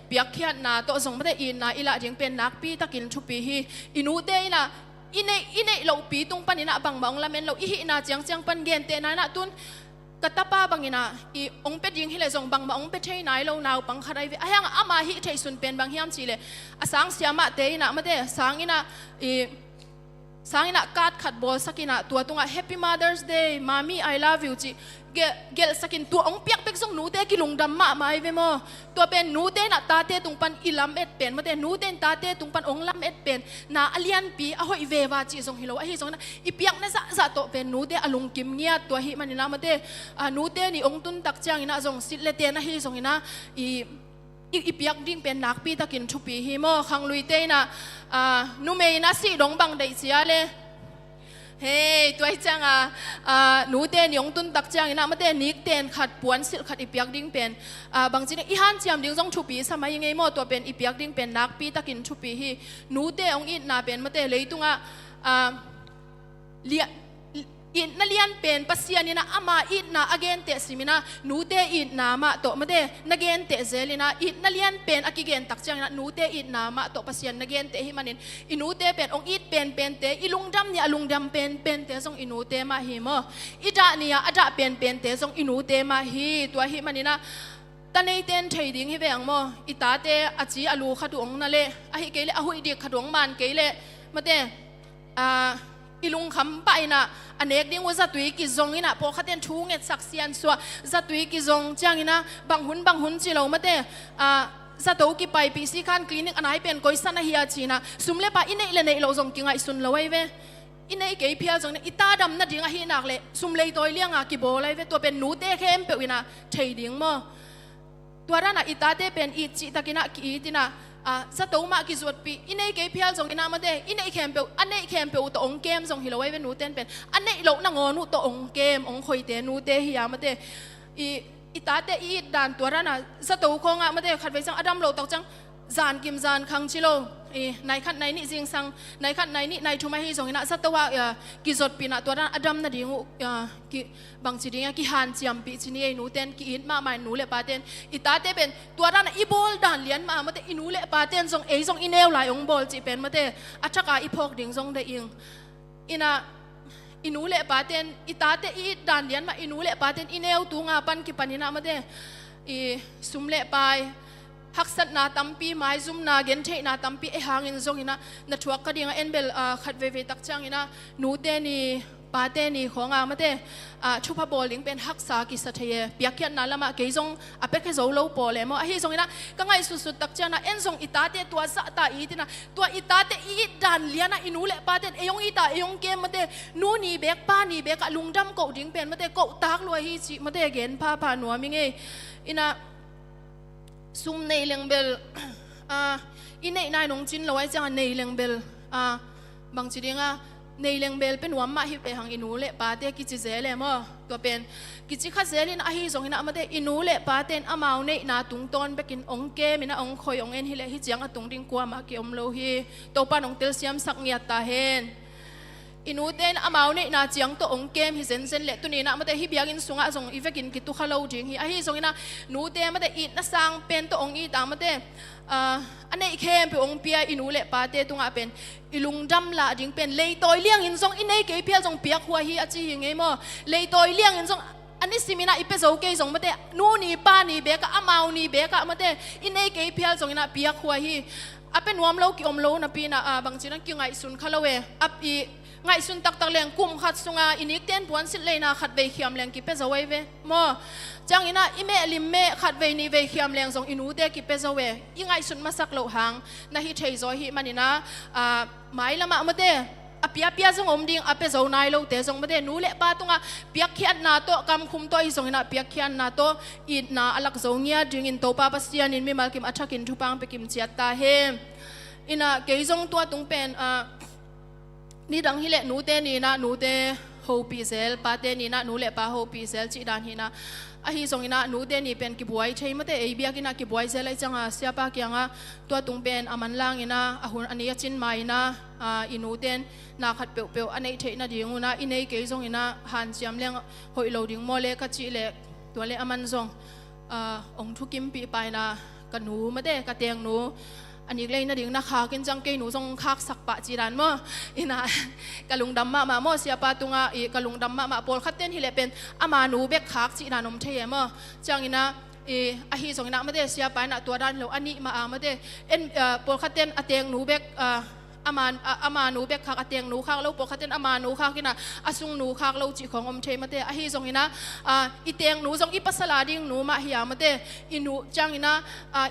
เปียกเขียนนาโตสงมาเตอินนาอิละจิงเป็นนักปีตะกินชุปีฮีอินูเตนะอินเนเราปีตุงปันอินะบังละเมนเราอิฮินาจังปันเกนเตนะตุนกตาป้าบังอินะองเป็ดยิงฮิเลสงบังมาองเป็ดเทนายเรานาวบังขดายอะยังอามาฮิเทสุนเป็นบางเฮียมชีเลอสังเสียมาเตอินะมาเตสังอินะสังอินะกัดขัดบอลสักินะตัวตุงHappy Mother's Day Mommy I love you จีเกลสักินตัวองเปียกเป็กส่งหนูเตกิลุงดำมาเวโมตัวเป็นหนูเตนะตาเตตุงปันอิลัมเอ็ดเป็นมาเตหนูเตนตาเตตุงปันองลัมเอ็ดเป็นนาอเลียนปีอหอยเววาจีส่งฮิโลอหิส่งนะอีเปียกนะจะโตเป็นหนูเตอลุงกิมเงียตัวหิมันนี่นะมาเตหนูเตนี่องตุนตักจังอินะส่งสิเลเตนะฮิส่งอินะอีเปียกดิ้งเป็นนักปีตะกินชุปีฮิโมขังลุยเตนะนูเมย์นะสิดงบังได้เสียเลยเฮ้ตัวจังหนูเตนยงตุนตักจังนะมาเตนิกเตนขัดปวนสิขัดอีเปียกดิ้งเป็นบางทีอีฮันเจียมดิ้งส่งชุปีสมัยยังไงโมตัวเป็นอีเปียกดิ้งเป็นนักปีตะกินชุปีฮิหนูเตองอินนาเป็นมาเตเลยตุงเลียอินนั่นเลียนเป็นปัสยานี่นะอามาอินนาอเกนเตสิมินะนูเตอินนามาโตมาเตนักเกนเตเซลินะอินนั่นเลียนเป็นอากิเกนตักจังนะนูเตอินนามาโตปัสยานักเกนเตฮิมันนินอินูเตเป็นองอิดเป็นเตอิลุงดำเนี่ยลุงดำเป็นเตส่งอินูเตมาฮิโมอิดาเนี่ยอาจจะเป็นเตส่งอินูเตมาฮิตัวฮิมันนินะตอนนี้เต้นเทดิ้งฮิเวงโมอิตาเตอาจีอาลูขัดวงนั่นเลยอาฮิเกเลอาหุยเด็กขัดวงมันเกเลมาเตอิลุงคำไปนะ อันเอกดิ้งว่าจะตุยกิจงอินะพอขัดเตียนชูเงสักเซียนสัวจะตุยกิจงจ้างอินะบางหุนจีเรามาเตจะตัวกี่ไปปีซีคันคลินิกอันไหนเป็นก้อยสันเฮียจีนะสุมเลปะอินเอเลเนเราจงกิงไอสุนละไว้เวอินเอเกยเพียจงเนี่ยอิตาดำนั่นดิ้งหินักเลยสุมเลยตัวเลี้ยงกิโบเลยเวตัวเป็นหนูเตะเข้มเปวินะเทดิ้งมั้งตัวนั้นอิตาเตเป็นอิจิตะกินะกีตินะจะตัวมากิจวัตรปีอินเอเกยเพียจงอินามาเตอินเอเข้มเปอันเอเข้มเปตัวองเกมจงฮิโลไว้เวหนูเต้นเป็นอันเอเราหนังอนุตัวองเกมองคอยเตหนูเตฮิยามาเตอิตาเตอีด่านตัวนั้นจะตัวคงมาเตขัดไว้จังอดัมเราตกจังจานกิมจานคังชิโลในขัดในนี่จริงสังในขัดในนี่ในทุมาฮีจงอินะจะตัวกิจวัตรปีนะตัวนั้นอดัมนั่นดิ้งกิบางทีดิ้งกิฮันเจียมปีชินีหนูเต้นกิอินมาไม่หนูเล่ปาเต้นอิตาเตเป็นตัวนั้นอีบอลด่านเลี้ยนมาเตอินูเล่ปาเต้นจงจงอินเอลไหลองบอลจีเป็นมาเตอัชกาอีพอกดิ้งจงได้อิงอินะอินูเล่ปาเต้นอิตาเตอีด่านเลี้ยนมาอินูเล่ปาเต้นอินเอลตัวงาปันกิปันินะมาเตสุมเล่ไปฮักสัตนาตัมปีไม้ซุ่มนาเกนเทนาตัมปีหางอินซงอินะนัทวักกระดิ่งเอ็นเบลขัดเวตักจังอินะหนูเตนีปาเตนีของมาเตชุพบอลลิงเป็นฮักษากิสเทียเปียกยันนาละมาเกยซงเป็กเฮโซโลปอเลมอฮิซงอินะก็ไงสุดตักจังนะเอ็นซงอิตาเตตัวสัตตาอีตินะตัวอิตาเตอีดันเลียนะอินูเลปาเตเอยงอิตาเอยงเกมมาเตนูนีเบกป้านีเบกลุงดำกอดิ่งเป็นมาเตกอตากลอยฮิจิมาเตเกนพาหนัวมิงเออินะซุ่มในเลียงเบลอินในนายนงจินเราไว้จังในเลียงเบลบางทีเดียงในเลียงเบลเป็นหัวมาฮิเปหังอินูเละปาเตกิจิเซเลมอตัวเป็นกิจิขัดเซลินอาฮิสงหินะมาเตอินูเละปาเตนอามาวในนาตุงตอนไปกินองเกมินะองคอยองเอ็นฮิเลฮิจังตุงดิงกัวมาเกี่ยมโลฮีตัวปานองเตลเซียมสักเงียตาเฮนอินูเตนอามาวในนาจียงตัวองเกมฮิเซนเซนเละตัวนี้นะมาเตฮิเบียกินสุงะส่งอีเวกินกิตุขะโลจิงฮิอาฮิสงหินะนูเตมาเตอินะสังเป็นตัวองอีตามาเตอันนี้เข้มไปองเปียอินูเละปาเตตุงะเป็นอิลุงดำละจิงเป็นเลยตอยเลี้ยงอินซงอินเอเกยเปียจงเปียกหัวฮีอาจียังไงมั้งเลยตอยเลี้ยงอินซงอันนี้สิมินาอิเปโซเกยจงมาเตนูนี่ป้านี่เบกะอามาวนี่เบกะมาเตอินเอเกยเปียจงอินะเปียกหัวฮีเป็นวมโลกิอมโลนะปีนะบางทีนั้นกิงไงสุนคาลเวอีไงสุนตักเลียงกุมขัดสุงาอินิกเตียนปวนสิเลยนะขัดเวขียมเลียงกิเปโซเวเวมอจังอินะอิเมลิมเมขัดเวนีเวขียมเลียงจงอินูเตกิเปโซเวยังไงสุนมาสักโลหังนะฮิเทโซฮิมันนี่นะหมายละมาเตเปียจงอมดิ่งเปโซนายโลเตจงมาเตนูเละปาตุงเปียกเขียนนาโตกำคุมโตอีจงอินะเปียกเขียนนาโตอินนาอลักโซเงียดึงอินโตปาปัสยานินมีมาลกิมอัชกินทุปังไปกิมเจียตาเฮอินะเกยจงตัวตุงเป็นนี่ดังฮิเลนูเตนี่นะนูเตโฮปีเซลปาเตนี่นะนูเลปาโฮปีเซลจีดานฮินะฮิซงอินะนูเตนี่เป็นกิบวยใช่ไหมเตเอเบียกินะกิบวยเซลไอจังเสียปากียงตัวตุงเป็นอามันล่างอินะหุ่นอันนี้จินไม่นะอินูเตนนาขัดเปียวอันนี้เทนะดิ่งนะอินเอเกยซงอินะหันเสียมเลี้ยงหอยโลดิ่งโมเลกจิเลตัวเลอามันซงองทุกิมปีไปนะกันหนูมาเตกะเตียงหนูอันนี้เลยนะดิ่งนะขากินจังเกยหนูทรงคักสักปะจีรันมั้งอินะกะลุงดำมาโมเสียปาตุงกะลุงดำมาปอลขัดเต้นฮิเลเป็นอามาหนูเบกคักจีรานมเทียมั้งจังอินะฮิสงอินะมาเตเสียไปนะตัวด้านเราอันนี้มาเตปอลขัดเต้นอเตียงหนูเบกอามาหนูเบกคักอเตียงหนูคักเราปอลขัดเต้นอามาหนูคักกินะอาซุงหนูคักเราจีของอมเทมาเตฮิสงอินะอีเตียงหนูทรงอีปัสลาดิ่งหนูมาฮิยามาเตอินูจังอินะ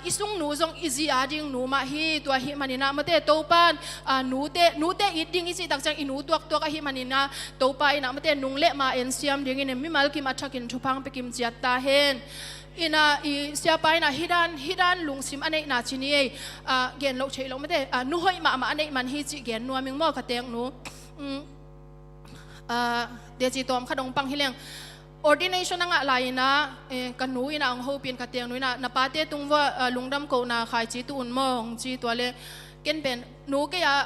อีซุงหนูทรงอีจีอาดิ่งหนูมาฮิตัวฮิมันอินะมาเตโตปานหนูเตอีดิ่งอีจีตักจังอินูตัวกะฮิมันอินะโตปาอินะมาเตนุงเละมาเอ็นเซียมดิ่งอินมิมัลกิมาชักินทุพังไปกิมเจียตาเฮนอินะเสียไปนะฮิดันลุงซิมอันนี้นาชินีเกณฑ์เราใช้เราไม่ได้นู้หอยมาอันนี้มันฮิจิเกณฑ์นัวมิงมอกระเตียงหนูเดี๋ยวจีตอมขนมปังฮิเลียง ordination นั่งอะไรนะกันหนูอินะองโฮเปลี่ยนกระเตียงหนูนะนาปาเตตุงว่าลุงดำโกนาขายจีตุนมองจีตัวเล่เกณฑ์เป็นหนูก็อยาก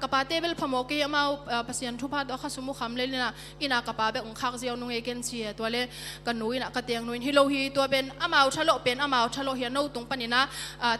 กระปาเตเบลพมอกก็ยังมาภาษาทุพพาตัวข้าสมุขคำเลยนะอินะกระปาเบลองคักเซียวนุ่งเอเกนเชียตัวเล่กันหนูอินะกระเตียงหนูฮิโลฮีตัวเป็นอามาวชะโลเป็นอามาวชะโลเฮียโนตุงปนินะ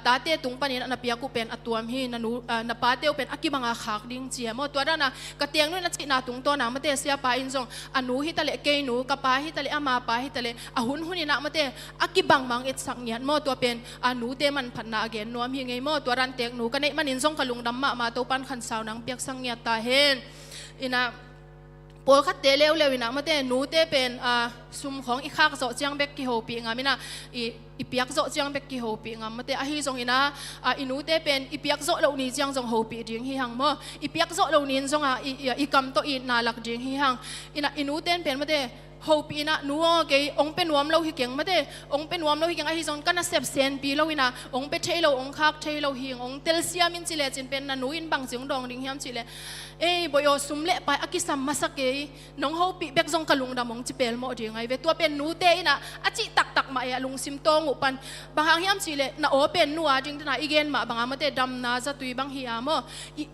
ตาเตตุงปนินะนับเปียกุเป็นอตัวมีนันูนับปาเตวเป็นอักิบังอาคักดิ้งเชียมอตัวด้านนะกระเตียงหนูนัจินาตุงตัวนะมาเตเสียปาอินซงอนูฮิตะเลเกยหนูกระปาฮิตะเลอามาปาฮิตะเลหุ่นอินะมาเตอักิบังมังเอ็ดสังเนียนมอตัวเป็นหนูเตมันพันนาเกนนัวมีไงมอตัวรันเตกหนูกันเนมันอินซงกะลุงดำมาตัวปันขันสาวนังเปียกสังเงียตาเฮนอินะ ปอลคัดเตเลวเลวินะมาเตนูเตเป็นซุมของอีข้าก็โจเจียงเบกกิโฮปีงามินะอีเปียกโจเจียงเบกกิโฮปีงามาเตอหิจงอินะอีนูเตเป็นอีเปียกโจเหล่านี้เจียงจงโฮปีดิ้งฮิฮังมั้งอีเปียกโจเหล่านี้จงอีกำโตอีนาลักดิ้งฮิฮังอีนูเตเป็นมาเตโฮปีนะนัวเกยองเป็นวมเราฮิเก่งมาเตองเป็นวมเราฮิเก่งอหิจงกันนะเซฟเซนปีเราวินะองเป็นเทเราองคักเทเราฮิงองเตลเซียมินจิเลจินเป็นนันูอินบังจิงดองดิ้งฮิมจิเลบอยสุมเละไปอากิสัมมาสักเกยน้องเฮาปีเบกจงกะลุงดำมงจิเปลโมดีไงเวตัวเป็นนูเตยนะอาจิตักมาเอลุงซิมโตงอุปันบางฮิมจิเลนะโอเป็นนัวจิงนะอีเกนมาบางมาเตดำนาจะตุยบางฮิอาโม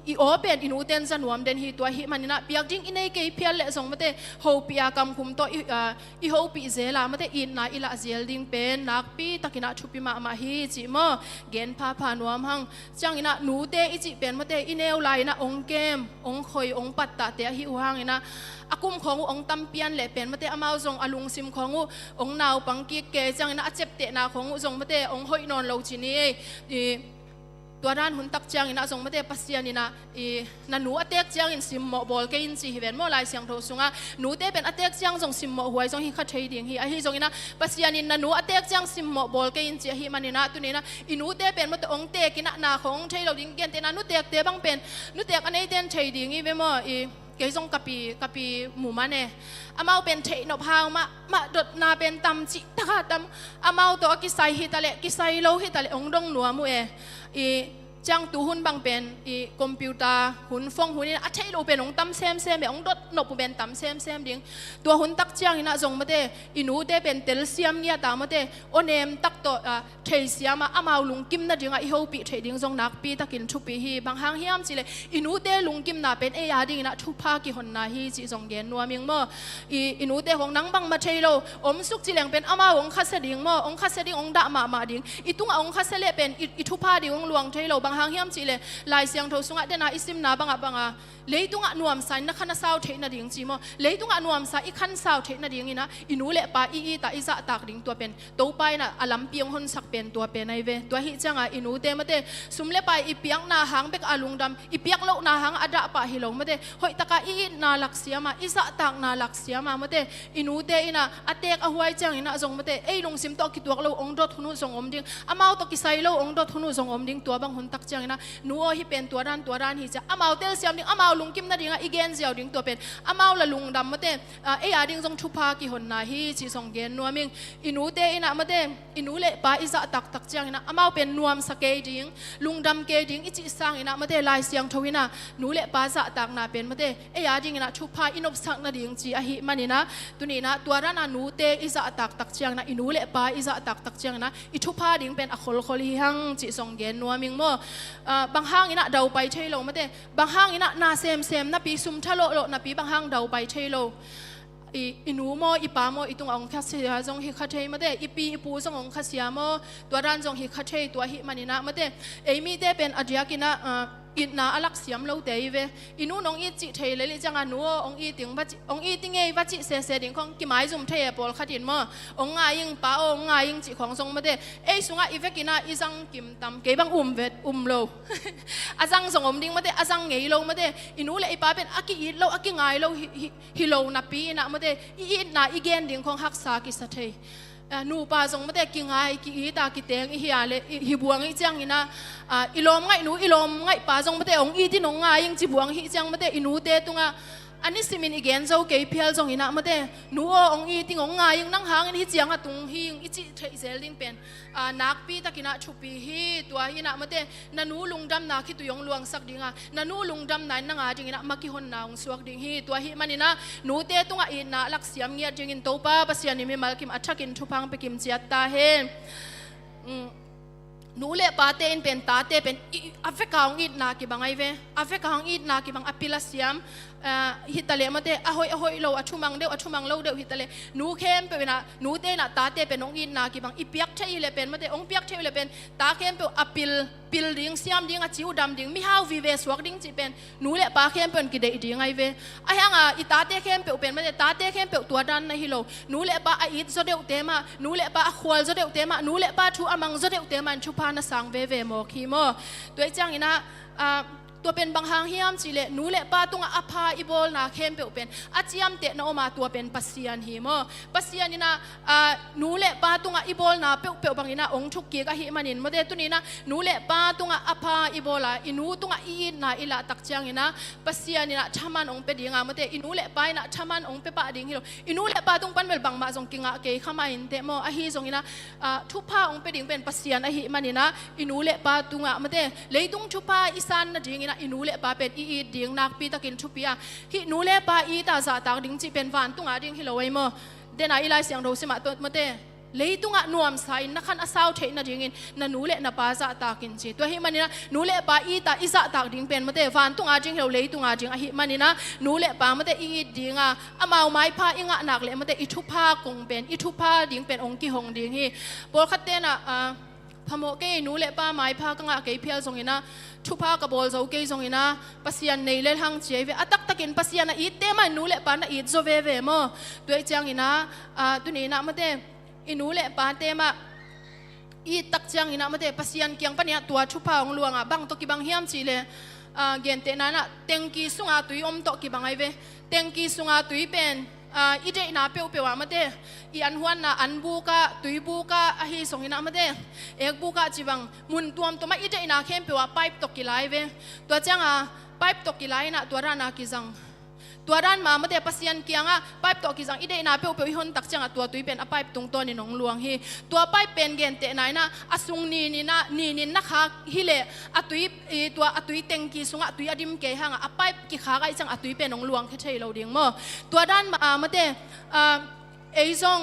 อีโอเป็นอินูเตนจะนวมเดนฮิตัวฮิมันนะเปียกจิงอินเอเกยเพียเละจงมาเตเฮาปีอากำคุมโตอีเฮาปีเซลามาเตอินนะอิละเซลดิงเป็นนักปีตักินะชุปิมาฮิจิโมเกนพาพานวมหังจังอินะนูเตอิจิเป็นมาเตอินเอลไลนะองเกมองคอยองปัตตาเตะหิวหางอินะอากุมขององตัมเปียนเละเป็นมาเตอมาจงอลุงซิมขององนาวปังกีเกจังอินะเจ็บเตะนาของจงมาเตองหอยนอนโลจินีตัวด้านหุ่นตักจังอินะจงมาเตปัสยานินะนันหนูอเตกจังอินซิมโมบอลเกอินซีเห็นโมลายเสียงโทสุงะหนูเตเป็นอเตกจังจงซิมโมหวยจงฮิคัดเทดิ่งฮิไอฮิจงอินะปัสยานินนันหนูอเตกจังซิมโมบอลเกอินซีฮิมันอินะตัวนี้นะอินูเตเป็นมาเตองเตกินะนาของเทเราดิ่งเกนเตนะนูเตกเตบังเป็นนูเตกอันนี้เตนเทดิ่งฮิเวโมเกยจงกับปีหมู่มันเน่อามาเป็นเทนพาวมาดดนาเป็นตำจิตะตำอามาตัวกิไซฮิตาเลกิไซโลฮิตาเลองดงหนัวมัวจังตูหุ่นบางเป็นคอมพิวเตอร์หุ่นฟงหุ่นนี่อัจฉริยะเป็นองตั้มเซมแบบองดดนบเป็นตั้มเซมดิ่งตัวหุ่นตักจังอินะจงมาเตอินูเตเป็นเตลเซียมเนี่ยตามมาเตโอเนมตักตัวเทเซียมาอามาลุงกิมนะดิ่งอิโฮปีเทดิ่งจงนักปีตักินชุปีฮีบางหางเฮียมจิเลอินูเตลุงกิมน่ะเป็นยาดิ่งนะชุพากิหนนาฮีจิจงเย็นนัวเมียงโมอินูเตของนังบังมาเทโลอมสุกจิเลงเป็นอามาองคัสดิ่งโมองคัสดิ่งองดะมาดิ่งอิตุงองคัสเลเป็นอิทุพาดิ่งองลวงเทโลบางหางเฮียมจิเลลายเสียงโทสุงะเดนาอิซิมนาบังะเลยตุงะนวมสายนักขันสาวเทนดิ่งจิโมเลยตุงะนวมสายอีขันสาวเทนดิ่งอินะอินูเลปาอีตาอิจะตากดิ่งตัวเป็นตัวไปน่ะอลัมเปียงหนสักเป็นตัวเป็นไอเวตัวหิจังอินูเตมาเตสุมเลไปอีเปียงนาหางเบกอาลุงดำอีเปียกโลนาหางอดะปะฮิลงมาเตหอยตะกาอีนาลักเสียมาอิจะตากนาลักเสียมาเตอินูเตอินะอเตกอหวยจังอินะจงมาเตลงซิมตอกิตัวเราองดดทุนุจงอมดิ่งอามาตอกิไซโลองดดทุนุจงอมดิ่งตัวบางหนตักจังอินะนัวฮิเป็นตัวด้านฮิจะอามาเตลเสียมดิ่งอามาลุงกิมนาดิ่งอีเกนเสียวดิ่งตัวเป็นอามาละลุงดำมาเตอาดิ่งจงชุพากิหนนาฮิจิจงเกนนัวมิงอินูเตอินะมาเตอินูเลปาอิจะตักจังอินะอามาเป็นนวมสเกดิ่งลุงดำเกดิ่งอิจิสังอินะมาเตลายเสียงทวินะนูเลปาจะตักนาเป็นมาเตดิ่งอินะชุพาอินบสักนาดิ่งจีอหิมันอินะตัวนี้นะตัวด้านนูเตอิจะตักจังนะอินูเลปาอิจะตักจังนะอิชุพาดิ่งเป็นอโคลฮิฮังจิจงเกนนัวมิงโมบางห้างอินะเดาไปเทโลมาเตบางห้างอินะนาเซมนะปีซุมทะโลนะปีบางห้างเดาไปเทโลอินูโมอีปาโมอีตุงองคัสเซียจงฮิคัทเทมาเตอีปีอีปูจงองคัสเซียโมตัวด้านจงฮิคัทเทตัวฮิมันอินะมาเตมีเตเป็นอดียกินะอินนาอลักเสียมเราเตยเวอินูน้องอีจิเทเลยลิจังอานูองอีติงบัจิองอีติงเอบัจิเสดิ่งของกิไม้จุ่มเทปอลขัดอินโมองงายิงป้าองงายิงจิของทรงมาเตสุงาอีเวกินาอีจังกิมตำเก็บังเวดโลอาจังส่งอมดิ่งมาเตอาจังเงยโลมาเตอินูเลยอีป้าเป็นอากิอีโลอากิงายโลฮิโลนับปีนะมาเตอีนาอีเกนดิ่งของฮักษากิสเทนูปาจงมาเตกิงไงกิอีตากิเตงอีเฮียเลฮิบวงอีจังอินะอิลอมไงนูอิลอมไงปาจงมาเตองอีที่นงไงยังจิบวงฮิจังมาเตอินูเตตุงะอันนี้สิมินอีเกนเจ้าเกยเพียลจงอินะมาเตนูองอีที่งไงยังนั่งหางอินฮิจังอะตุงฮิงอิจิเทเซลิงเป็นนักปีตะกินะชุปีฮิตัวอินะมาเตนันูลุงดำนักที่ตุยงลวงสักดิ่งะนันูลุงดำนั้นนั่งอาจิงอินะมากิฮอนนาองสวกดิ่งฮิตัวฮิมันอินะนูเตตุงะอินะลักเสียมเงียจิงอินโตปาปัสยานิมิมัลกิมอัชกินทุพังไปกิมเจียตาเฮนูเล่ปาเตนเป็นตาเตเป็นอเฟกาองอีดนากิบังไอเวอเฟกาองอีดนากิบังอพิลาเซียมฮิตาเลมาเตอหอยโลอชุมังเดวฮิตาเลนูเข้มเป็นนูเตนะตาเตเป็นองอีดนากิบังอีเปียกเทยเลเป็นมาเตองเปียกเทยเลเป็นตาเข้มเป็นอพิลดิ่งเซียมดิ่งจิวดำดิ่งมิฮาววีเวสวกดิ่งจิเป็นนูเล่ปาเข้มเป็นกิเดดิ่งไอเวไอฮังอีตาเตเข้มเป็นมาเตตาเตเข้มเป็นตัวดันในฮิโลนูเล่ปาอีดโซเดวเตมานูเล่ปาควอลโซเดวเตมานูเล่ปาทูอามังโซเดวเตมันชุพานะสังเวโมคีโมตัวจังอินะ ตัวเป็นบางหางเฮียมจีเลหนูเลป้าตุงอภาอีบอลนาเข้มเปเป็นอาเจียมเตะนอมาตัวเป็นปัสเซียนหิมปัสเซียนนี่นะหนูเลป้าตุงอีบอลนาเปบางนี่นะองชุกเกียกหิมันินเมื่อเดตุนี้นะหนูเลป้าตุงอภาอีบอลาอินูตุงอีนาอิละตักเจียงนี่นะปัสเซียนนี่นะชามันองเป็ดยังเมื่อเดอินูเลป้านะชามันองเป็ดปะดิ่งฮิโลอินูเลป้าตุงปันเวลบางมาจงกิงเกยข้ามาอินเตะโมอหิจงนี่นะทุพาองเป็ดดิ่งเป็นปัสเซียนหิมันนี่นะอินูเลป้าตุงเมื่อเดเลยตุงทุพาอีสานนะดิ่งนี่นะอินูเลป้าเป็นอีดิ่งนักปีตะกินทุปีอะฮินูเลป้าอีตาซาตากดิ่งจีเป็นวันตุงดิ่งฮิโลไว้โมเดน่าอีไลเสียงเราสิมาตัวเมื่อเดเลยตุงนวมใส่นักขันอาสาวเทนดิ่งอินนันูเลนับป้าซาตากินจีตัวฮิมันนี่นะนูเลป้าอีตาอิซาตากดิ่งเป็นเมื่อเดวันตุงดิ่งฮิโลเลยตุงดิ่งฮิมันนี่นะนูเลป้าเมื่อเดอีดิ่งอามาไม้ผ้าอิงะนักเลยเมื่อเดอิทุพากงเป็นอิทุพาดิ่งเป็นองค์กิหงดิ่งฮิบอลคัดเตนะพโมเกนูเลป้าไม้ผ้ากังเกยเพียลทรงอินะทุพากระบอลเจ้าเกยทรงอินะปัสยานในเล่หังเจียเวอตักตะกินปัสยานอีเตมันนูเลป้านะอีโซเวเวโมด้วยจังอินะตัวนี้นะเมื่อเดอินูเลป้าเตมาอีตักจังอินะเมื่อเดปัสยานเกียงปะเนี่ยตัวทุพาองลวงบังตกิบังเฮียมจีเลเกณฑ์เตนะนะเต็งกีสุงาตุยอมตกิบังไอเวเต็งกีสุงาตุยเป็นอีเดน่าเปียวมาเดอีอันหัวน่ะอันบูกะตุยบูกะอหิสงอินะมาเดเอกบูกะจีบังมุนตัวมตัวมาอีเดน่าเข้มเปียวไปตกกิไลเวตัวจังไปตกกิไลน่ะตัวรานากิจังตัวด้านมาเมื่อเดปัสยันเกียงไปตกกิจังอีเดน่าเปียวอีหนตักจังตัวตุยเป็นไปตรงตัวนี่น้องหลวงฮีตัวไปเป็นเกณฑ์เตะไหนนะอสุงนี่นะนี่นะคะฮิเลตุยตัวตุยเต็งกีสุงตุยอดิมเกยหังไปกิขาไอจังตุยเป็นน้องหลวงแค่ใช่เราเดียงมั้งตัวด้านมาเมื่อเดไอซง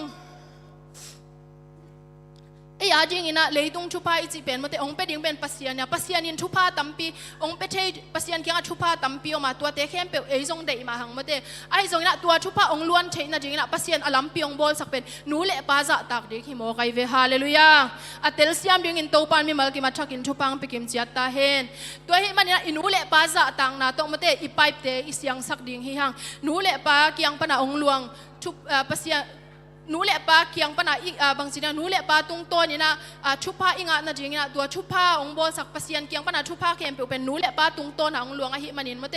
ไอ้ยาจริงอินะเลยตุงชุพาอีจีเป็นเมื่อแต่องเป็ดยังเป็นปัสยานเนี่ยปัสยานินชุพาตั้มปีองเป็ดเทปัสยานเกี่ยงชุพาตั้มปีออกมาตัวเตะเข้มเปลไอ้ซงเดมาหังเมื่อแต่ไอ้ซงอินะตัวชุพาองล้วนเทนะจริงอินะปัสยานอลัมปีองบอลสักเป็นนูเละปาจะตักเด็กหิมอไกเวฮาเลลูยาอัตเตลเซียมยังอินโตปานมีมัลกิมาชักอินชุพังไปกิมจียตตาเฮนตัวเฮมันเนี่ยอินูเละปาจะตังนาตองเมื่อแต่อีไปเตอีเสียงสักดิ่งหิหังนูเละปาเกี่ยงปนาองลวงชุปัสยานูเละปาเคียงปนาอีบางสิ่งนูเละปาตุงโตนี่นะชุพาอิงะนะจริงนะตัวชุพาองบอสักปัสยันเคียงปนาชุพาเข้มเป็นนูเละปาตุงโตนะองหลวงอหิมันินมาเต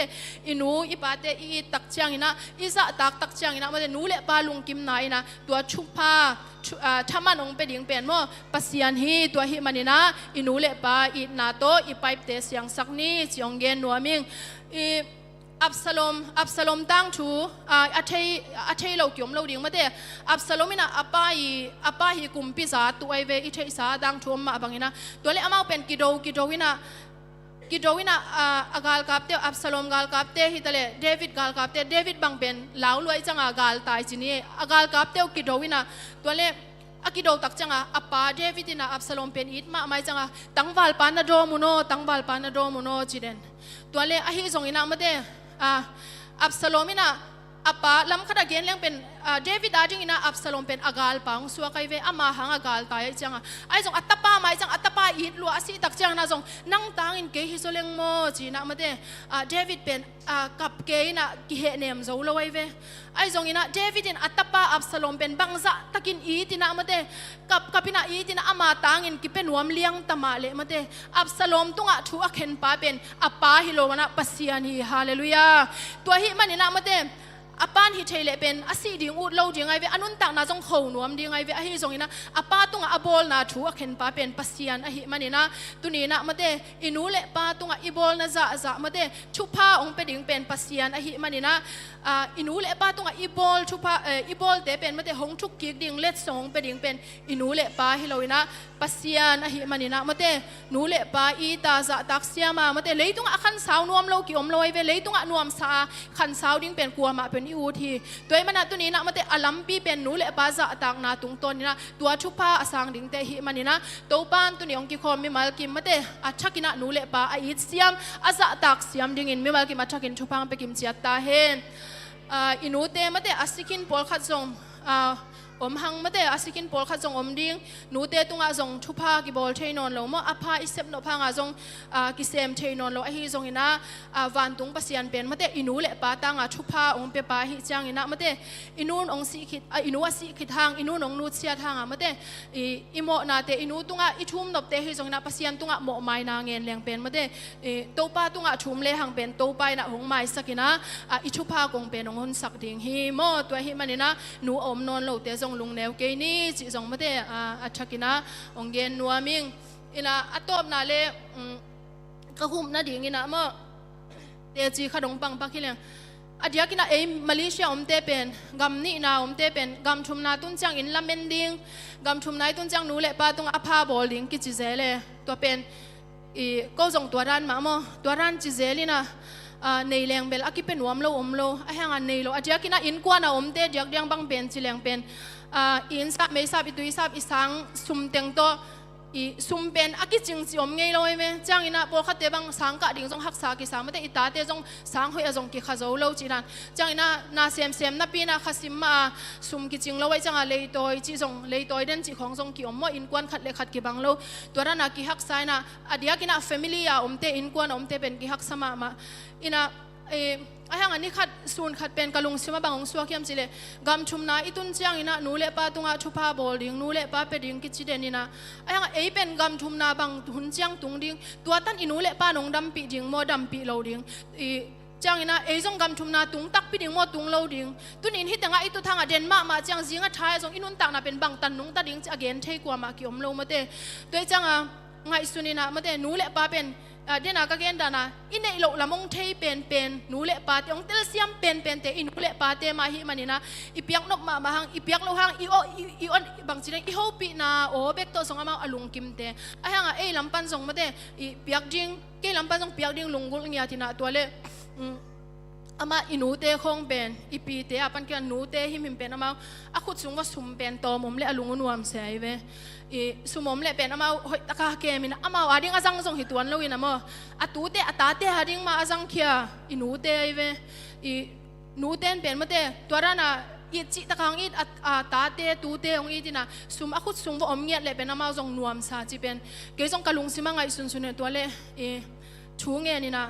อินูอีปาเตอีตักเชียงนะอีสะตักเชียงนะมาเตนูเละปาลุงกิมนายนะตัวชุพาถ้ามันองเป็นดิ่งเป็นโมปัสยันฮีตัวหิมันินะอินูเละปาอีนาโตอีไปเตเสียงสักนี้เสียงเกนนัวมิงอับสลมตั้งชูอัฐิเราเกี่ยมเราดิ่งมาเดอับสลมินะอัปปาฮีกุมพิซาตัวไอเวอิเทอิสาดังชมมาบังนะตัวเล็กอามาเป็นกิโดวินะกาลกับเตอับสลมกาลกับเตฮิตเลเดวิดกาลกับเตเดวิดบังเป็นลาวรวยจังกาลตายจีนี่กาลกับเตกิโดวินะตัวเล็กกิโดตักจังอัปปาเดวิดนะอับสลมเป็นอิดมาไม่จังตั้งวาลปานาโดมุโนจีเดนตัวเล็กอหิสงอินะมาเดอับสโลมินะอัปปะลำขดาเกนเลี้ยงเป็นเดวิดอาจิงอินะอับสโลมเป็นอากาลปังสัวไกเวอามาหังอากาลตายจังไอจงอัตตปาไม่จังอัตตปาอิดลัวสิตักจังนะจงนั่งตังอินเกฮิโซเลงโมจีนะมาเดเดวิดเป็นกับเกยนะกิเหเนมโซลไวเวไอจงอินะเดวิดอินอัตตปาอับสโลมเป็นบังซะตะกินอีตินะมาเดกับพินะอีตินะอามาตังอินกิเป็นวมเลี้ยงตมาเลมาเดอับสโลมตุงะทูอักเห็นปาเป็นอัปปาฮิโลวนะปัสยานีฮาเลลูยาตัวฮิมันนี่นะมาเดอาปานฮิเทเลเป็นอาศัยดิ่งอุดโลดิ่งไงเวอนุนตักนาจงเขาหนวมดิ่งไงเวอหิจงอินะอาปาตุงอาบอลนาถูกเห็นป้าเป็นปัสยานอหิมันนี่นะตุนีนะมาเดอินูเลป้าตุงอีบอลนะจะมาเดชุพาองเป็นดิ่งเป็นปัสยานอหิมันนี่นะอินูเลป้าตุงอีบอลชุพาอีบอลเตเป็นมาเดหงทุกกิกดิ่งเล็ดสองเป็นดิ่งเป็นอินูเลป้าฮิโลอินะปัสยานอหิมันนี่นะมาเดนูเลป้าอีตาจะตักเสียมาเดเลยตุงขันสาวนวมโลกิอมโลยเวเลยตุงนวมสาขันสาวดิ่งเป็นกัวมาเป็นอูทีตัวมันนะตัวนี้นะมันเตอลัมปีเป็นนูเลปาจะต่างนาตุงต้นนี่นะตัวชุพาอสังดิ่งเตหิมันนี่นะตัวปานตัวนี้องกิคอมมีมัลกิมมันเตอัชกินะนูเลปาอิสเซียมอาจะตักเสียมดิ่งอินมีมัลกิมอัชกินชุพังไปกิมเจียตาเฮนอินูเตมันเตอสิกินพอลขัดทรง om hang mate asikin pol kha jong om ding nu te tunga jong thupa ki bol theinon lo mo apha isep no phanga jong ki sem theinon lo a hi jong ina van tung pasian pen mate inu le pa tanga thupa ong pe pa hi chang ina mate inun ong si khit inu a si khit hang inu nong nu chia thanga mate imo na te inu tunga i thum nop te hi jong ina pasian tunga mo mai na ngen leng pen mate to pa tunga thum le hang pen to pai na hong mai sakina i thupa kong pen ong hon sak ding hi mo to hi manina nu om non lo te jong lung neu ke ni chi jong mate a thakina ong gen nuaming ina atop na le ka hum na ding ina mo te chi khadong pang pakileng adia kina e Malaysia om te pen gam ni na om te pen gam thum na tun chang in lamending gam thum nai tun chang nu le pa tung apha bowling ki chi zele to pen i ko jong tuaran ma mo tuaran chi zelina nei leng bel aki pen wam lo om lo a hanga nei lo adia kina in kwa na om te diak diang bang pen chi leng pen in sa me sa bitui sa isang sum teng to i sum pen aki ching chi om ngei loi me chang ina por khate bang sang ka ding jong hak sa ki sa mate ita te jong sang hoi a jong ki kha zo lo chi dan chang ina na sem na pi na khasim ma sum ki ching lo wai chang a lei toi chi jong lei toi den chi khong jong ki om mo in kwan khat le khat ki bang lo tora na ki hak sai na adia ki na family ya om te in kwan om te pen ki hak sama ma ina ayang ani khat sun khat pen kalung sima bangong suakiam chile gam thumna itun chiang ina nule pa tunga thupa bowling nule pa pe ding ki chiden ina ayang ei pen gam thumna bang hun chiang tung ding tuatan inule pa nong dam pi ding mo dam pi lo ding chang ina ei jong gam thumna tung tak pi ding mo tung lo ding tunin hitanga itu thanga den ma chang jinga thai jong inun tak na pen bang tan nung ta ding again thei kwa ma ki om lo mate toi changa ngai sunina mate nule pa pen dena ka gen dana ine lo lamong thei pen nule pa te ong tel siam pen te inule pa te ma hi manina ipiak nok ma hang ipiak lo hang i on bang chine i hopi na o bek to songa ma alung kim te ahanga ei lampan song mate i piak ding ke lampan song piak ding lungul ngia tina toale ama inute khong pen ipi te apan ke nute him pen ama akhut sung wa sum pen to mom le alung nuam se ai ve sumom le pen ama hoi taka ke min ama ading azang jong hituan lo ina mo atute atate hading ma azang khia inute ai ve nuten pen mate twarana i chi takang it atate tute ong itina sum akhut sung wa om ngiat le pen ama jong nuam sa chi pen ke jong kalung sima ngai sun sun to le thu nge ni na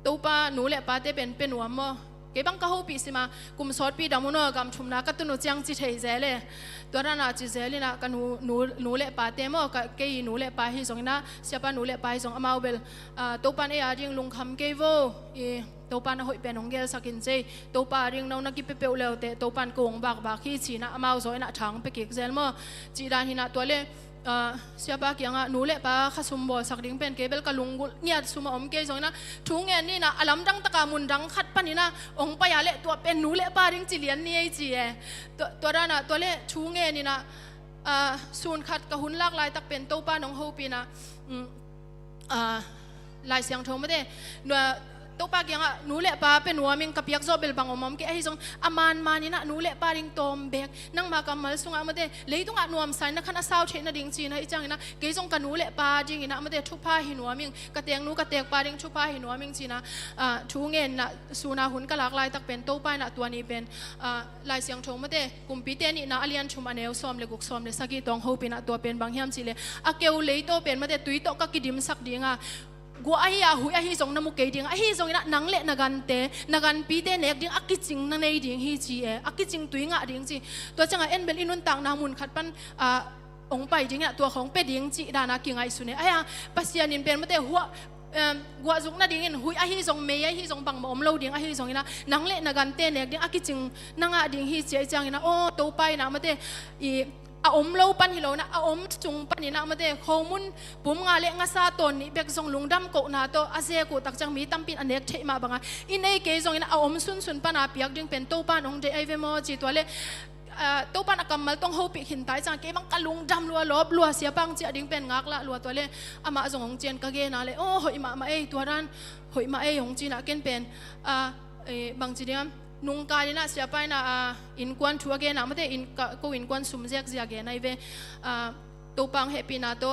topa nule pate pen nuam mo ke bang ka ho pi sima kum sot pi damuno gam thumna ka tunu chang chi thei zele torana chi zelina ka nule pate mo ka ke nule pa hi jongna siapa nule pa hi jong amaubel topan e ading lungkham ke vo topan hoi pen ongel sakin che topa ring nau na ki pe pe uleute topan kong bak hi china amau zoina thang pe ki zel mo chi dan hina tole siapa kianga nule pa khasumbo sakding pen kebel kalungul niat suma om ke jongna thungen ni na alam dang taka mundang khat panina ong pa ya le to pen nule pa ring chilian ni ai chi e to rana to le thungen ni na sun khat ka hun lak lai tak pen to pa nong ho pi na lai siang thom de topa kianga nule pa pe nuaming kapiak zo bel bang omom ke ai jong aman manina nule pa ring tom bek nang ma kamal sunga mate leitunga nuam sai na khana saw thena ding chi na ichang ina ke jong ka nule pa ding ina mate thupa hi nuaming ka teng nu ka tek pa ring thupa hi nuaming chi na thu ngen na suna hun ka lak lai tak pen topa na tuani pen lai siang thong mate kumpi te ni na alian thum aneu som le guk som le sagi tong ho pin a to pen bang hiam chi le akeu leito pen mate tui to ka kidim sak dinga gua ahi hui ahi jong namu ke ding ahi jong ina nang le nagan pi te nek ding akiching na nei ding hi chi e akiching tuinga ding chi to changa enbel inun tang na mun khat pan ong pai ding ya to khong pe ding chi dana ki ngai sune aya pasian in pen mate huwa gua zuk na ding in hui ahi jong me ahi jong bang om lo ding ahi jong ina nang le nagan te nek ding akiching nanga ding hi chi chang ina o to pai na mate i om lo pan hi lo na om chung pan ni na mate khomun pum nga le nga sa ton ni bek jong lungdam ko na to ase ko tak chang mi tampin anek thei ma banga inei ke jong ina om sun pan a piak ding pen to pan ong de ai ve mo chi to le to pan akamal tong ho pi hin tai chang ke bang kalung dam lua lob lua sia pang chi ading pen ngak la lua to le ama jong ong chen ka ge na le o hoi ma ei tuaran hoi ma ei hong chi na ken pen bang chi diam nung ka na siapa na in kwan thua ge na mate in ko in kwan sumjek zia ge na ve to pang happy na to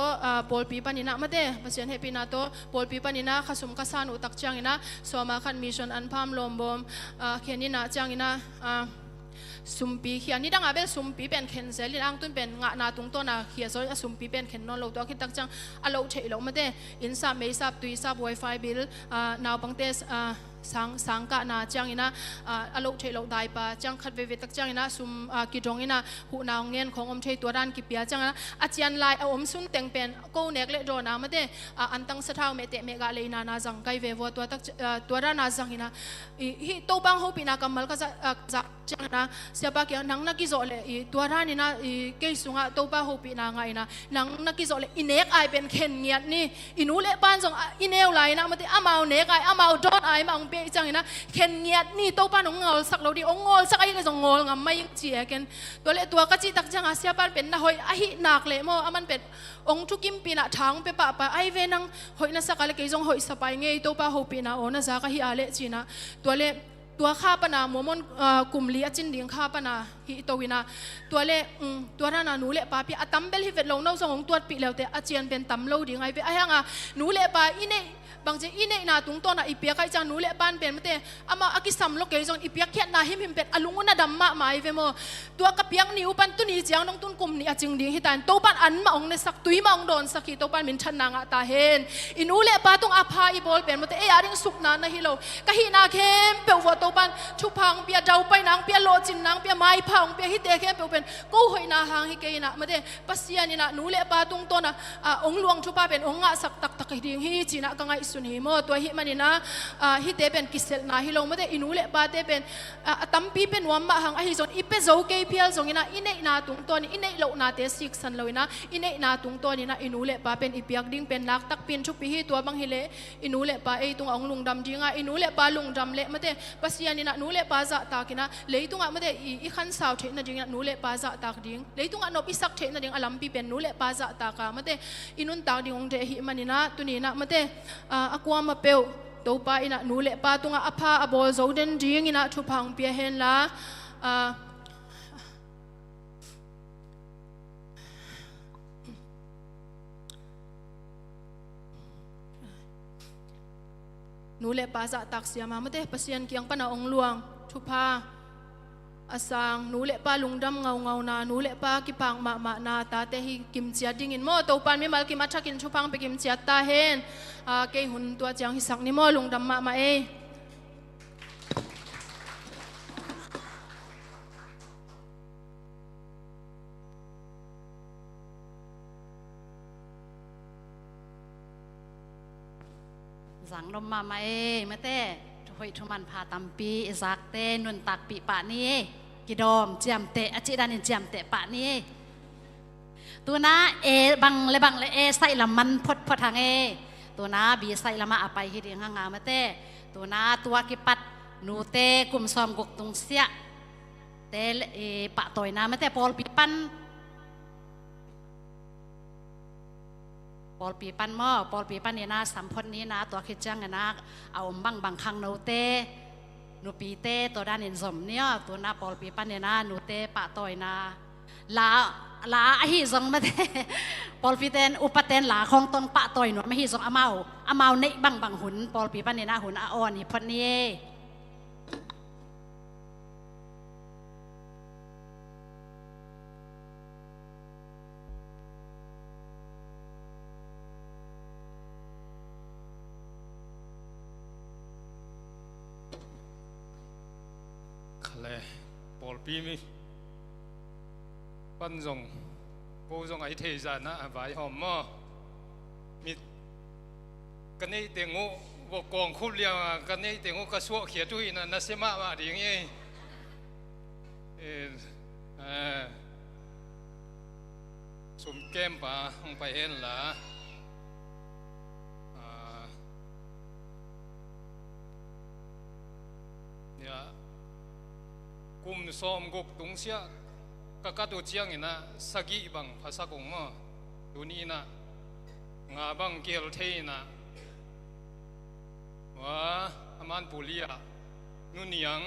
pol pi panina mate pasien happy na to pol pi panina khasum kasan utak chang ina soma khan mission an pham lombom khenina chang ina สุมปีเขียนนี่ดังอาเบสุมปีเป็นเข็นเซลิอังตุนเป็นงะนาตุงตัวนาเขียซอยสุมปีเป็นเข็นนอนโลตัวคิดตักจังอโลเฉยโลมาเตอินซาเมซับตุยซับไวไฟบิลนาวบังเตสังกะนาจังอินะอโลเฉยโลได้ปะจังขัดเวเวตักจังอินะสุมกิจงอินะหูนาวเงินของอมเฉยตัวด้านกิเปียจังนะอาจารย์ลายอมสุนเต็งเป็นกูเนกเลโดนามาเตอันตังสะเท้าเมเตเมกาเลนานาจังไกเววตัวตักตัวด้านนาจังอินะฮิโตบังฮูปีนากำมัลก็จะจังนะเสียปากนังนักกิโซเลตัวด้านนี่นะเกยสุงะโตบังฮูปีนาไงนะนังนักกิโซเลอินเนกไอเป็นเข็นเงียดนี่อินูเลปานจงอินเนลไลนะมาเตอามาเนกไออามาดอนไอมาองเปียจังนะเข็นเงียดนี่โตปานองเงาสักเราดีองงอสักไอ้ก็จงงองไม่ยังเจียกันตัวเลตัวก็จีตักจังอาเสียปานเป็นนะหอยอหิหนักเลยมั้งมันเป็นองทุกิมปีนะทางไปปะปะไอเวนังหอยน่าสักอะไรก็จงหอยสบายเงยโตปาฮูปีนะโอน่าสักฮิอาเลจีนะตัวเลตัวข้าปนาหมอมนกลุ่มเลี้ยจินเดียงข้าปนาฮิโตวินาตัวเล่ตัวนั้นหนูเล่ปาพี่ตั้มเบลฮิเวตลงน้องสองตัวปีแล้วแต่อาเจียนเป็นตั้มโลดีไงไปไอ้ยังอ่ะหนูเล่ปาอินเน่บางทีอินเน่นาตุงตัวน่ะอีเปียกไอ้จังหนูเล่ปานเป็นมาเตะอามาอากิสัมโลกเกยจงอีเปียกแค่นาหิมเป็นอลุงน่ะดำมาไม่เวโมตัวกระเปียกนิ้วปันตุนีเจียงน้องตุนกลุ่มนี่อาจิงดีฮิตานโตปันอันมาองในสักตุยมาองโดนสักขีโตปันเป็นชันนางตาเห็นอินูเล่ปาตุงอาภาอีบอลเป็นมาเตะอาริงสุกนานนะฮิโลกะฮินาเข้มเปียววัวโตปันชุพังเปียเดาไปนางเปียโลจินนางเปียไม้พังเปียฮิเตเข้มเปียวเป็นกู้หอยนาหางฮิเกยนะมาเตะปัสยานี่นะหนูเล่ปาตุงตัวน่ะองหลวงชุปาเป็นองงะสักตักตักฮิดิงฮิจีนะกังไงสุนีโมตัวฮิมันนี่นะฮิเตเป็นกิเซลนาฮิโลมาเตะอินูเล่ปาเตเป็นตั้มปีเป็นวัมบะหังไอฮิจนอีเปโซเกยเพียลจงนี่นะอินเนนาตุงตัวนี่อินเนโลนาเตสิกสันเลยนะอินเนนาตุงตัวนี่นะอินูเล่ปาเป็นอีเปียกดิ้งเป็นลักตักปีนชุบปีฮิตัวบังฮิเลอินูเล่ปาไอตุงองลุงดำดิ้งอินูเล่ปาลุงดำเละมาเตะปัสยานี่นะหนูเล่ปาจะตากินะเลยตุงมาเตะอีขันสาวเทนดิ้งนะหนูเล่ปาจะตากดิ้งเลยตุงนบอิสักเทนดิ้งอลัมปีเป็นหนูเล่ปาจะตากามาเตะอินุนตากดิ้งองเตหิมันนี่นะตุนี่นะมาเตะอากวามาเปลโตปาอินะหนูเละปาตุงอาภาอบอลโจเดนดิ้งอินะทุพังเปียเห็นละหนูเละปาจะตักเสียมาไม่ได้ปัสยันเกียงปนาองหลวงทุพาอาสังหนูเละปาลุงดำเงานาหนูเละปากิปังมานาตาเตหิกิมเจียดิ้งอินโมโตปานไม่มากิมัชกินทุพังไปกิมเจียตาเห็นเกยหุ่นตัวจังหิสักนิโมลุงดำมาเอสังลมมาเอมาเต้ถอยทุมันพาตัมปีสักเต้นุนตักปีปะนี้กิดอมเจียมเตะอจิดานินเจียมเตะปะนี้ตัวน้าเอบังเลยเอใส่ละมันพดทางเอตัวน้าบีใส่ละมาอไปฮิดีงางามาเต้ตัวน้าตัวกิปัดนูเตกุมซอมกกตุงเสียเตปะต่อยน้ามาเต้ปอลปีปันปอลปีปันเนี่ยนะสัมพนนี้นะตัวคิดจังนะเอาบังคังนูเตนูปีเตตัวด้านอินสมเนี่ยตัวน้าปอลปีปันเนี่ยนะนูเตปะต่อยนะลาฮิซองมาเตปอลปีเตนอุปเตนลาของตนปะต่อยหนูไม่ฮิซองอามาเนบังหุ่นปอลปีปันเนี่ยนะหุ่นอ่อนนี่พนนี้ปอลปีมีปันจงปูจงไอเทจานะใบหอมมอมีกันนี่เตียงวกองคุเลียกันนี่เตียงกระสวเขียจุยนะเสมาว่าดีงี้สมแก้มป่าลงไปเห็นละเนี่ยกุมซ้อมกบตุงเสียก็กระตัวเจียงนะสกีบังภาษากงมอตัวนี้นะงาบังเกลเทนะว่าอามันปุริยานุ่นยัง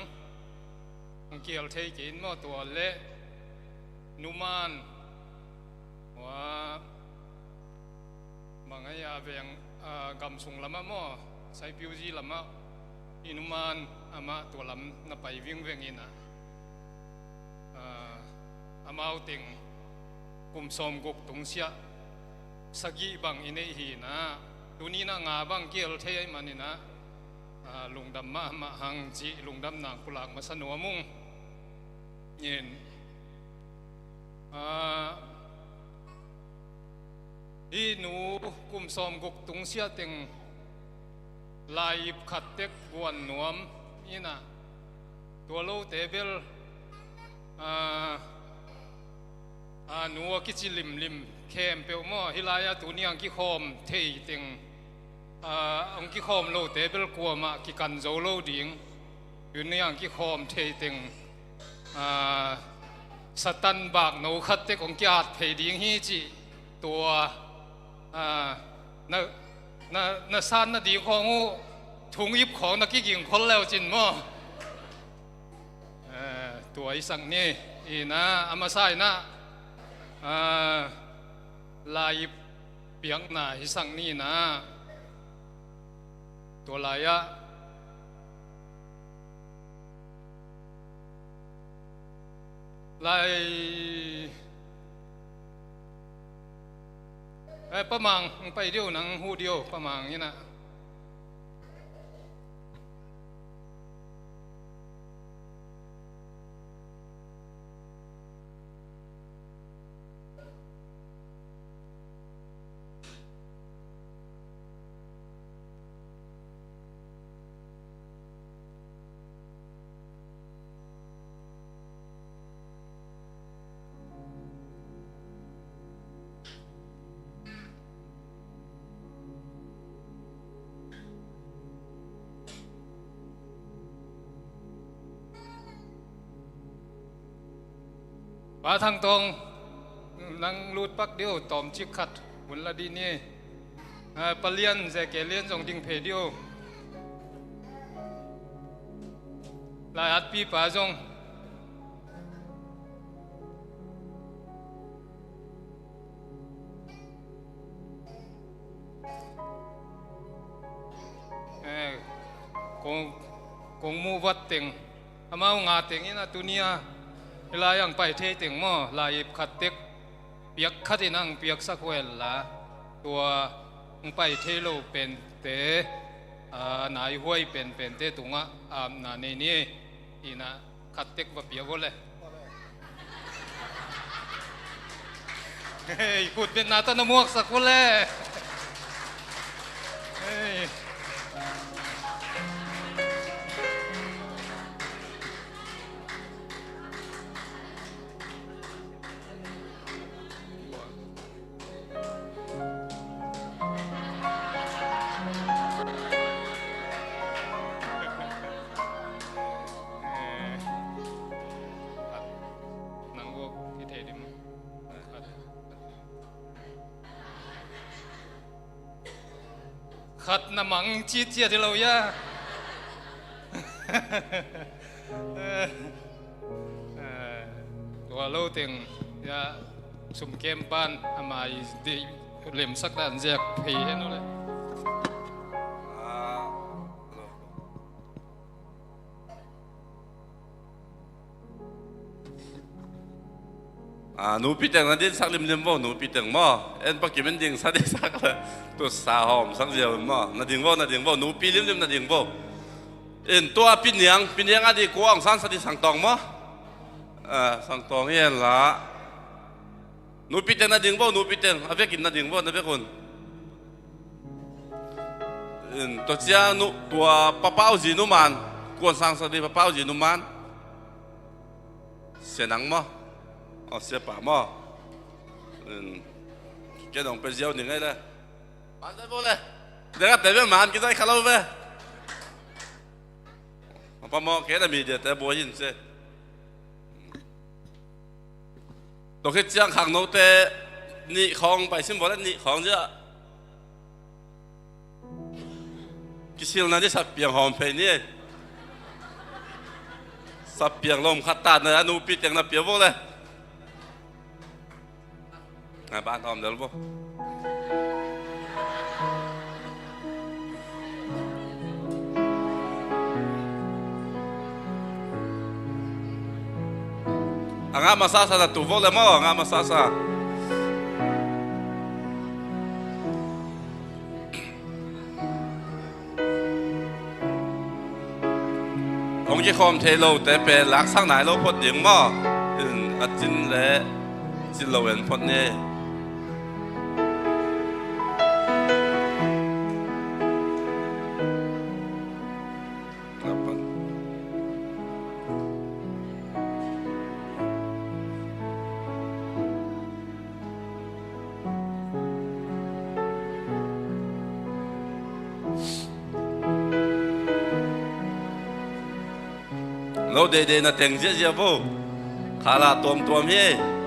เกลเทกินมอตัวเละนุมานว่าบางอย่างเป็นกำสุงลำมะมอใส่ผิวจีลำมะอินุมานอามาตัวลำนับไปวิ่งอินะ อามาเอาติงกุมสมกุกตุงเสียสกีบังอินเอฮีนะตุนี้นะงาบังเกี่ยวเทียมันนี่นะลุงดำมาหังจีลุงดำนางกุลากมาสนัวมุงเย็นอีหนูกุมสมกุกตุงเสียติงลายขัดเต็กบวนนวมนี่นะตัวโลเตเบลหนูกิจิลิมเข้มเปียวมอฮิลายาตัวนี้อังกิโคมเทียติงอังกิโคมโลเตเบลกัวมากิกันโจโลดิ่งอยู่ในอังกิโคมเทียติงสตันบากหนูขัดเต็กของกิอาดเพดิ่งฮีจิตัวน่ะซานน่ะดีของงูถุงยิบของนักกิ่งคนแล้วจินมอตัวไอ้สังนี่อีนะอามาใส่นะลายเปียกหน้าไอ้สังนี่นะตัวลายประมังไปเดียวหนังหูเดียวประมังนี่นะป่าทางตรงนังรูดปักเดียวตอมจิกขัดหุ่นละดีนี่ปะเลียนเสกเลียนส่งดิ่งเพเดียวลายอัดปีป่าจงกงมูวัดเต็งอามาเอางาเต็งนี่นะตัวนี้เวลายังไปเทติงหม้อลายขัดเต็กเปียกขัดนั่งเปียกสักเวลาตัวไปเทโลเป็นเตนายห้วยเป็นเตตุงะนาเนนี่อีนะขัดเต็กว่าเปียกเลยเฮ้ยพูดเป็นนาตนมวกสักคนเลยเฮ้ยขัดน้ำมังจีเจียที่เราย่าตัวเราเต็งยาสุมเกมปานทำไมดีเล่มสักด้านแจกผีให้หนูเลยหนูปีแต่งนั้นดิสักลิมบ่หนูปีแต่งหม้อเอ็นปักกิมันดิงสักดิสักเลยตัวสาวหอมสักเดียวหม้อนาดิงบ่หนูปีลิมนาดิงบ่เอ็นตัวปีเนียงอดีกวางสันสักดิสังตองหม้อสังตองเอ็นละหนูปีแต่งนาดิงบ่หนูปีแต่งเอาไปกินนาดิงบ่นะเพื่อนคนตัวเจ้าหนูตัวป้าเป้าจีนุมันกวนสังสักดิป้าเป้าจีนุมันเสียหนังหม้อเสียป่าหม้อแกต้องไปเจียวหนึ่งไงเลยมันได้บ่เลยเดี๋ยวแต่เรื่องมันกินได้ข้าวไปป้าหม้อแกได้มีเดี๋ยวแต่บัวยินเสียตัวแค่เจียงขังโนเตนี่ของไปซิมบ่ได้นี่ของเจ้ากิซิลนั่นที่สับเปียงหอมเพลนี่สับเปียงลมขัดตาเนี่ยนูปิดอย่างน่ะเปียบ่เลยบ้านทอมเดี๋ยวรู้ป่ะ anga masasa na tu vole mo anga masasa ông chỉ không thấy lâu để về lạc sang này lâu phật điện mà chính lẽ chính lâu em phật nhé lâu để na tiếng dễ dễ vô khá là tuom hết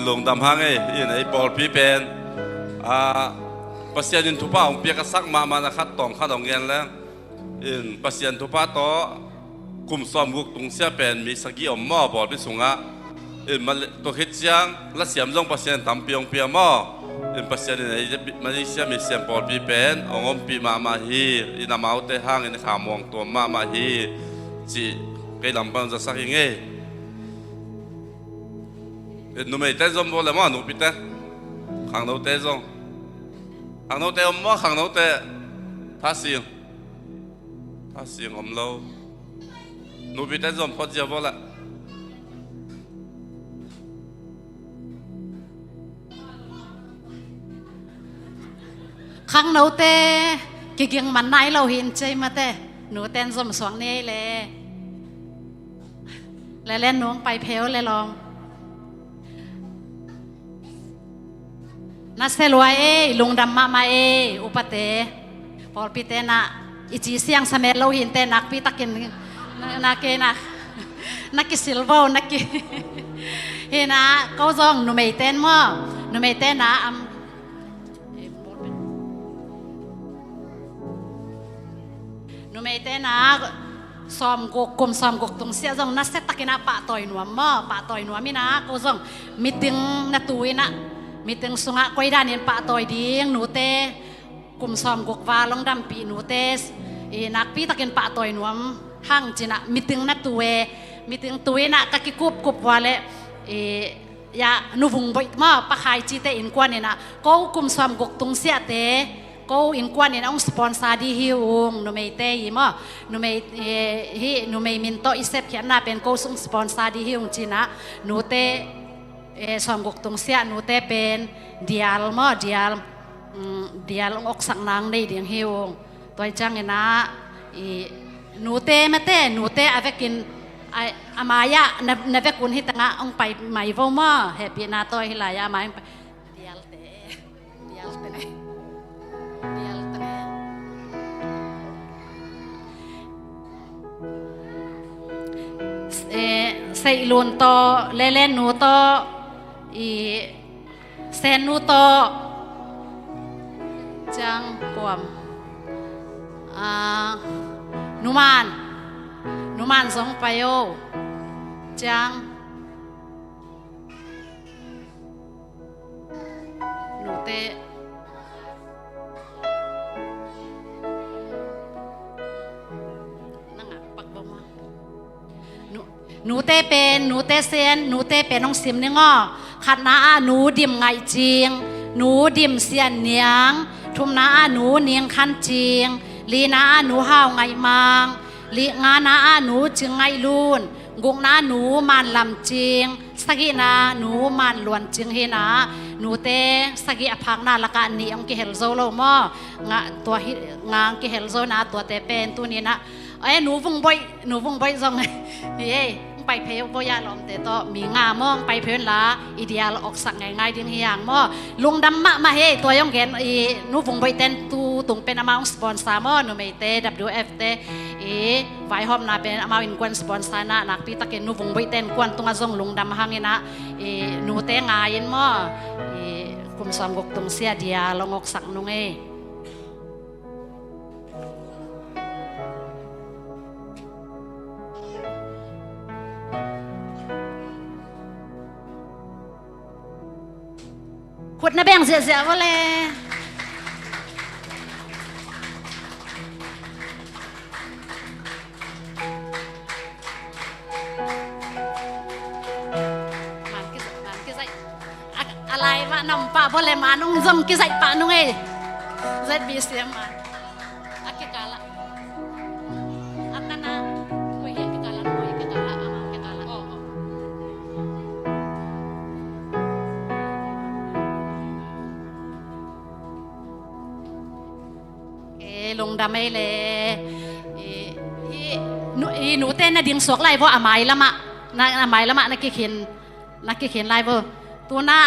lùng đầm hang ấy yên ấy bol pi pen pasien in thupa ông pia kasak ma na khat tong gen lang in pasien thupa to kum som guk tung sia pen mi sagi om mo bol pi sunga in mal to hit chiang la siam jong pasien tam piong pia mo in pasien này Malaysia mi siam bol pi pen ông pi ma hi in amau te hang in khamong to ma hi chi cái làm bằng ra sắc nghe nụ mày té zom vô là mà nụ bị té hàng đầu té zom hàng đầu té om mà hàng đầu té thà xiên om lâu nụ bị té zom phật giờ vô là khang nấu té cái kiêng mặn nái lâu hiện chơi mà té nụ tên zom xoang nê lệ lên nuông bay phéo lệ lòng na selua lung dam ma upate por pite na ichi siang same lo hin te nak pi takin na ke na ki silvo na ki hena ko zong nu mei ten mo nu mei ten na am nu mei ten na som gok tung sia zong na set takina pa toy nuam ina ko zong meeting na tuina meeting sunga koi danin pa toy ding nute kum som gok wa long dam pi nute nak pi takin pa toy nuam hang china meeting na tuwe na kakikup wale ya nuvung boit ma pa khai chi te in kwan na ko kum som gok tung sia te ko in kwan ong sponsor di hiung no mei te mo no mei minto isep kya na pen ko sung sponsor di hiung china nute som gok tung sia nute pen dial ok sang nang nei ding hiung toy chang ina nute mate nute avekin amaya na ve kun hitanga ong pai mai vo ma happy na toy hilaya mai dial te say lun to lelen nu to sen nu to chang kwam numan song payo chang nute nute pen nute sen nute pen nong sim ni ngo khat na nu dim ngai jing หนูดิมเสียนเนียงทุมนาหนูเนียงคันจีงลีนาหนูห้าวไงมังลีงานาหนูจึงไงลูนกุงนาหนูมันลำจิงสกินาหนูมันลวนจึงเฮนาหนูเตสกิอพังนาละกันนี่องกิเฮลโซโลมองะตัวงางกิเฮลโซนาตัวเตเป็นตัวนี้นะเอ้หนูวงบ่อยซองเย้ไปเพลบ่ยาลอมแต่ต่อมีงามองไปเพลินละอีเดียออกสักง่ายๆดิ้งเฮียงมอลุงดำมาเฮตัวยองเกนอีนูวงบ่อยเต้นตูตุงเป็นอมาสปอนเซอร์มอนูไม่เต WF เตไว้หอมนาเป็นอมาอินกวนสปอนเซอร์นะนักปีตะเกนนูวงบ่อยเต้นกวนตุงอาซงลุงดำหังเงนะหนูเตงายินมอคุมสอมกตุงเสียเดียลงอกสักนุงขุดน้าแบงเสียว่าเลยอะไรมานำป่าบ่เลยมานุ่งจมกิใส่ป่านุ่งเจ็ดบีเสียมาอากิกาละอากันนะคุยเห็นกิกาละคุยกิกาละอามากิกาละลงดำไม่เลยหนูเต้นนะดิ้งสวกไล่เพราะอามายละมะอามายละมะนักเขียนไล่เพราะตัวน่ะ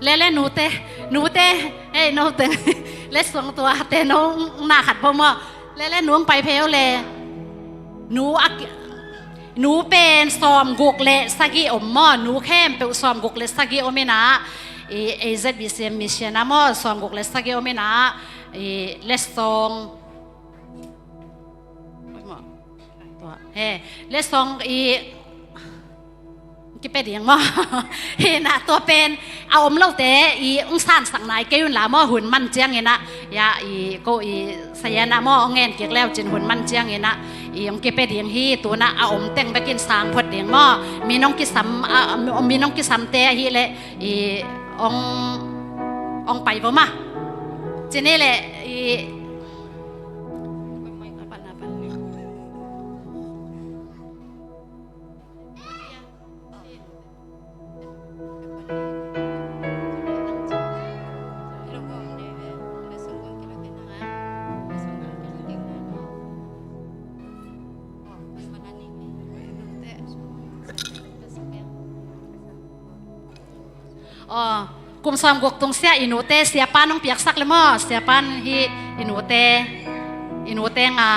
เล่หนูเต้หนูเต้เล่สวงตัวเต้น้องหน้าขัดพอมอเล่หนูไปเพลเลยหนูเป็นซอมกุกเละสกีอมมอหนูแค่เป็นซอมกุกเละสกีอมไม่นะAZBCMมิชชั่นนะมอซอมกุกเละสกีอมไม่นะเลสซองตัวเลสซองกิเป็นอย่างมอนะตัวเป็นเอาอมเล่าแต่อุ้งสานสังนายเกี่ยนละมอหุ่นมันเจียงเงี้ยนะยาก็สยานะมอเงินเกี่ยวแล้วจินหุ่นมันเจียงเงี้ยนะองกิเป็นอย่างฮีตัวนะเอาอมเต็งไปกินสางพดอย่างมอมีน้องกิสัมเตะฮีเลยองไปบ่มาจีนี่แหละกุมซอมกกตรงเสียอินูเตเสียป้าน้องเปียกสักเลยมั้งเสียป้านฮีอินูเตงา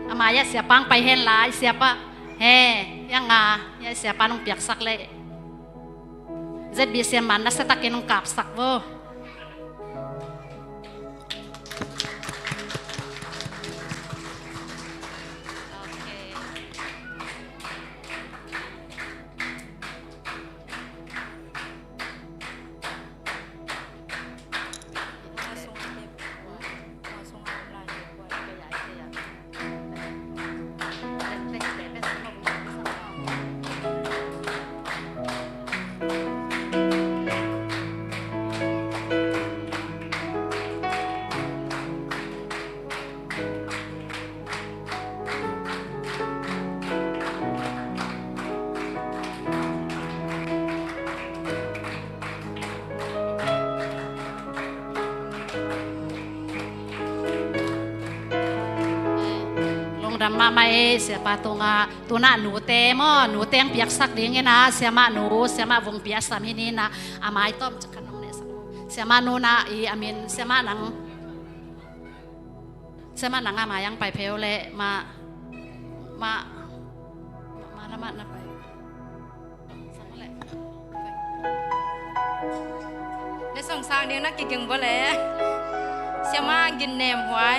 อามายะเสียปังไปเห็นหลายเสียป้ายังงายะเสียป้าน้องเปียกสักเลยเจ็ดบีเสียมันน่ะเสตักเกน้องกาบสักwoดำมาไม่เสียปาตัวน่ะหนูเตมหนูเตงเปียกสักเดียงนะเสียมาหนูเสียมาวงเปียกสามีนี่นะอาไม้ต้มจากขนมเนี่ยเสียมาหนูนะอามินเสียมาหนังอามายังไปเพลเลยมาละมานะไปได้ส่งสร้างเดียงนักกินบ่แลเสียมากินแหนมไว้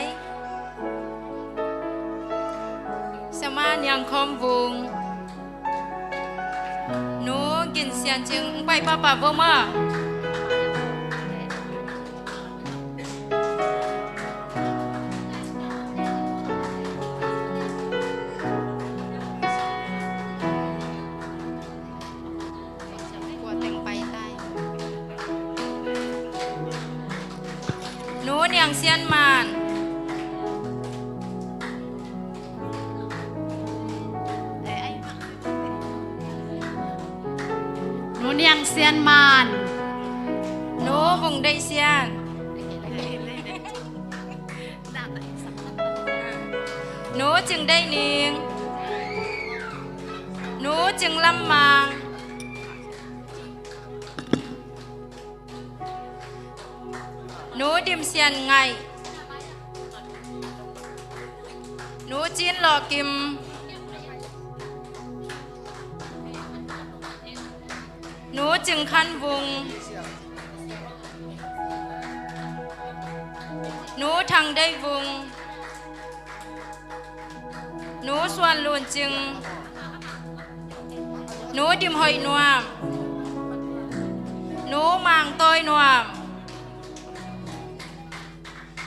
เสียมายังคอมวงหนูกินเสียนจึงไปป้าบ่มา เ เนียงเซียนมาน หนูเนียงเซียนมาน หนูวงได้เซียนหนูจึงได้เนียงหนูจึงลำมางหนูดิมเซียนไงหนูจีนหลอกิมหนูจึงคันวงหนูทางได้วงหนูส่วนลุนจึงหนูดิมหอยนวมหนูมางต้อยนวม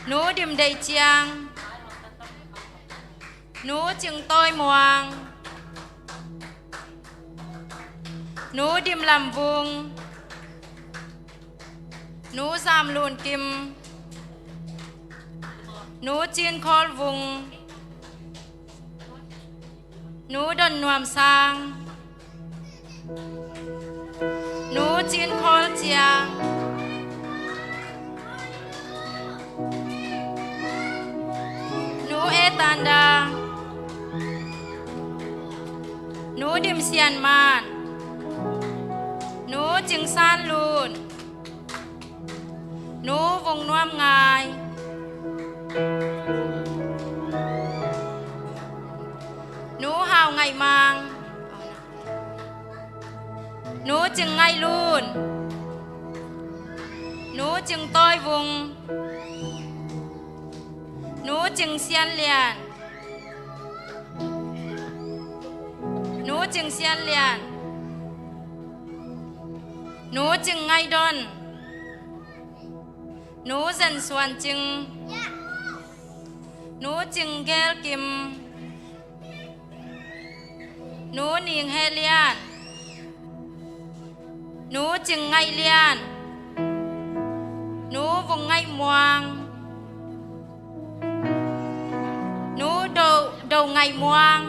หนูดิมได้เจียงหนูจึงต้อยมวงหนูดิมลำวงหนูสามลุนกิมหนูจีนคอลวงหนูดนนวมสร้างหนูจีนคอลเจียงหนูเอตันดาหนูดิมเซียนมานหนูจึงซานลูนหนูวงนวมงายหนูหาวไงมังหนูจึงไงลูนหนูจึงต้อยวงหนูจึงเซียนเลียนหนูจึงเซียนเลียนหนูจึงไงดอนหนูเซนส่วนจึงหนูจึงเกลกิมหนูนิงเฮเลียนหนูจึงไงเลียนหนูวงไงมวงหนูโดไงมวง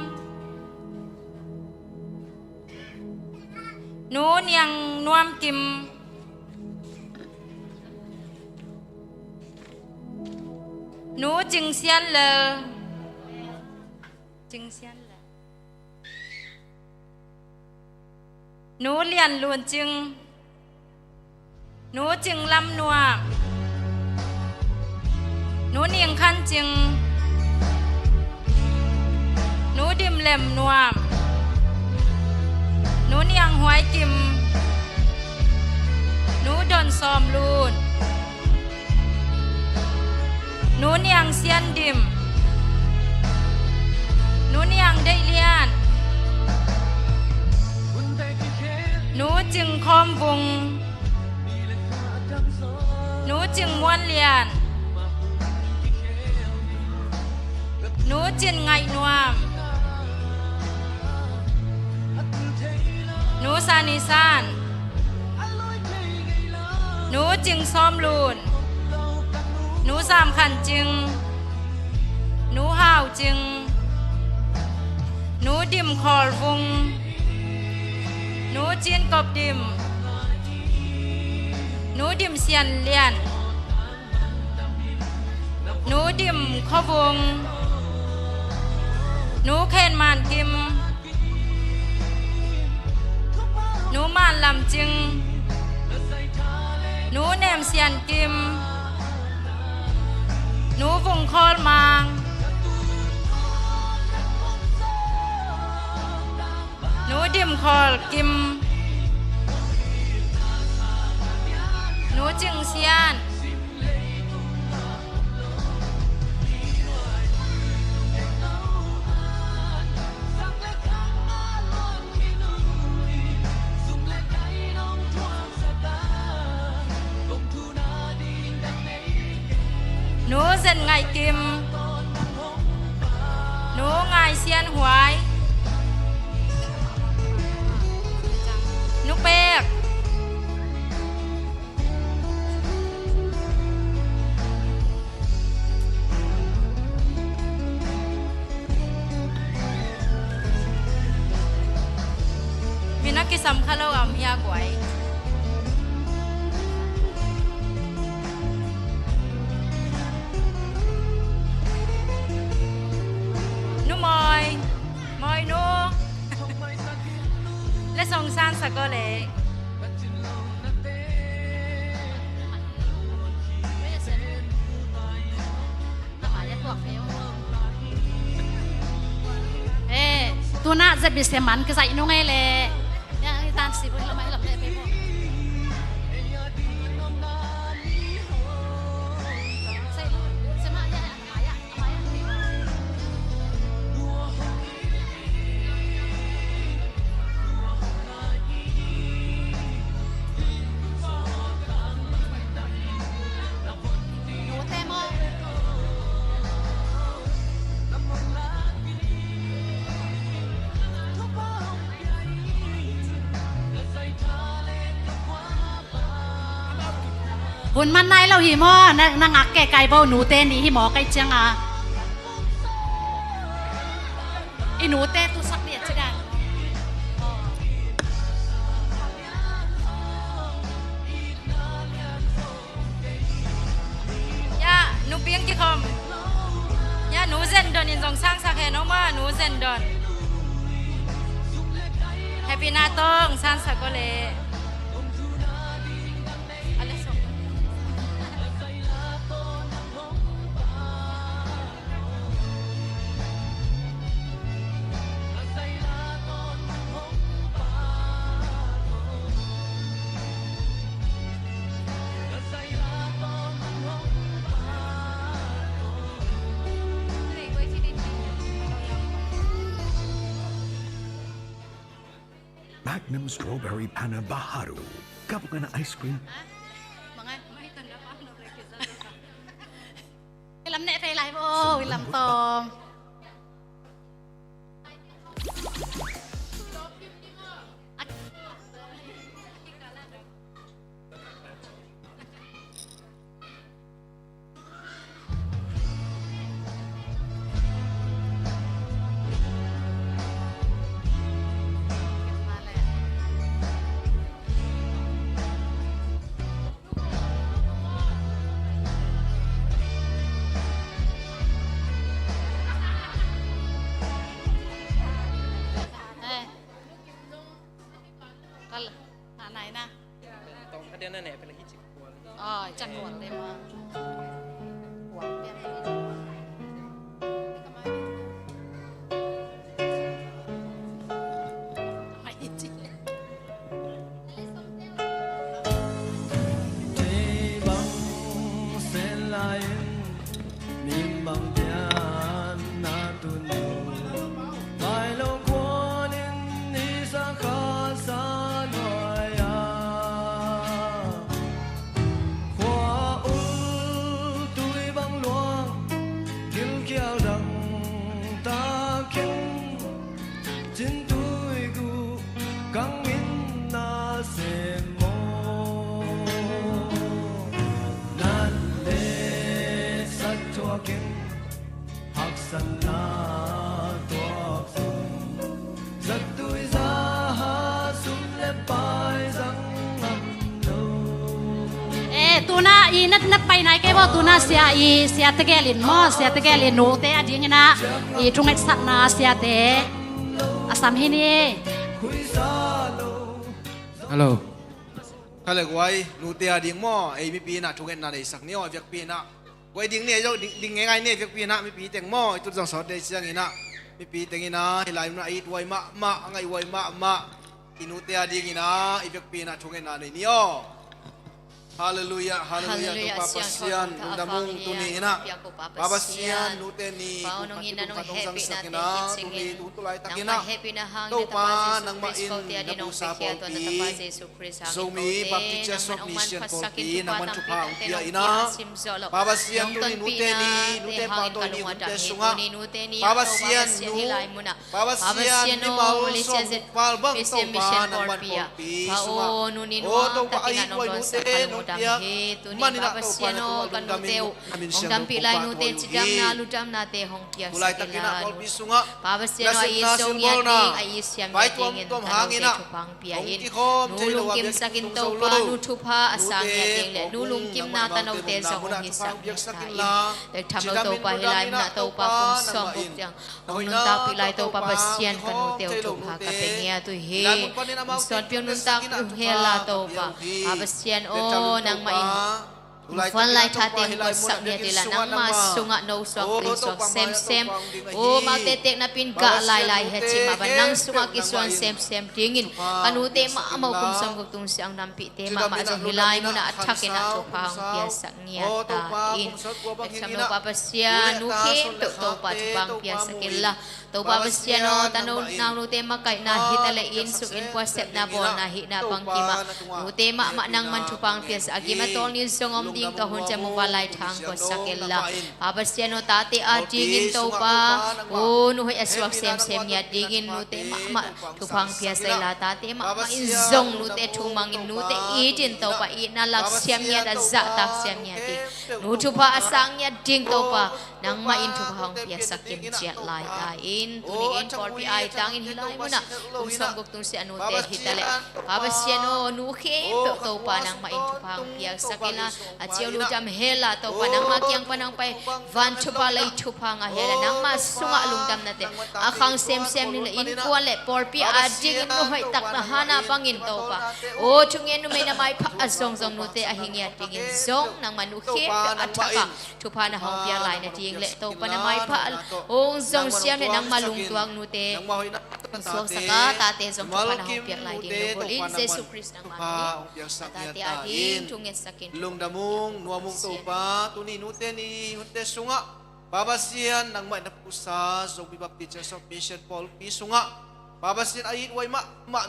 หนูเนียงนวมกิมหนูจึงเซียนเลยจึงเซียนเลยหนูเรียนล้วนจึงหนูจึงลำนัวหนูเนียงขั้นจึงหนูดิมเล่มนัวหนูเนียงหวยกิมหนูดนซอมลูนหนูเนียงเซียนดิมหนูเนียงได้เลียนหนูจึงคอมวงหนูจึงม้วนเลียนหนูจึงไงนวมหนูซานิซานหนูจึงซ้อมลูนหนูสามขันจึงหนูห่าวจึงหนูดิมคอลวงหนูจีนกบดิมหนูดิมเซียนเลียนหนูดิมขวงหนูเคนมานกิมหนูมานลำจึงหนูแนมเซียนกิมหนูวงคอลมางหนูดิมคอลกิมหนูจึงเซียนหนูเส้นไงกิมหนูไงเซียนหวยหนูเป๊กห สัมคาโลอัมเฮียกวยนูมอยนูและสงสารสักก็เลยตัวน่าจะบิเสมันก็ใส่นุ่งไงเลยเนี่ยตามสิบเราไม่หลับเลยไปพวกใส่ใช่ไหมเนี่ยอะไรหนูเต็มอ่ะหุ่นมันในเราหิมอนั่งอักแก่ไก่เบาหนูเต้นี่หิมอไก่เจียงอ่ะไอหนูเต้ตุสักเดียดใช่ไหมย่าหนูเปียงกี่คมย่าหนูเซนดอนยินสองสร้างสักแห่น้องมาหนูเซนดอนแฮปปี้นาตองสร้างสักก็เลยMagnum Strawberry Panna Baharu. Kapag ka na ice cream. Mga may tanda pa ano ilam na tayo live ilam tongไหนนะตรงประเด็นนั่นแหละเป็นอะไรที่จิกหัวอ๋อจักรวดเลยมั้งหัวเปลี่ยนไม่จริงตัวน่าอีนัดไปไหนแกบอกตัวน่าเสียตะแกลินมอเสียตะแกลินหนูเตะดิ้งนะอีตรงไหนสักนาเสียเตะอาสามที่นี่ฮัลโหลข้าเลยไว้หนูเตะดิ้งมอไอ้มีปีน่ะทุกเงินน่ะได้สักเนี่ยเวียกปีน่ะไว้ดิ้งเนี่ยเจ้าดิ้งง่ายๆเนี่ยเวียกปีน่ะมีปีแต่งมอไอ้ตัวจังสอดได้เสียงอีน่ะมีปีแต่งอีน่ะให้ลายมันไอ้ไว้มะไงไว้มะอีหนูเตะดิ้งอีน่ะไอ้เวียกปีน่ะทุกเงินน่ะได้เนี่ยHaleluya, haleluya tu papasian undamung tuni ina. Papasian nuteni katong sang sakina tuni tutulay takina. Tu pa nang main nabusa polpi. So mi baptisa sok mission polpi naman chupa umpia ina. Papasian tuni nuteni nute pato ni unte sunga. Papasian ni maul som palbang tu pa nang man polpi sunga. O tu pa ay tuay nute dam he tu ni baba siano kan nu te ong dam pi lai nu te chidam na lu dam na te hong pia sakila baba siano ai song ya ding ai siam ya ding in kan te chupang pia in nu lung kim sakin to pa nu thupa asang ya ding le nu lung kim na tanau te song hi sak ta in te tham lo to pa hilai na to pa kum som buk jang ong nun ta pi lai to pa ba sian kan nu te thupa ka pe ngia tu he son pion nun ta he la to pa baba sian o nang ma in Fan lai tha te ko sak dia tila nang ma sunga no sok pin sok sem o ma te tek na pin ga lai he chi ma ban nang sunga ki suan sem dingin kanu te ma mau kum som ko tung siang nam pi te ma ma jong hilai mo na athak ina to pa hong pia sak nia ta in sam no pa pa sia nu ke to pa tu pang pia sakilla to pa pa sia no tanu nang nu te ma kai na hitale in suk in po sep na bon na hi na pang ki ma nu te ma nang man tu pang pia sa agi ma tol ni song ding ka hun cha mo walai thang ko sakella baba siano tate a dingin to pa o nu hoi aswak sem ya dingin nu te ma tu phang pia sai la tate ma in zong nu te thu mangin nu te i din to pa i na lak sem ya da za tak sem ya ding nu thu pa asang ya ding to pa nang ma in thu phang pia sakim chat lai ta in tu ni in por pi ai tang in hilai mo na kum som gok tung si anu te hitale baba siano nu khe to pa nang ma in thu phang pia sakela chiao lu jam hela to panang ma kyang panang pai van chupa lai chupa nga hela nang ma sunga lung dam na te akhang sem ni in kwa le por pi ading no hoi tak na hana bangin to pa o chungen nu me na mai pha azong nu te ahingya tingin zong nang manu khe athaka chupa na hong pia lai na ting le to pa na mai pha ong zong siam ne nang malung tuang nu te so saka ta te zong chupa na hong pia lai ding no bolin Jesus Christ nang ma ta te ading chungen sakin lung damung nuamung topa tuni nute ni hunte sunga babasian nang mai na pusa zobi baptist of mission Paul pi sunga babasian ai wai ma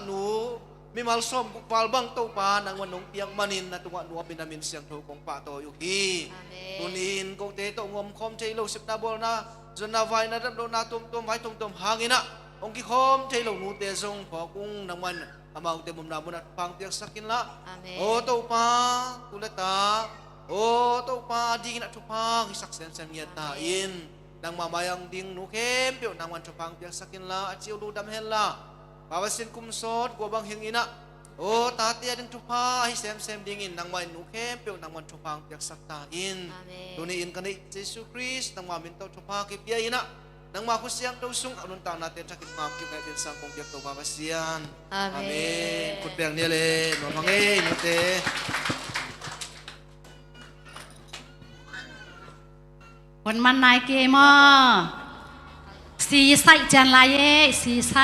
nu mi mal som palbang topa nang wanong piang manin na tunga nuam binamin siang tho kong pa to yu hi tunin kong te to ngom khom chei lo sip na bol na zona vai na dam do na tum vai tum hangina ong ki khom chei lo nu te zong pho kung nang man amau te mum na mun pang piak sakin la o topa kulata o to pa ding na chupang isak sem ya ta in nang mamayang ding nu kem pyo nang wan chupang piak sakin la achiu lu dam hella bawasin kumsot go bang hingina o ta ti ding chupa hi sem ding in nang mai nu kem pyo nang wan chupang piak sak ta in tuni in kanai Jesus Christ nang mamin to chupa ki pia ina nang ma ku siang do sung anun ta natin sakit ma ki ka din sang kong piak to babasian amen kut piang ni le no mangai nu teคนมันนายเกมอสีใสจันลายสีใส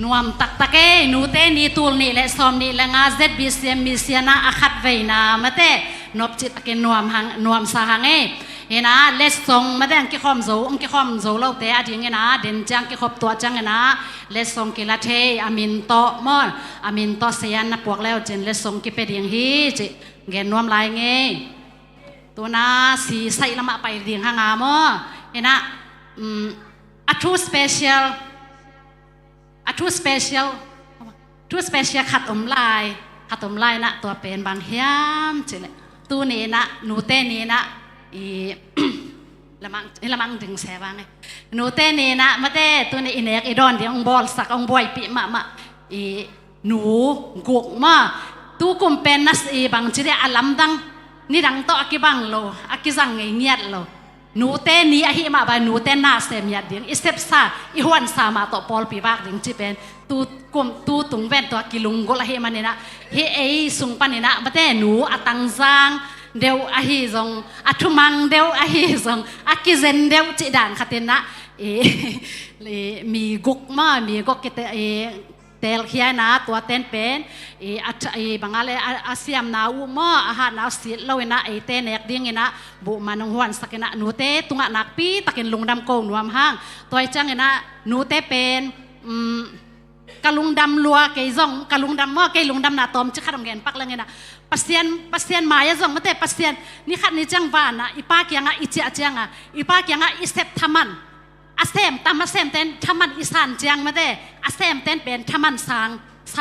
นวมตักตะเกนูเตนีตูลนี่และซอมนี่และงาเซดบิเซียมมิเซียนาอาคัดไว้นามาเตนบจิตตะเกนวมหังนวมสาหังเฮนะเลสซงมาแต่งกิคอมโซองกิคอมโซเราแต่อดีงนะเด่นจังกิคบตัวจังนะเลสซงกิละเทอามินโตมออามินโตเสียนนะพวกแล้วเจนเลสซงกิเปดียงฮีจิเกนนวมลายเงตัวนาสีใส่ละมาไปเดียงหางามอเฮนะa too special too special ขัดอมลายนะตัวเป็นบางเฮียมจิเลตู้นี้นะหนูเต้นี้นะอีละมังดึงแสบางไงหนูเต้นี้นะมาเต้ตัวนี้อินเอกอีดอนเดียงบอลสักองบอยปีมาอีหนูกุกมาตู้กุมเป็นนัสอีบางจิเลอลัมดังนี่ดังโตอากิบังโลอากิจังเงียดโลหนูเต้นี้อาหิมาบาหนูเต้น่าเสียมยัดเดียงอิเซปซาอิฮวนซามาโตปอลปีบากเดียงจีเป็นตู้ตุงเวนตัวกิลุงกุละเฮมันเนี่ยนะเฮไอสุงปันเนี่ยนะมาเต้หนูอตังซางเดวอาหิซงอัทุมังเดวอาหิซงอากิเซนเดวจีด่างขัดเต็นนะมีกุกมามีกุกกิเตเตลขี้นะตัวเต้นเป็นบางอะไรอาเซียมนาอุมาอาหารนาสิเราเนะเต้นเอกดิ้งนะบุมันหวนสักนะหนูเต้ตุงะนักปีตะกินลุงดำโกงนวมห้างตัวจังนะหนูเต้เป็น กะลุงดำลัวเกยซองกะลุงดำว่าเกยลุงดำนาตอมจะขัดเงินปักละเงินนะปัสเซียนหมายซองมาแต่ปัสเซียนนี่ขัดนี่จังบ้านนะอีป้าเกียงอ่ะอีเจียเจียงอ่ะอีป้าเกียงอ่ะอีเซปทำมันอาเซมตามอาเซมเต้นทำมันอีสานเจียงมาแต่อาเซมเต้นเป็นทำมันส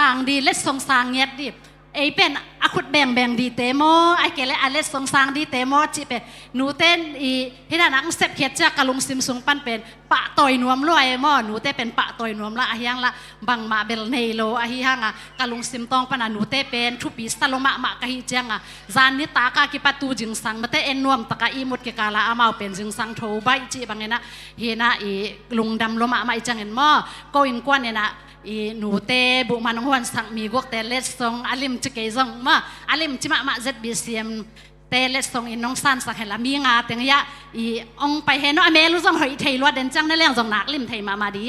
างดีเล็ดทรงสางเงียดดิไอเป็นอาคุดแบ่งดีเตโมไอเกลอเล็ดทรงสางดีเตโมจิเป็นหนูเต้นอีที่นั่นนังเซปเขียดจากกะลุงซิมซุงปันเป็นปะต่อยนวมรวยมอหนูเต้เป็นปะต่อยนวมละอาฮิยังละบังมาเบลเนโลอาฮิยังอ่ะกะลุงซิมตองปะนะหนูเต้เป็นทุปีสตาลงมากะฮิเจียงอ่ะจานนิตากะกิปะตูจึงสังมาเต้เอ็นนวมตะกะอีมุดเกกาละอามาเป็นจึงสังโทใบจีบังเงนะเฮนะอีลุงดำลงมาอีจังเห็นมอก็อินกวนเนี่ยนะอีหนูเตบุมันงวนสังมีกวกเตเลสซองอาลิมจิเกซองมาอาลิมจิมาเจ็ดบีเซียมเตเลสซองอินน้องซันสักเฮลามีงาเตียงยะอีองไปเห็นอเมรุซองหอยไทยลวดเด่นจังในเรื่องซองนักลิมไทยมาดี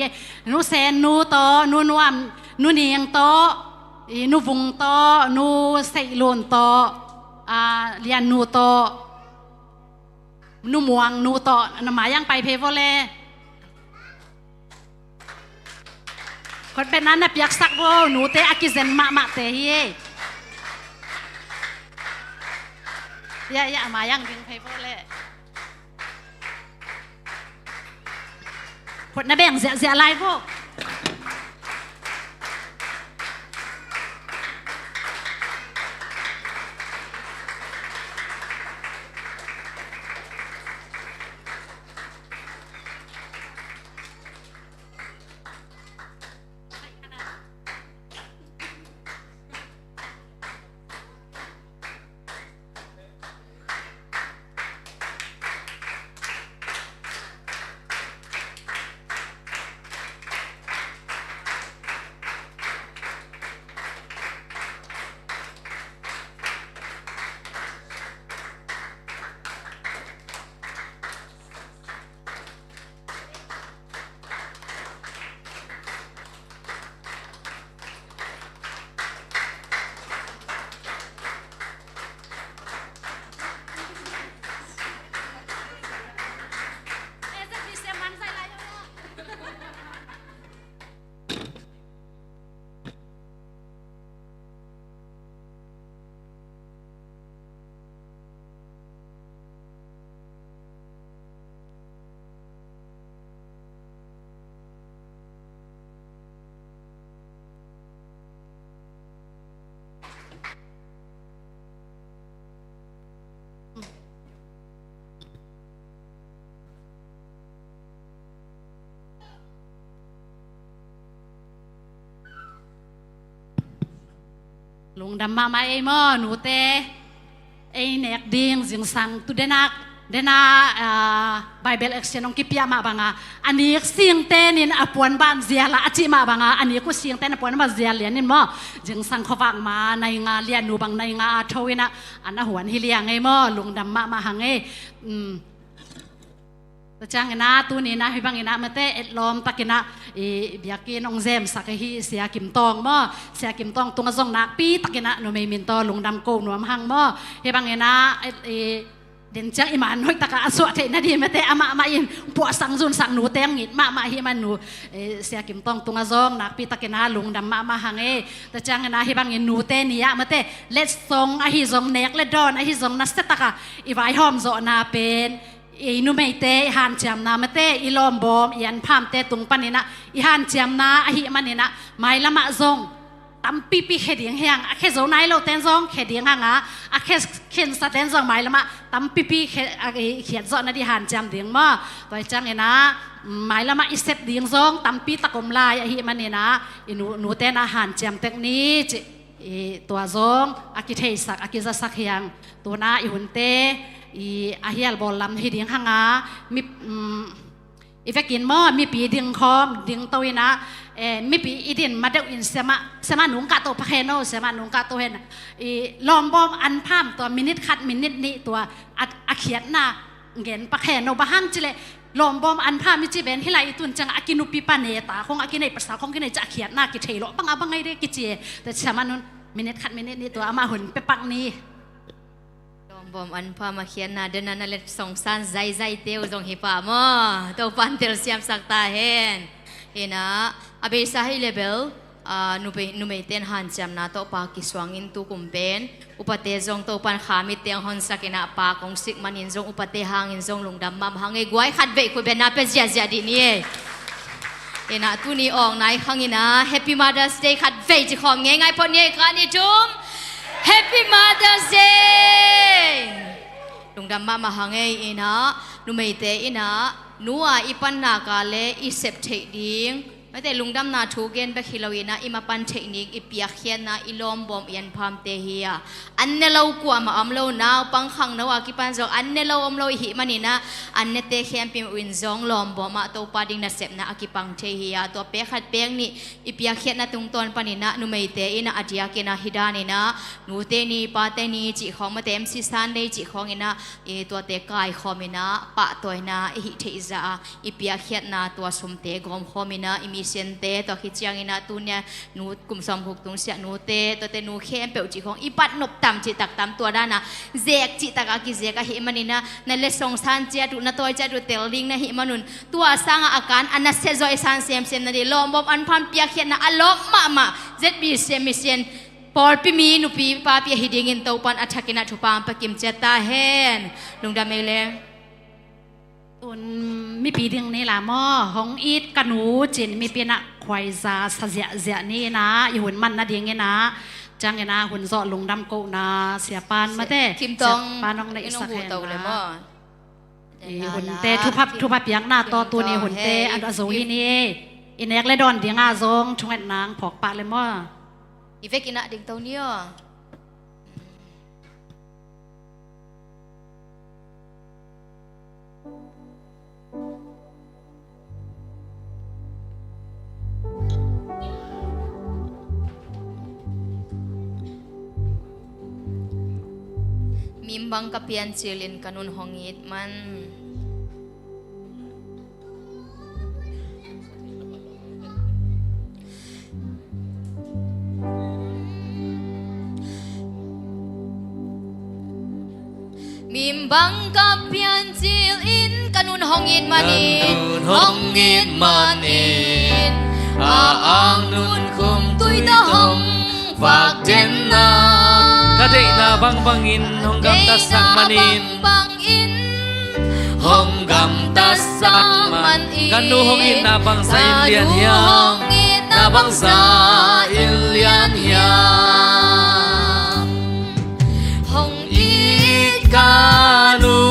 นูเซนนูโตนูนวมนูเนียงโตอีนูวุงโตนูเซลุนโตเลียนนูโตนูมวงนูโตนมายังไปเพโวเลคนเป็นนั้นนะเปียกสักโบหนูเตะอากิเซนมาเตะเฮียมายังดึงไปโบเลยคนน่ะแบ่งเสียอะไรโบลุงดำมาไอ้หม้อหนูเตไอ้เนกดิ้งจิงสังตุเดนาไบเบิลเอ็กซ์นองกิปยามาบังอันนี้เสียงเต้นินอปวนบ้านเสียละอจิมาบังอันนี้ก็เสียงเต้นอปวนบ้านเสียเลียนนินหม้อจิงสังเขาฟังมาในงานเลียนหนูบังในงานทวินะอันนั้นหัวฮิเลียงไอ้หม้อลุงดำมาหังไอ้แต่จังนะตัวนี้นะให้บางนะมาเตะลอมตะกินะเบียกินองเซมสักฮีเสียกิมตองม่เสียกิมตองตรงกระซองนักปีตะกินะหนูไม่มินตอลุงดำโกหนูหังม่ให้บางนะเด่นจังอิมันหอยตะกะสวดเทนะดีมาเตะมาอินปวดสังซุนสังหนูเตงงิดมาให้มันหนูเสียกิมตองตรงกระซองนักปีตะกินะลุงดำมาหังแต่จังนะให้บางหนูเตนี่ยมาเตะเล็ดซองอหิซองเนกเล็ดดอนอหิซองนัสตะกะอีไว้หอมโซนาเป็นอีนูไม่เตะหันเจียมนามาเตะอีลอมบอมอีอันพามเตะตรงปันนี่นะอีหันเจียมนาอหิมันนี่นะไม่ละมาซงตั้มปีเขดียงเฮียงอะแค่โซนายเราเต้นซงเขดียงห่างอะแค่เข็นสะเต้นซงไม่ละมาตั้มปีเขียนซอนนะดิหันเจียมเดียงมาตัวจังนี่นะไม่ละมาอีเซตเดียงซงตั้มปีตะกมลายอหิมันนี่นะอีนูเต้นอาหารเจียมเทคนิคตัวซงอากิเทสักอากิจะสักเฮียงตัวน่าอีหุ่นเตอีอาเฮียลบอลลำที่ดิ้งห่างมีอีเฟกินมอมีปีดิ้งคอมดิ้งตัวนะมีปีอีดินมาเดวินเสมาหนุงกาโตพะเคโนเสมาหนุงกาโตเห็นอีลอมบอมอันพามตัวมินิทคัดมินิทนี่ตัวอาเขียนนะเงินพะเคโนบะฮังจิเลลอมบอมอันพามิจิเบนที่ไรตุนจังอากินุปีปาเนตาของอากินในภาษาของกินในจะเขียนหน้ากิเทโลบังไงได้กิเจแต่เสมานุนมินิทคัดมินิทนี่ตัวอามาหุ่นไปปังนี่บอมอันพามาเขียนนาเดินนั่นเล็ดสงสารใจเตียวจงหิปามอตัวปันเตลเสียมสักตาเห็นนะอาเบสาให้เลเบล nu me ten han cham na to pa ki swangin tu kumpen upate zong to pan khamit teng hon sakina pa kong sik manin zong upate hangin zong lungdam mam hangai guai khat ve khu be na pe zia zia di ni ena tu ni ong nai khangina happy mother's day khat ve ji khong nge ngai pon ye ka ni tum happy mother's day lungdam mam hangai ena nu me te ena nuwa ipan na ka le I sep thei dingไม่แต่ลุงดำนาทูเกนไปขิลาวินะอิมาปันเทคนิคอิเปียเขียนนะอิลอมบอมยันพามเตเฮียอันเนเรากว่ามาอมเรานาวปังขังนะว่ากิปันจงอันเนเราอมเราหิมันนี่นะอันเนเตเขียนพิมวินจงลอมบอมมาตัวปาดิงนะเสพนะอากิปังเทเฮียตัวเปียขัดเปียงนี่อิเปียเขียนนะตุงตอนปานินะนุไม่เตอินะอาจิยาเกนะฮิดานี่นะนูเตนี่ปาเตนี่จิของมาเต็มสิสันได้จิของนี่นะตัวเตกายขอมินะปะตัวนะหิเทจาอิเปียเขียนนะตัวสมเตกอมขอมินะอิมิเซนเตตัวคิดจังอินะตัวเนี่ยนูกุมสมหุกตรงเสียนูเตตัวเตนูเข้มเปียวจีของอีปัดนบต่ำจิตักต่ำตัวด้านนะเจกจิตักอากิเจกหิมันนี่นะนั่นเลยสงสารเจ้าดูนะตัวเจ้าดูเตลลิงนะหิมันนุนตัวสร้างอาการอันนั้นเซจอยสันเซียมเซียนนั่นเองลมบอมอันพันเปียเขียนนะอารมณ์มาเจ็ดบีเซียมิเซียนพอปีมีนุปีป้าเปียหิดิงินตัวปันอัฐกินะทุปามปะกิมเจตาเฮนลุงดำเมเลตุนมีปีเดียงนี่ล่ะหม้อของอีดกันหนูจินมีเปียนะควายซาสะเสียนี่นะอีหุ่นมันนะเดียงนี่นะจังไงนะหุ่นซอลุงดำโกนะเสียปานมาเต้เสียปานน้องในสักแห่งนะหุ่นเต้ทุพับยังหน้าต่อตัวนี้หุ่นเต้อันอสูรนี่อินเอกเลยดอนเดียงอาซงชงเอ็ดนางผอกปะเลยหม้ออีเวกินะดิ่งตัวนี้มิมบังกับเพียนเจลินกันุนหงอิดมันมิมบังกับเพียนเจลินกันุนหงอิดมันอินหงอิดมันอินอ่างนุนคุมตุยตะหงฝากเจนนาKadai na bang bangin hong gam tasang manin hong gam tasang manin Kanu hong in na bang sa ilian hiyam na bang sa ilian hiyam hong it kanu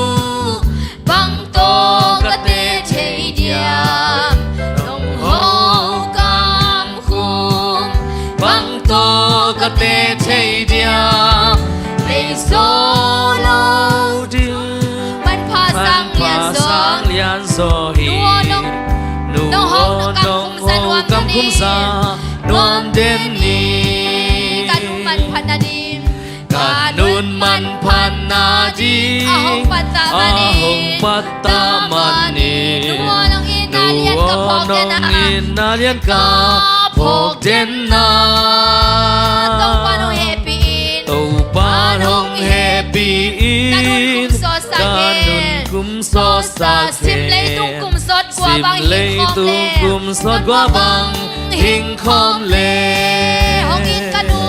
bang to kate chei diam nong ho kam khum bang to kate chei diam solo ban pha sang lian so hi nu ho nong kam kum sa nuam den ni kanun man panadim kanun man panadim ahong patamanin nuwalong inalian ka phok den na tong panong happy Panong happy in Kanun kum so sa Sim lay tung kum sot Gua bang hing khom le Hong it kanu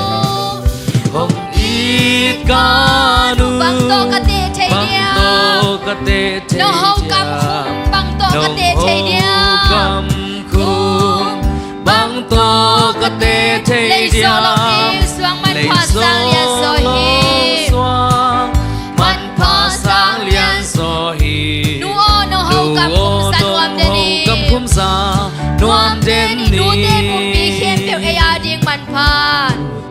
Hong it kanu Bang to kate chay dia No ho kam khum Bang to kate chay dia kam khum Bang to kate chay dia Lay so long im Suang man pa sang lian so him Man pa sang lian so him Nuo no ho kam khum sa nuam den ni Kam khum sa nuam den ni Nu te pum pi khem teo e a ding man pa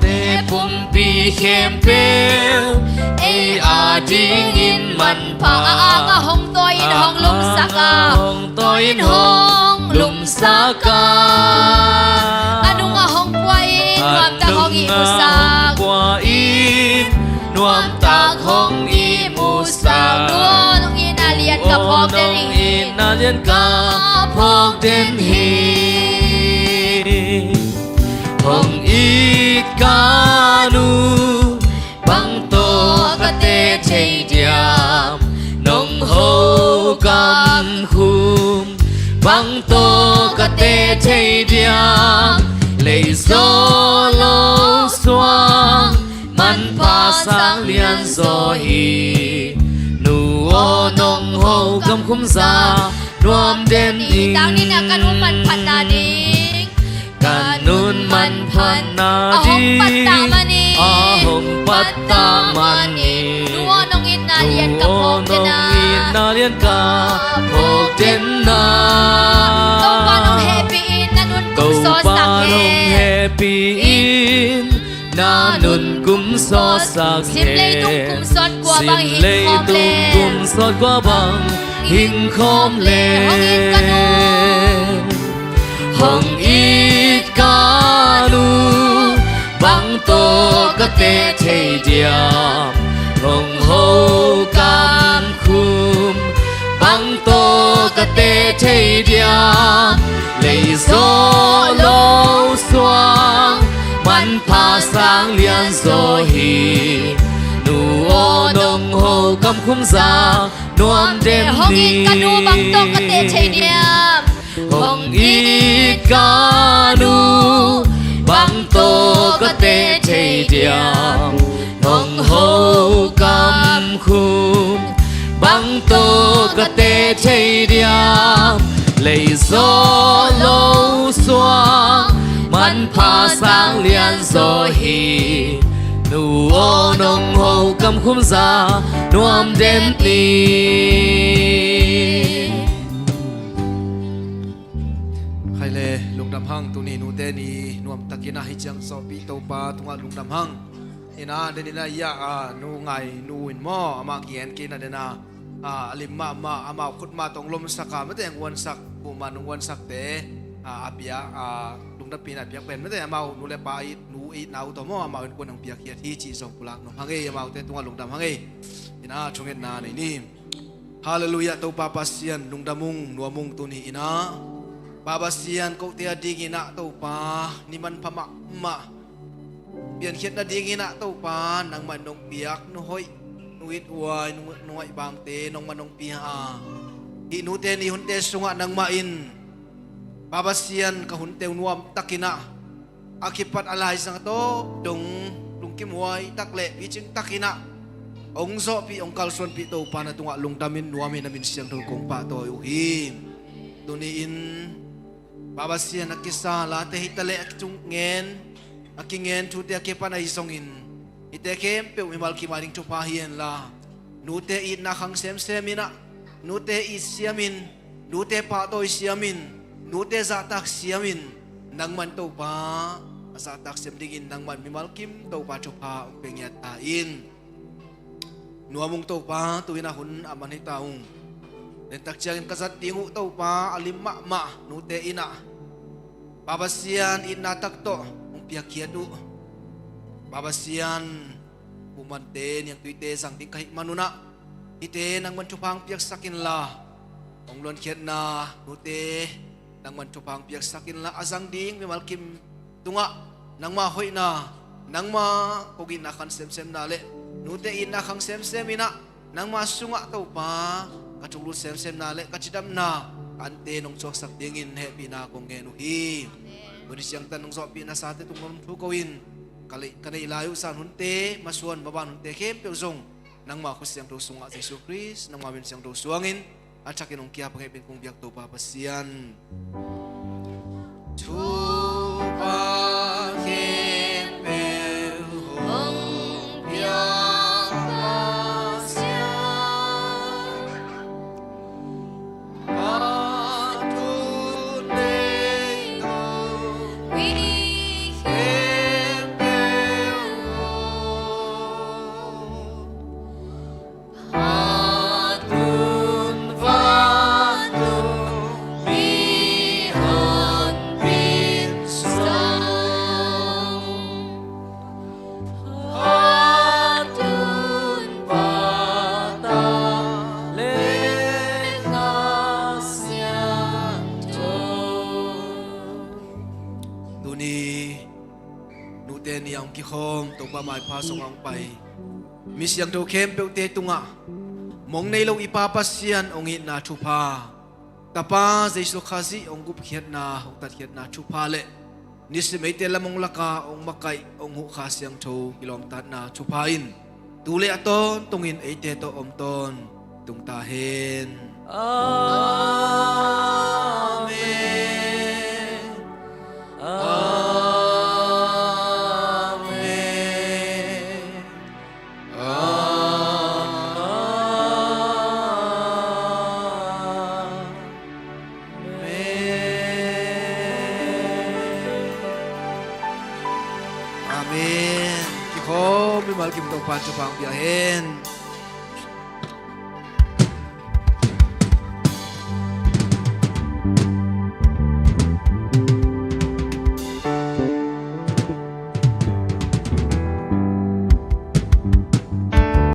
Te pum pi khem teo e a ding in man pa Nga hong to in hong lum saka Hong to in hong lum saka Anu nga hong kwai nuam ta hong i musak Nuam tak hong i musak Nuo nong inalian ka phok den hi Inalian ka phok den hi Hong it kanu Bang to kate chay diam Nong ho kam khum Bang to kate chay diam Lay lấy gió lâu xoang mắn pha sáng liền gió hì nụ ô nông hậu cầm khung già nuông đêm đi Tang ni na kanun man pata ding kanun man phana Ahong pata mani ahong pata mani Nuo nong in na lian ka pok din na na lian ka pok din na Tong panong happy in na nun kum so sakit happy in na nun kum so sakit Sim lay tung kum sot kwa bang Sim lay hin khom tung le kum sot kwa bang hin khom le Hong ít ca nu bang to ka te te diam Hong ho cam khum bang to ka te te diam lấy gió lâu xoang mắn pha sáng liền gió hì nụ ô nông hồ cầm khung già nuông đêm Hong in đi ka nu bang to ka te chei diam Hong ít ca nu bang to ka te te diam Hong ho cầm khum bang to ka te te diam lấy gió lâu xoang mắn pha sáng liền gió hì nụ ô nông hồ cầm khung già nuông đêm đi ใครเลยลุงดำหังตัวนี้นูเตนีนวมตะกินาให้จังสอบปีโตปาตุงลุงดำหังนี่นะเดนินายานูไงนูอินหม้ออามาเกียนกินนะเดนาอลิมมาอามาขุดมาตรงลมสักไม่แต่งวันสักปูมานุวันสักเตอาเปียลุงดำปีนัดเปียกเป็นไม่แต่อามานูเลปาอินูอินาวตัวหม้ออามาเป็นคนของเปียกเขียที่จีส่งกุลักน้องหังเออามาเตตุงลุงดำหังเอนี่นะชงเงินนาในนี่ฮาเลลูยาตัวปาปัสยันลุงดำมุงนัวมุงตัวนี้นะBabasian kau tiada dingin nak tahu pa ni man pamak mak biar kita nak dingin nak tahu pa nang manong piak nuhoi nuit uai nuai bang te nong manong pia inu te ni hunte sunga nang main babasian ka hunte nuam takina akipat alai sang to dong lungkim uai takle bicing takina ong zo pi ong kalson pi to pa na tunga lung damin nuamin namin siyang dulkong pa to uhim tuniin babasian nakisa late hitale akchung ngen akingen chute akepa na isongin itekem pe umal ki maring chupahian la nute it na khang sem semina nute it siamin nute pa to siamin nute zatak siamin nang man to pa zatak sem dingin nang man mimal kim to pa chupa pengyat ain nuamung to pa tuina hun aman hitaung Lentak jangan kasat tingu tau pa alim ma nute ina babasian ina takto umpiak kiadu babasian umanten yang tuite sang ting kahit manuna ite nang mancupang piak sakin la onglon kiat na nute nang mancupang piak sakin la azang ding mimalkim tunga nang mahoy na nang ma kogin akan sem nale nute ina kang sem ina nang masunga tau pa kacunglu sem nale kacidam na ante nong sok sak dingin happy na kong genuhi bunis yang tanong sok pina sa ate tungom tukawin kanay ilayo sa hunte masuan baban hunte kempe uzong nang makus yang dosunga sa Yesus Christ nang mamin siyang dosuangin at sa kinong kia pangipin kong biyak to papasyan Tupa kempe hong biyak mai pasong ang pai misyang do kempe te tunga mong nei lo ipapasian ongit na chupa tapa Yesu khasi ong gup khiat na hotat khiat na chupa le ni si may tela mong laka ong makay ong hukas yang cho kilom tat na chupain tuli aton tungin ay teto omton tung tahin Amen. Amen. Amen. Kikom, bimal kim tong pancho pang biyahin.